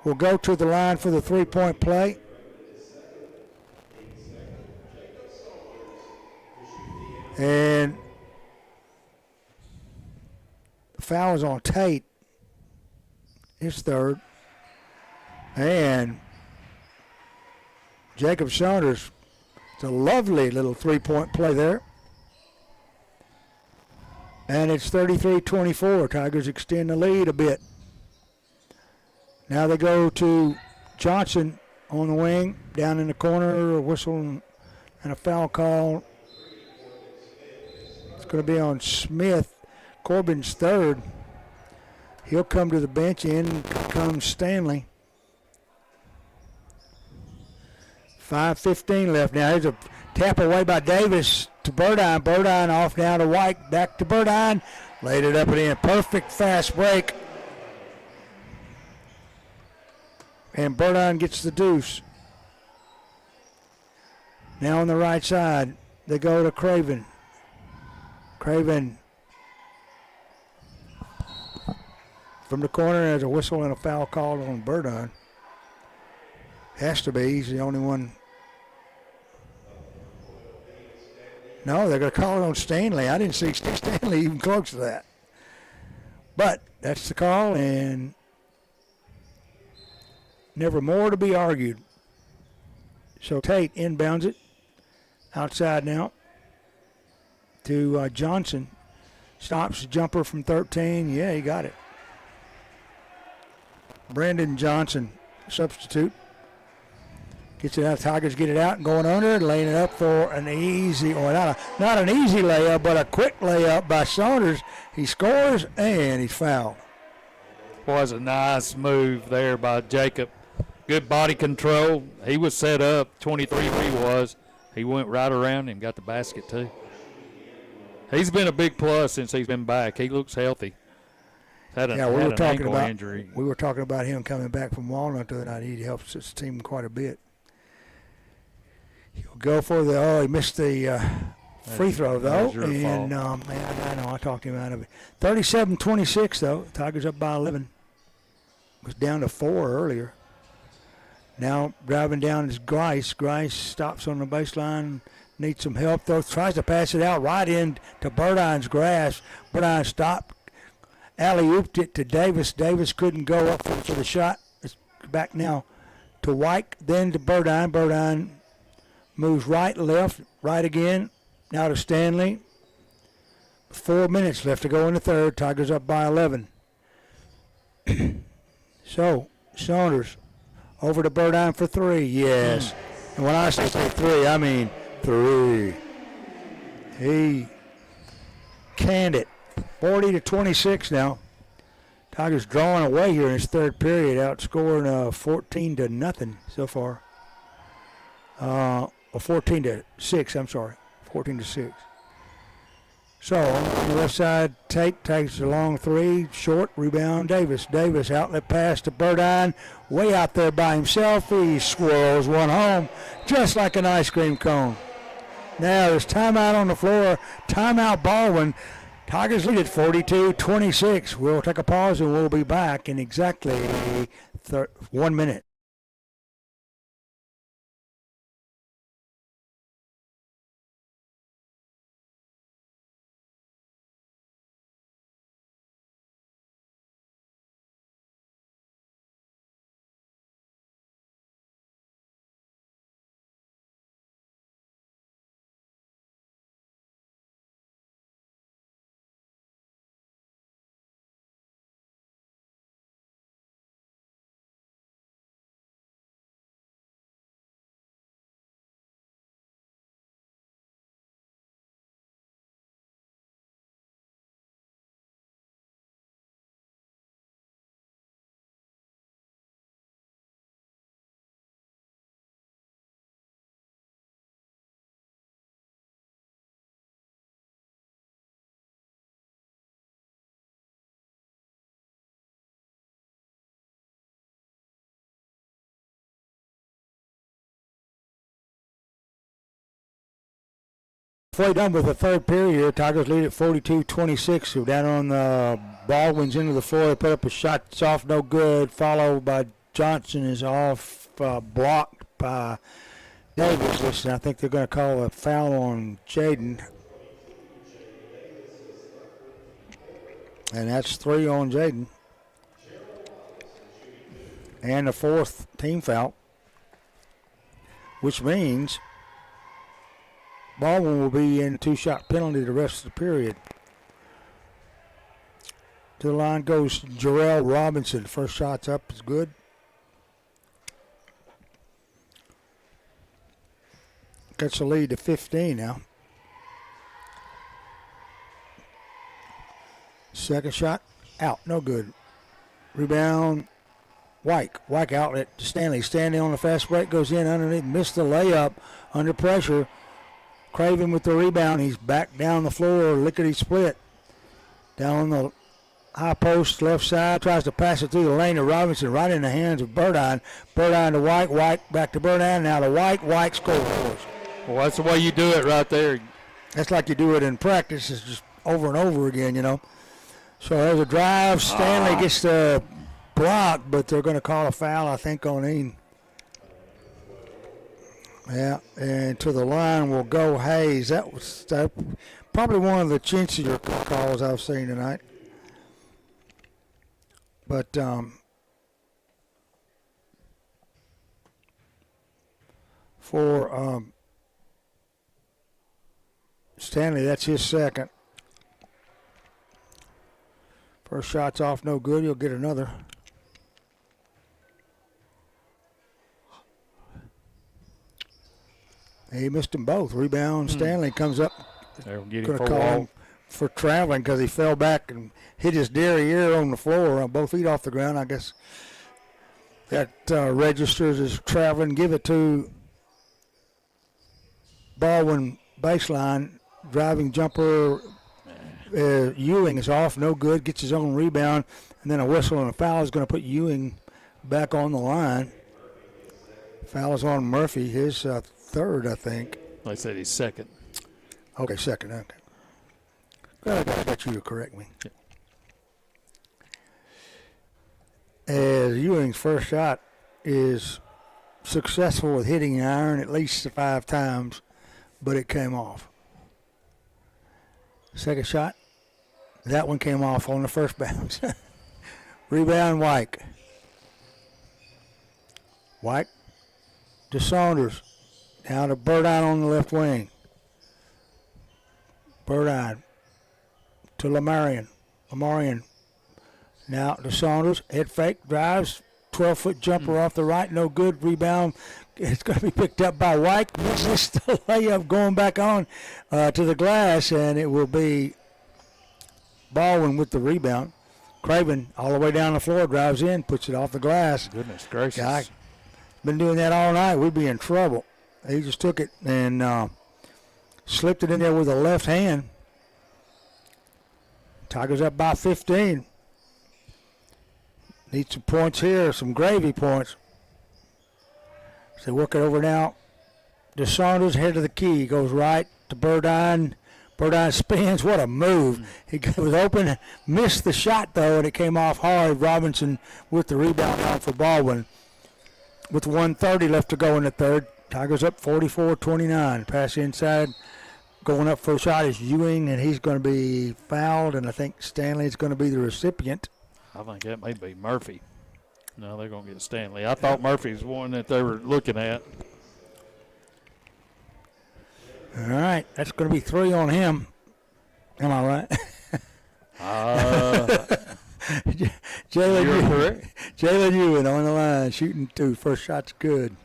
will go to the line for the 3-point play. And the foul is on Tate. His third. And Jacob Saunders, it's a lovely little 3-point play there. And it's 33-24. Tigers extend the lead a bit. Now they go to Johnson on the wing, down in the corner, a whistle and a foul call. It's going to be on Smith, Corbin's third. He'll come to the bench. In comes Stanley. 5:15 left now. Here's a tap away by Davis to Burdine. Burdine off now to White. Back to Burdine. Laid it up and in. Perfect fast break. And Burdine gets the deuce. Now on the right side, they go to Craven. Craven from the corner. There's a whistle and a foul called on Burdine. Has to be. He's the only one. No, they're going to call it on Stanley. I didn't see Stanley even close to that. But that's the call, and never more to be argued. So Tate inbounds it. Outside now to Johnson. Stops the jumper from 13. Yeah, he got it. Brandon Johnson, substitute. Gets it out. Tigers get it out and going under, laying it up for an easy, or not an easy layup, but a quick layup by Saunders. He scores, and he's fouled. Was a nice move there by Jacob. Good body control. He was set up, 23 where he was. He went right around him, got the basket too. He's been a big plus since he's been back. He looks healthy. Had an ankle injury. We were talking about him coming back from Walnut the other night. He helps his team quite a bit. He'll go for he missed the free throw, though. And, I know, I talked him out of it. 37-26, though. Tigers up by 11. Was down to 4 earlier. Now driving down is Grice. Grice stops on the baseline, needs some help, though. Tries to pass it out right into Burdine's grasp. Burdine stopped. Alley-ooped it to Davis. Davis couldn't go up for the shot. It's back now to White, then to Burdine. Burdine moves right, left, right again. Now to Stanley. 4 minutes left to go in the third. Tigers up by 11. So, Saunders over to Burdine for 3. Yes. And when I say 3, I mean 3. He canned it. 40-26 now. Tigers drawing away here in his third period, outscoring 14-0 so far. Or 14-6, I'm sorry. 14-6. So, on the left side, Tate takes a long 3, short, rebound, Davis. Davis, outlet pass to Burdine, way out there by himself. He swirls one home, just like an ice cream cone. Now, there's timeout on the floor, timeout Baldwyn. Tigers lead at 42-26. We'll take a pause and we'll be back in exactly 1 minute. Halfway done with the third period here. Tigers lead at 42-26. So down on the Baldwin's end of the floor. They put up a shot that's off, no good. Followed by Johnson is off, blocked by Davis. Listen, I think they're going to call a foul on Jaden. And that's 3 on Jaden. And the 4th team foul, which means Baldwin will be in 2-shot penalty the rest of the period. To the line goes Jarrell Robinson. First shot's up is good. Gets the lead to 15 now. Second shot, out, no good. Rebound, Wyke outlet to Stanley. Stanley on the fast break, goes in underneath, missed the layup under pressure. Craven with the rebound. He's back down the floor, lickety split. Down on the high post, left side, tries to pass it through the lane to Robinson, right in the hands of Burdine. Burdine to Wyke back to Burdine, now to Wyke scores. Well, that's the way you do it right there. That's like you do it in practice. It's just over and over again, you know. So there's a drive. Stanley gets the block, but they're going to call a foul, I think, on Eaton. Yeah, and to the line will go Hayes. That was probably one of the chintzier calls I've seen tonight. But for Stanley, that's his second. First shot's off, no good. He'll get another. He missed them both. Rebound. Stanley comes up. They're getting Going to for call wall. him for traveling because he fell back and hit his derriere on the floor, both feet off the ground. I guess that registers as traveling. Give it to Baldwin baseline. Driving jumper. Ewing is off, no good. Gets his own rebound, and then a whistle and a foul is going to put Ewing back on the line. Foul is on Murphy, his third, I think. They said he's second. Okay, second. Okay. Glad I got you to correct me. Yeah. As Ewing's first shot is successful with hitting the iron at least 5 times, but it came off. Second shot, that one came off on the first bounce. Rebound, Wyke to Saunders. Now to Burdine on the left wing. Burdine to Lamarian. Now to Saunders. Head fake, drives. 12-foot jumper off the right. No good. Rebound. It's going to be picked up by Wyke. Misses the layup going back on to the glass, and it will be Baldwin with the rebound. Craven all the way down the floor, drives in, puts it off the glass. Goodness gracious. Guy, been doing that all night. We'd be in trouble. He just took it and slipped it in there with the left hand. Tigers up by 15. Need some points here, some gravy points. So they work it over now. To Saunders, head to the key. Goes right to Burdine. Burdine spins. What a move. He was open, missed the shot, though, and it came off hard. Robinson with the rebound down for Baldwin. With 1:30 left to go in the third. Tigers up 44-29. Pass inside. Going up for a shot is Ewing, and he's going to be fouled, and I think Stanley's going to be the recipient. I think that may be Murphy. No, they're going to get Stanley. I thought Murphy's one that they were looking at. All right, that's going to be 3 on him. Am I right? Jalen Ewing on the line, shooting 2. First shot's good.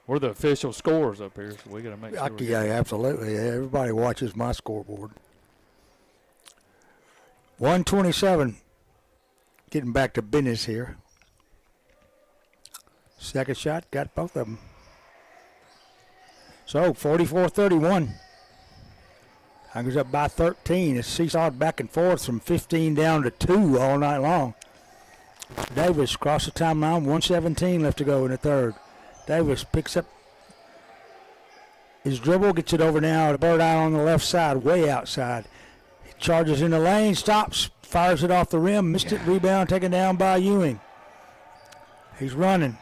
We're the official scores up here, so we got to make sure. Yeah, absolutely. Everybody watches my scoreboard. 127. Getting back to business here. Second shot, got both of them. So, 44-31. Tigers up by 13. It's seesawed back and forth from 15 down to 2 all night long. Davis across the timeline, 1:17 left to go in the third. Davis picks up his dribble, gets it over now to Baldwyn on the left side, way outside. He charges in the lane, stops, fires it off the rim, missed it, rebound taken down by Ewing. He's running,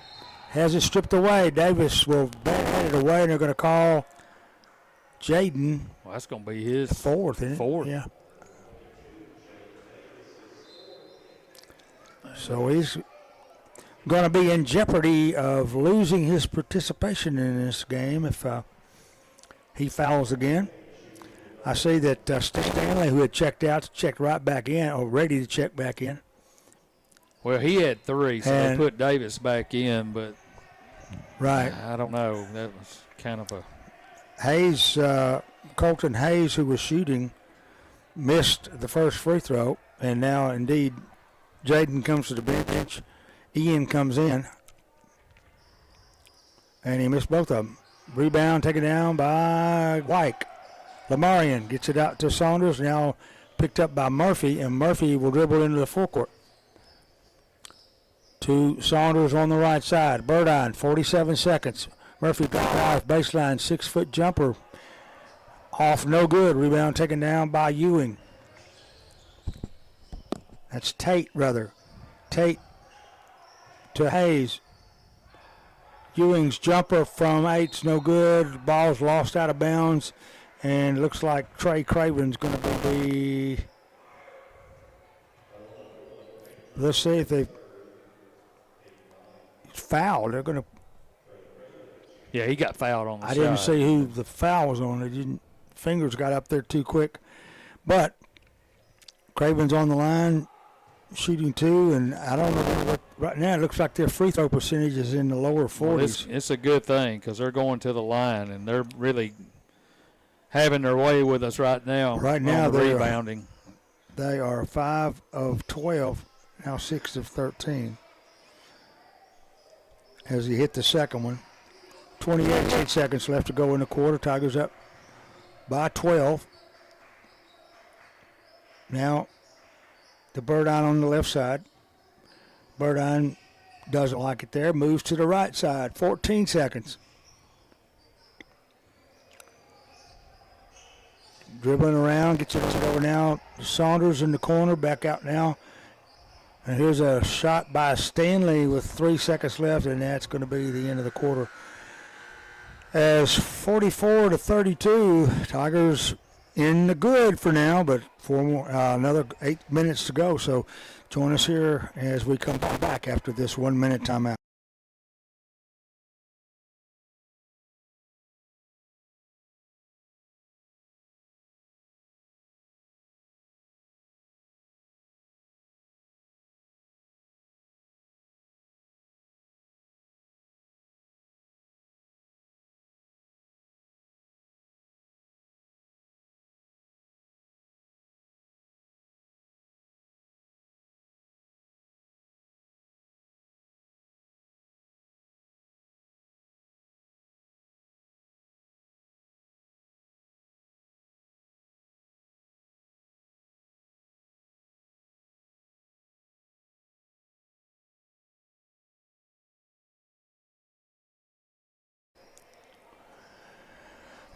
has it stripped away. Davis will bat it away, and they're going to call Jaden. Well, that's going to be his fourth, isn't it? Fourth. Yeah. So he's going to be in jeopardy of losing his participation in this game if he fouls again. I see that Stanley, who had checked out, checked right back in, or ready to check back in. Well, he had 3, so they put Davis back in, but right. I don't know. That was kind of a Hayes, Colton Hayes, who was shooting, missed the first free throw, and now indeed Jaden comes to the bench. Ian comes in, and he missed both of them. Rebound taken down by Wyke. Lamarian gets it out to Saunders, now picked up by Murphy, and Murphy will dribble into the forecourt. To Saunders on the right side. Baldwyn, 47 seconds. Murphy drives baseline, 6-foot jumper. Off, no good. Rebound taken down by Ewing. That's Tate, rather. Tate to Hayes. Ewing's jumper from 8's no good. Ball's lost out of bounds. And looks like Trey Craven's going to be. Let's see if they fouled. They're going to. Yeah, he got fouled on the side. I didn't see who the foul was on. They didn't. Fingers got up there too quick. But Craven's on the line, shooting 2, and I don't know what. Right now, it looks like their free throw percentage is in the lower 40s. Well, it's a good thing because they're going to the line, and they're really having their way with us right now. Right now, they're rebounding. They are 5 of 12, now 6 of 13. As he hit the second one. 28 seconds left to go in the quarter. Tigers up by 12. Now, the Baldwyn on the left side. Baldwyn doesn't like it there. Moves to the right side. 14 seconds. Dribbling around. Gets it over now. Saunders in the corner. Back out now. And here's a shot by Stanley with 3 seconds left, and that's going to be the end of the quarter. As 44-32, Tigers in the good for now, but another 8 minutes to go. So join us here as we come back after this 1-minute timeout.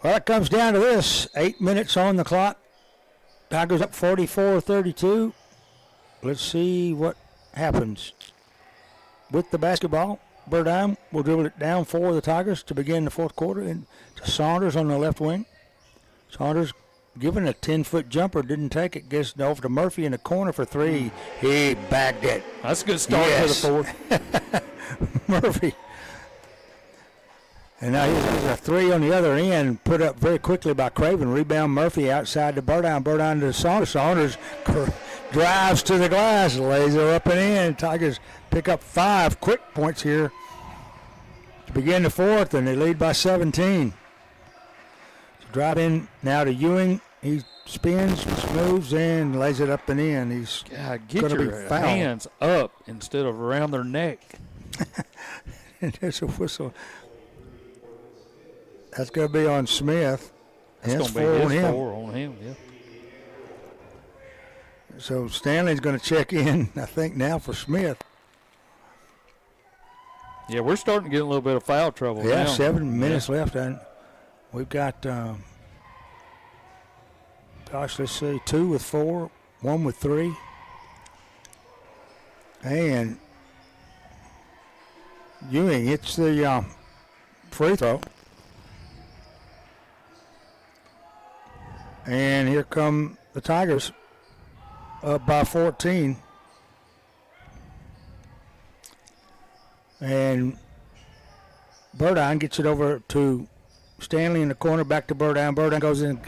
Well, it comes down to this. 8 minutes on the clock. Tigers up 44-32. Let's see what happens with the basketball. Baldwyn will dribble it down for the Tigers to begin the fourth quarter. And to Saunders on the left wing. Saunders given a 10-foot jumper, didn't take it. Gets it over to Murphy in the corner for 3. He bagged it. That's a good start to the fourth. Murphy. And now here's a 3 on the other end, put up very quickly by Craven. Rebound Murphy outside to Baldwyn. Baldwyn to Saunders. Saunders drives to the glass, lays her up and in. Tigers pick up 5 quick points here to begin the fourth, and they lead by 17. So drive in now to Ewing. He spins, moves, and lays it up and in. He's get going to be your fouled. hands up instead of around their neck. And there's a whistle. That's going to be on Smith. That's going to be his 4 on him, yeah. So Stanley's going to check in, I think, now for Smith. Yeah, we're starting to get a little bit of foul trouble now. Yeah, 7 minutes left. We've got, let's see, 2 with 4, 1 with 3. And Ewing hits the free throw. And here come the Tigers up by 14. And Baldwyn gets it over to Stanley in the corner, back to Baldwyn. Baldwyn goes in,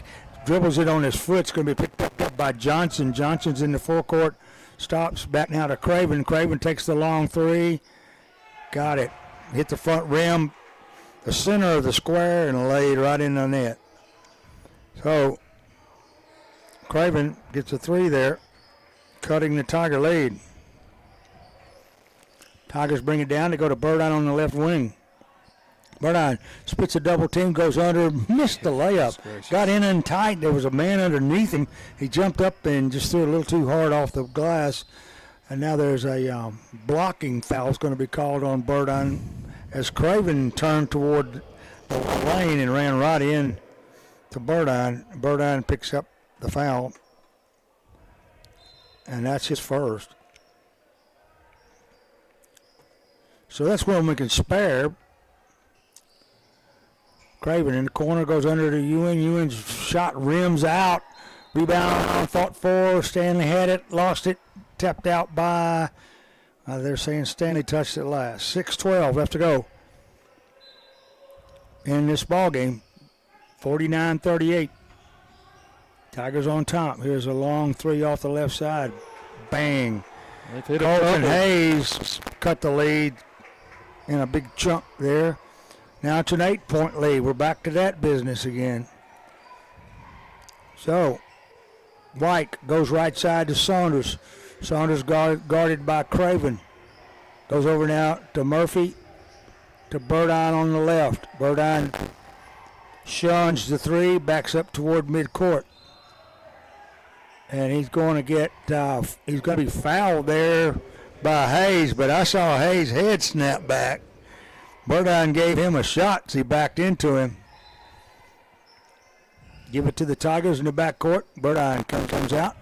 dribbles it on his foot. It's going to be picked up by Johnson. Johnson's in the forecourt, stops, back now to Craven. Craven takes the long three. Got it. Hit the front rim, the center of the square, and laid right in the net. So Craven gets a three there, cutting the Tiger lead. Tigers bring it down. They go to Baldwyn on the left wing. Baldwyn splits a double team, goes under, missed the layup. Got in and tight. There was a man underneath him. He jumped up and just threw it a little too hard off the glass. And now there's a blocking foul is going to be called on Baldwyn as Craven turned toward the lane and ran right in to Baldwyn. Baldwyn picks up the foul, and that's his first. So that's one we can spare. Craven in the corner, goes under to Ewing. Ewing's shot rims out. Rebound, fought for. Stanley had it, lost it, tapped out by, they're saying Stanley touched it last. 6:12 left to go in this ball game. 49-38. Tigers on top. Here's a long three off the left side. Bang. Colton Hayes cut the lead in a big chunk there. Now it's an 8-point lead. We're back to that business again. So White goes right side to Saunders. Saunders guarded by Craven. Goes over now to Murphy, to Baldwyn on the left. Baldwyn shuns the three, backs up toward midcourt. And he's going to get, he's going to be fouled there by Hayes, but I saw Hayes' head snap back. Baldwyn gave him a shot as he backed into him. Give it to the Tigers in the backcourt. Baldwyn comes out.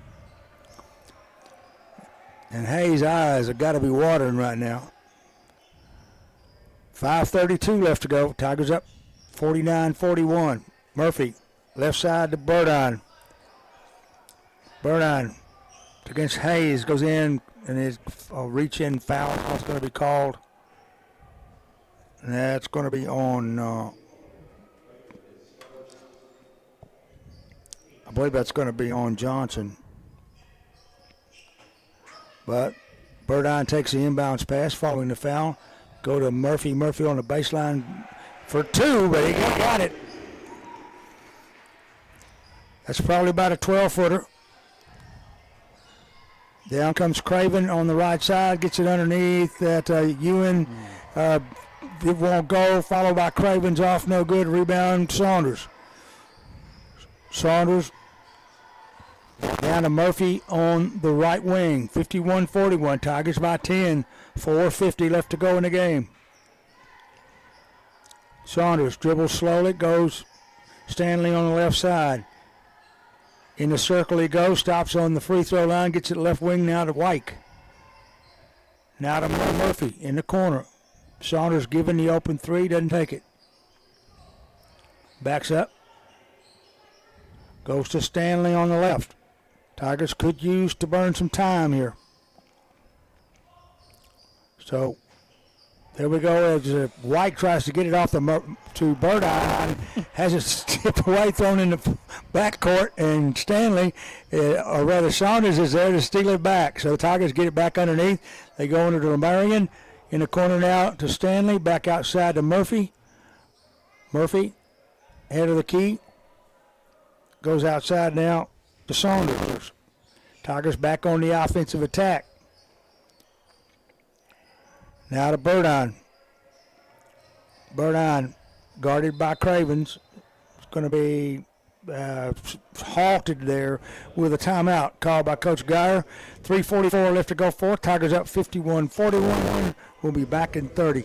And Hayes' eyes have got to be watering right now. 5:32 left to go. Tigers up 49-41. Murphy, left side to Baldwyn. Baldwyn against Hayes, goes in, and his reach-in foul is going to be called. And that's going to be on, I believe that's going to be on Johnson. But Baldwyn takes the inbounds pass following the foul. Go to Murphy. Murphy on the baseline for two, but he got it. That's probably about a 12-footer. Down comes Craven on the right side, gets it underneath that Ewing. It won't go, followed by Craven's off, no good. Rebound, Saunders. Saunders down to Murphy on the right wing. 51-41, Tigers by 10. 4:50 left to go in the game. Saunders dribbles slowly, goes Stanley on the left side. In the circle he goes, stops on the free throw line, gets it left wing now to White. Now to Murphy in the corner. Saunders giving the open three, doesn't take it. Backs up. Goes to Stanley on the left. Tigers could use to burn some time here. So there we go. As White tries to get it off to Baldwyn, has it tipped away, thrown in the backcourt, and Stanley, or rather Saunders, is there to steal it back. So the Tigers get it back underneath. They go into the Marion. In the corner now to Stanley, back outside to Murphy. Murphy, head of the key, goes outside now to Saunders. Tigers back on the offensive attack. Now to Baldwyn. Baldwyn guarded by Cravens. It's going to be halted there with a timeout called by Coach Geyer. 3:44 left to go for. Tigers up 51-41. We'll be back in 30.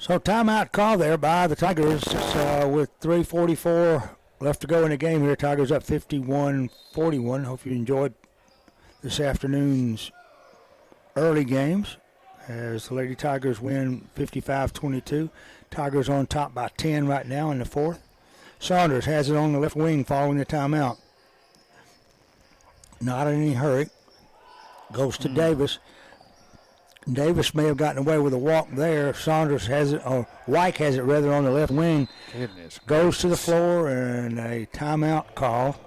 So timeout call there by the Tigers with 3:44 left to go in the game here. Tigers up 51-41. Hope you enjoyed this afternoon's early games as the Lady Tigers win 55-22. Tigers on top by 10 right now in the fourth. Saunders has it on the left wing following the timeout. Not in any hurry. Goes to Davis. Davis may have gotten away with a walk there. Saunders has it, or Wyke has it rather, on the left wing. Goodness. Goes to the floor, and a timeout call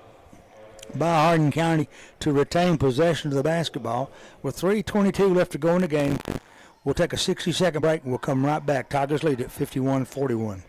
by Hardin County to retain possession of the basketball. With 3:22 left to go in the game, we'll take a 60-second break, and we'll come right back. Tigers lead at 51-41.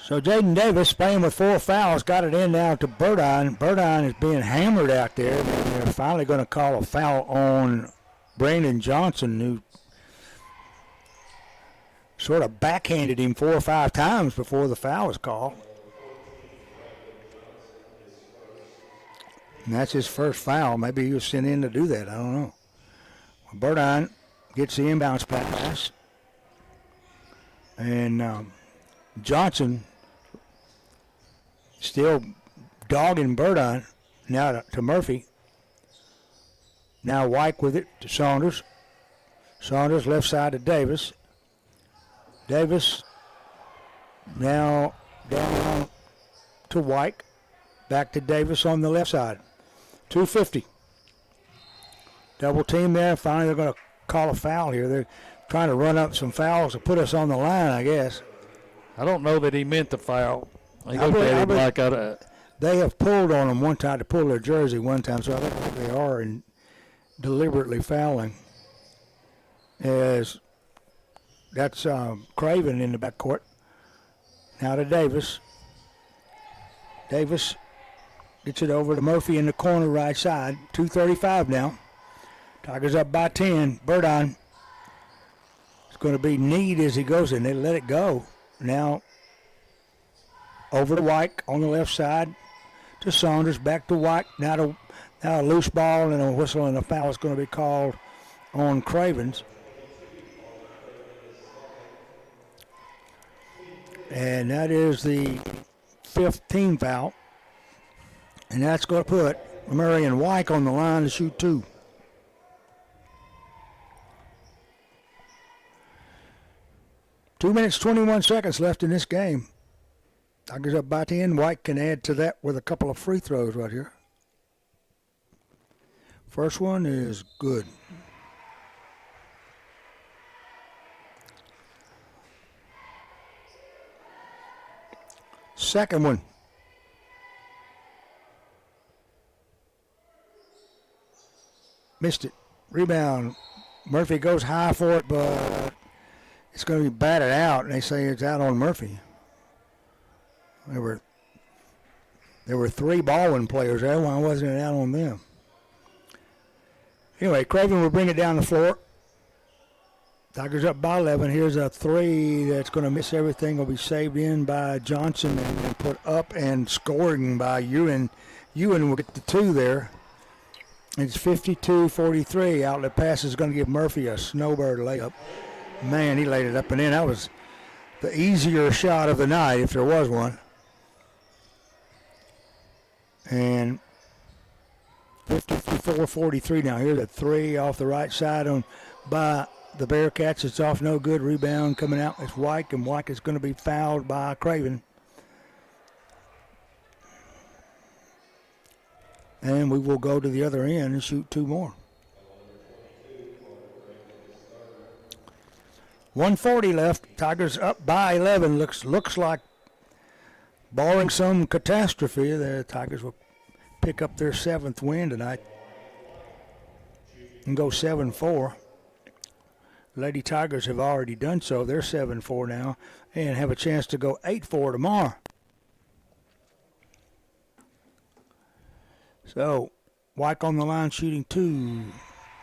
So Jaden Davis, playing with 4 fouls, got it in now to Burdine. Burdine is being hammered out there, and they're finally going to call a foul on Brandon Johnson, who sort of backhanded him 4 or 5 times before the foul was called. And that's his first foul. Maybe he was sent in to do that. I don't know. Burdine gets the inbounds pass. And Johnson still dogging Burdine. Now to Murphy. Now Wyke with it to Saunders. Saunders left side to Davis. Davis now down to Wyke. Back to Davis on the left side. 2:50. Double team there. Finally they're going to call a foul here. They're trying to run up some fouls to put us on the line, I guess. I don't know that he meant the foul. He looked at him like they have pulled on them one time to pull their jersey one time, so I think they are deliberately fouling. As that's Craven in the backcourt. Now to Davis. Davis gets it over to Murphy in the corner right side. 2:35 now. Tigers up by 10. Burdine. It's going to be Need as he goes in. They let it go. Now over to Wyke on the left side to Saunders. Back to Wyke. Now a loose ball and a whistle and a foul is going to be called on Cravens. And that is the 5th team foul. And that's going to put Murray and Wyke on the line to shoot 2. Two minutes, 21 seconds left in this game. Tigers up by 10. Wyke can add to that with a couple of free throws right here. First one is good. Second one. Missed it. Rebound. Murphy goes high for it, but it's going to be batted out, and they say it's out on Murphy. There were 3 Baldwyn players there. Why wasn't it out on them? Anyway, Craven will bring it down the floor. Tigers up by 11. Here's a 3 that's going to miss everything. Will be saved in by Johnson and put up and scoring by Ewan. Ewan will get the 2 there. It's 52-43. Outlet pass is going to give Murphy a snowbird layup. Man, he laid it up and in. That was the easier shot of the night, if there was one. And 54-43 now. Here's a 3 off the right side by the Bearcats. It's off, no good. Rebound coming out. It's Wyke, and Wyke is going to be fouled by Craven. And we will go to the other end and shoot 2 more. 1:40 left. Tigers up by 11. Looks like, barring some catastrophe, the Tigers will pick up their 7th win tonight and go 7-4. Lady Tigers have already done so. They're 7-4 now and have a chance to go 8-4 tomorrow. So, Wyke on the line shooting 2.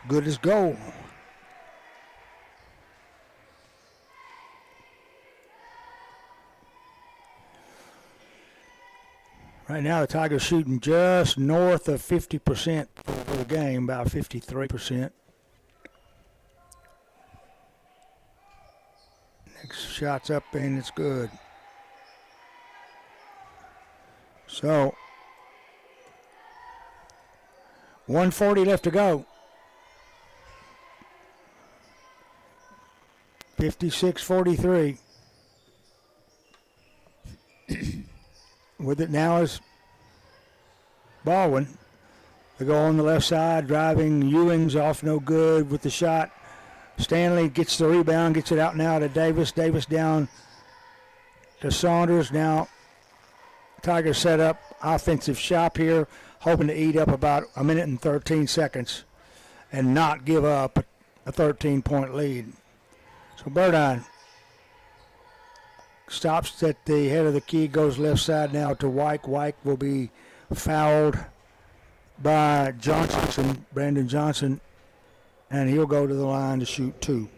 Good as gold. Right now, the Tigers shooting just north of 50% for the game, about 53%. Next shot's up, and it's good. So, 1:40 left to go. 56-43. With it now is Baldwyn. They go on the left side, driving. Ewing's off no good with the shot. Stanley gets the rebound, gets it out now to Davis. Davis down to Saunders. Now Tigers set up offensive shop here, hoping to eat up about a minute and 13 seconds and not give up a 13-point lead. So Baldwyn stops at the head of the key, goes left side now to Wyke. Wyke will be fouled by Johnson, Brandon Johnson, and he'll go to the line to shoot 2.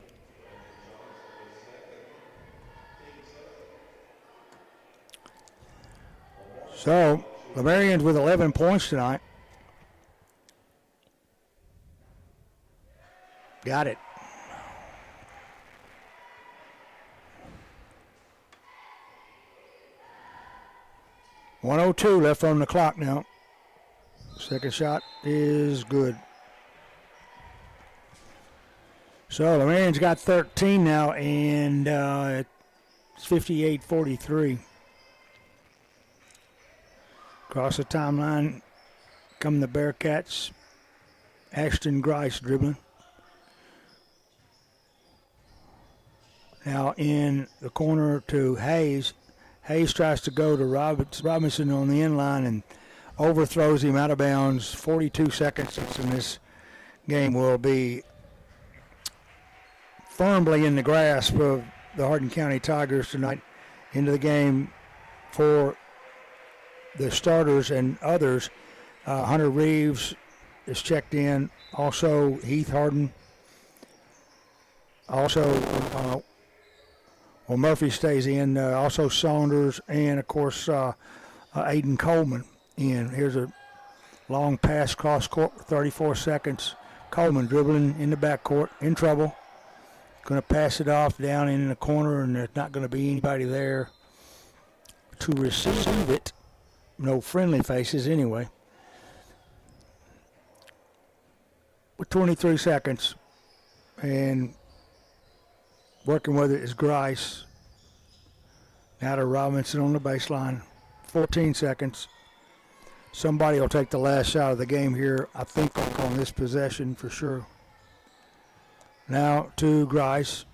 So, Lamarians with 11 points tonight. Got it. .102 left on the clock now. Second shot is good. So Lamarian's got 13 now, and it's 58-43. Across the timeline come the Bearcats. Ashton Grice dribbling. Now in the corner to Hayes. Hayes tries to go to Robinson on the inline and overthrows him out of bounds. 42 seconds, and this game will be firmly in the grasp of the Hardin County Tigers tonight. Into the game for the starters and others. Hunter Reeves is checked in. Also Heath Hardin. Also Murphy stays in. Also Saunders, and of course Aiden Coleman in. Here's a long pass cross court for 34 seconds. Coleman dribbling in the backcourt, in trouble. Going to pass it off down in the corner, and there's not going to be anybody there to receive it. No friendly faces anyway. With 23 seconds, and working with it is Grice. Now to Robinson on the baseline. 14 seconds. Somebody will take the last shot of the game here, I think, on this possession for sure. Now to Grice.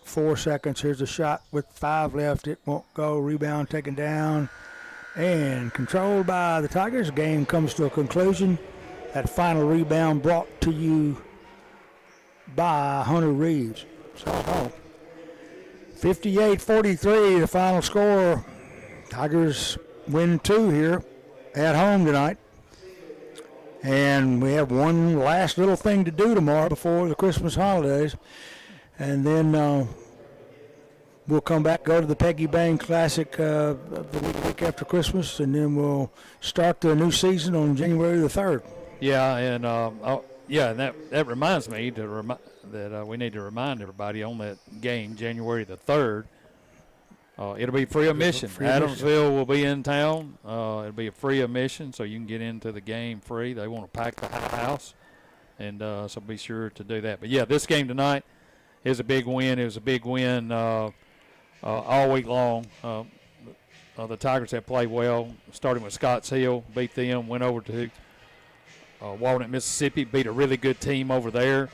4 seconds. Here's a shot with 5 left. It won't go. Rebound taken down and controlled by the Tigers. Game comes to a conclusion. That final rebound brought to you by Hunter Reeves. So 58-43, the final score. Tigers win 2 here at home tonight. And we have one last little thing to do tomorrow before the Christmas holidays. And then we'll come back, go to the Peggy Bang Classic the week after Christmas, and then we'll start the new season on January the 3rd. Yeah, and that reminds me that we need to remind everybody on that game, January the 3rd. It'll be free admission. Adamsville will be in town. It'll be a free admission, so you can get into the game free. They want to pack the house, and so be sure to do that. But, yeah, this game tonight is a big win. It was a big win all week long. The Tigers have played well, starting with Scotts Hill, beat them, went over to Walnut, Mississippi, beat a really good team over there.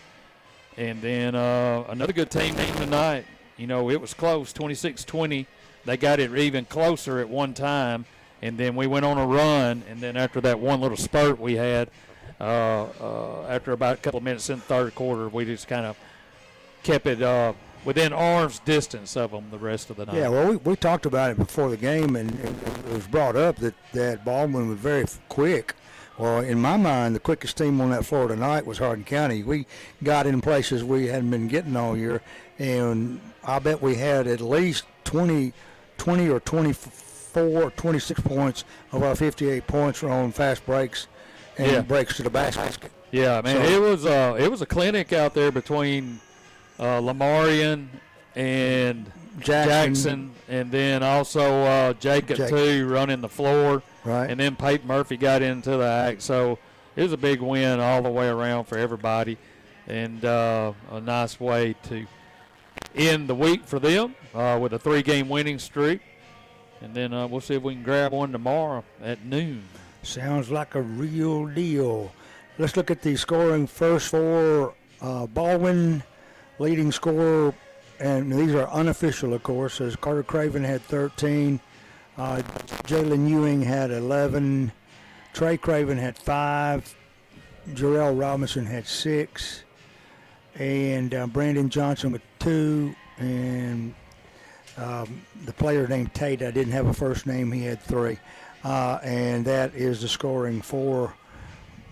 And then another good team tonight. You know, it was close, 26-20. They got it even closer at one time, and then we went on a run. And then after that one little spurt we had, after about a couple of minutes in the third quarter, we just kind of kept it within arm's distance of them the rest of the night. Yeah, well, we talked about it before the game, and it was brought up that Baldwyn was very quick. Well, in my mind, the quickest team on that floor tonight was Hardin County. We got in places we hadn't been getting all year, and I bet we had at least 20 or 24, 26 points of our 58 points were on fast breaks and breaks to the basket. Yeah, man, so, it was a clinic out there between Lamarian and Jackson, and then also Jacob too, running the floor. Right. And then Peyton Murphy got into the act. So it was a big win all the way around for everybody, and a nice way to end the week for them with a 3-game winning streak. And then we'll see if we can grab one tomorrow at noon. Sounds like a real deal. Let's look at the scoring first for Baldwyn. Leading scorer, and these are unofficial, of course, as Carter Craven had 13. Jalen Ewing had 11. Trey Craven had 5. Jarrell Robinson had 6. And Brandon Johnson with 2. And the player named Tate, I didn't have a first name, he had 3. And that is the scoring for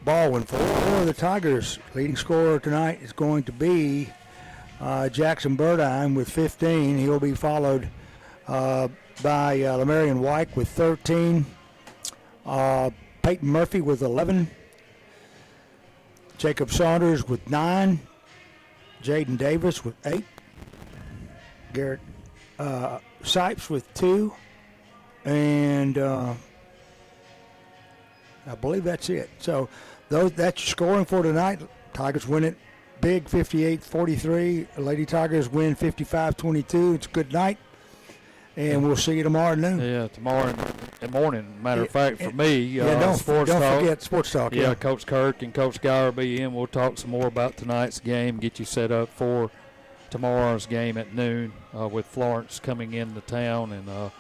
Baldwyn. For the Tigers, leading scorer tonight is going to be Jackson Burdine with 15. He'll be followed by Lamarian White with 13. Peyton Murphy with 11. Jacob Saunders with 9. Jaden Davis with 8. Garrett Sipes with 2. And I believe that's it. So that's your scoring for tonight. Tigers win it big, 58-43. Lady Tigers win 55-22. It's a good night. And we'll see you tomorrow at noon. Yeah, tomorrow morning. Matter of fact, for me, don't forget Sports Talk. Yeah, Coach Kirk and Coach Gower will be in. We'll talk some more about tonight's game, get you set up for tomorrow's game at noon with Florence coming into town. And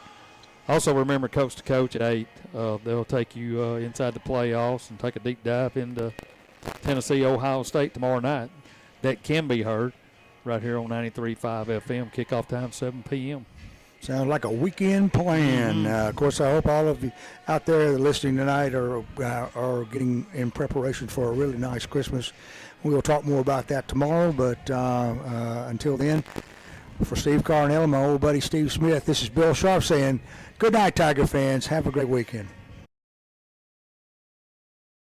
also remember Coach to Coach at 8. They'll take you inside the playoffs and take a deep dive into Tennessee, Ohio State tomorrow night. That can be heard right here on 93.5 FM. Kickoff time 7 p.m. Sounds like a weekend plan. Of course, I hope all of you out there listening tonight are getting in preparation for a really nice Christmas. We'll talk more about that tomorrow, but until then, for Steve Carnell and my old buddy Steve Smith, this is Bill Sharp saying good night, Tiger fans. Have a great weekend.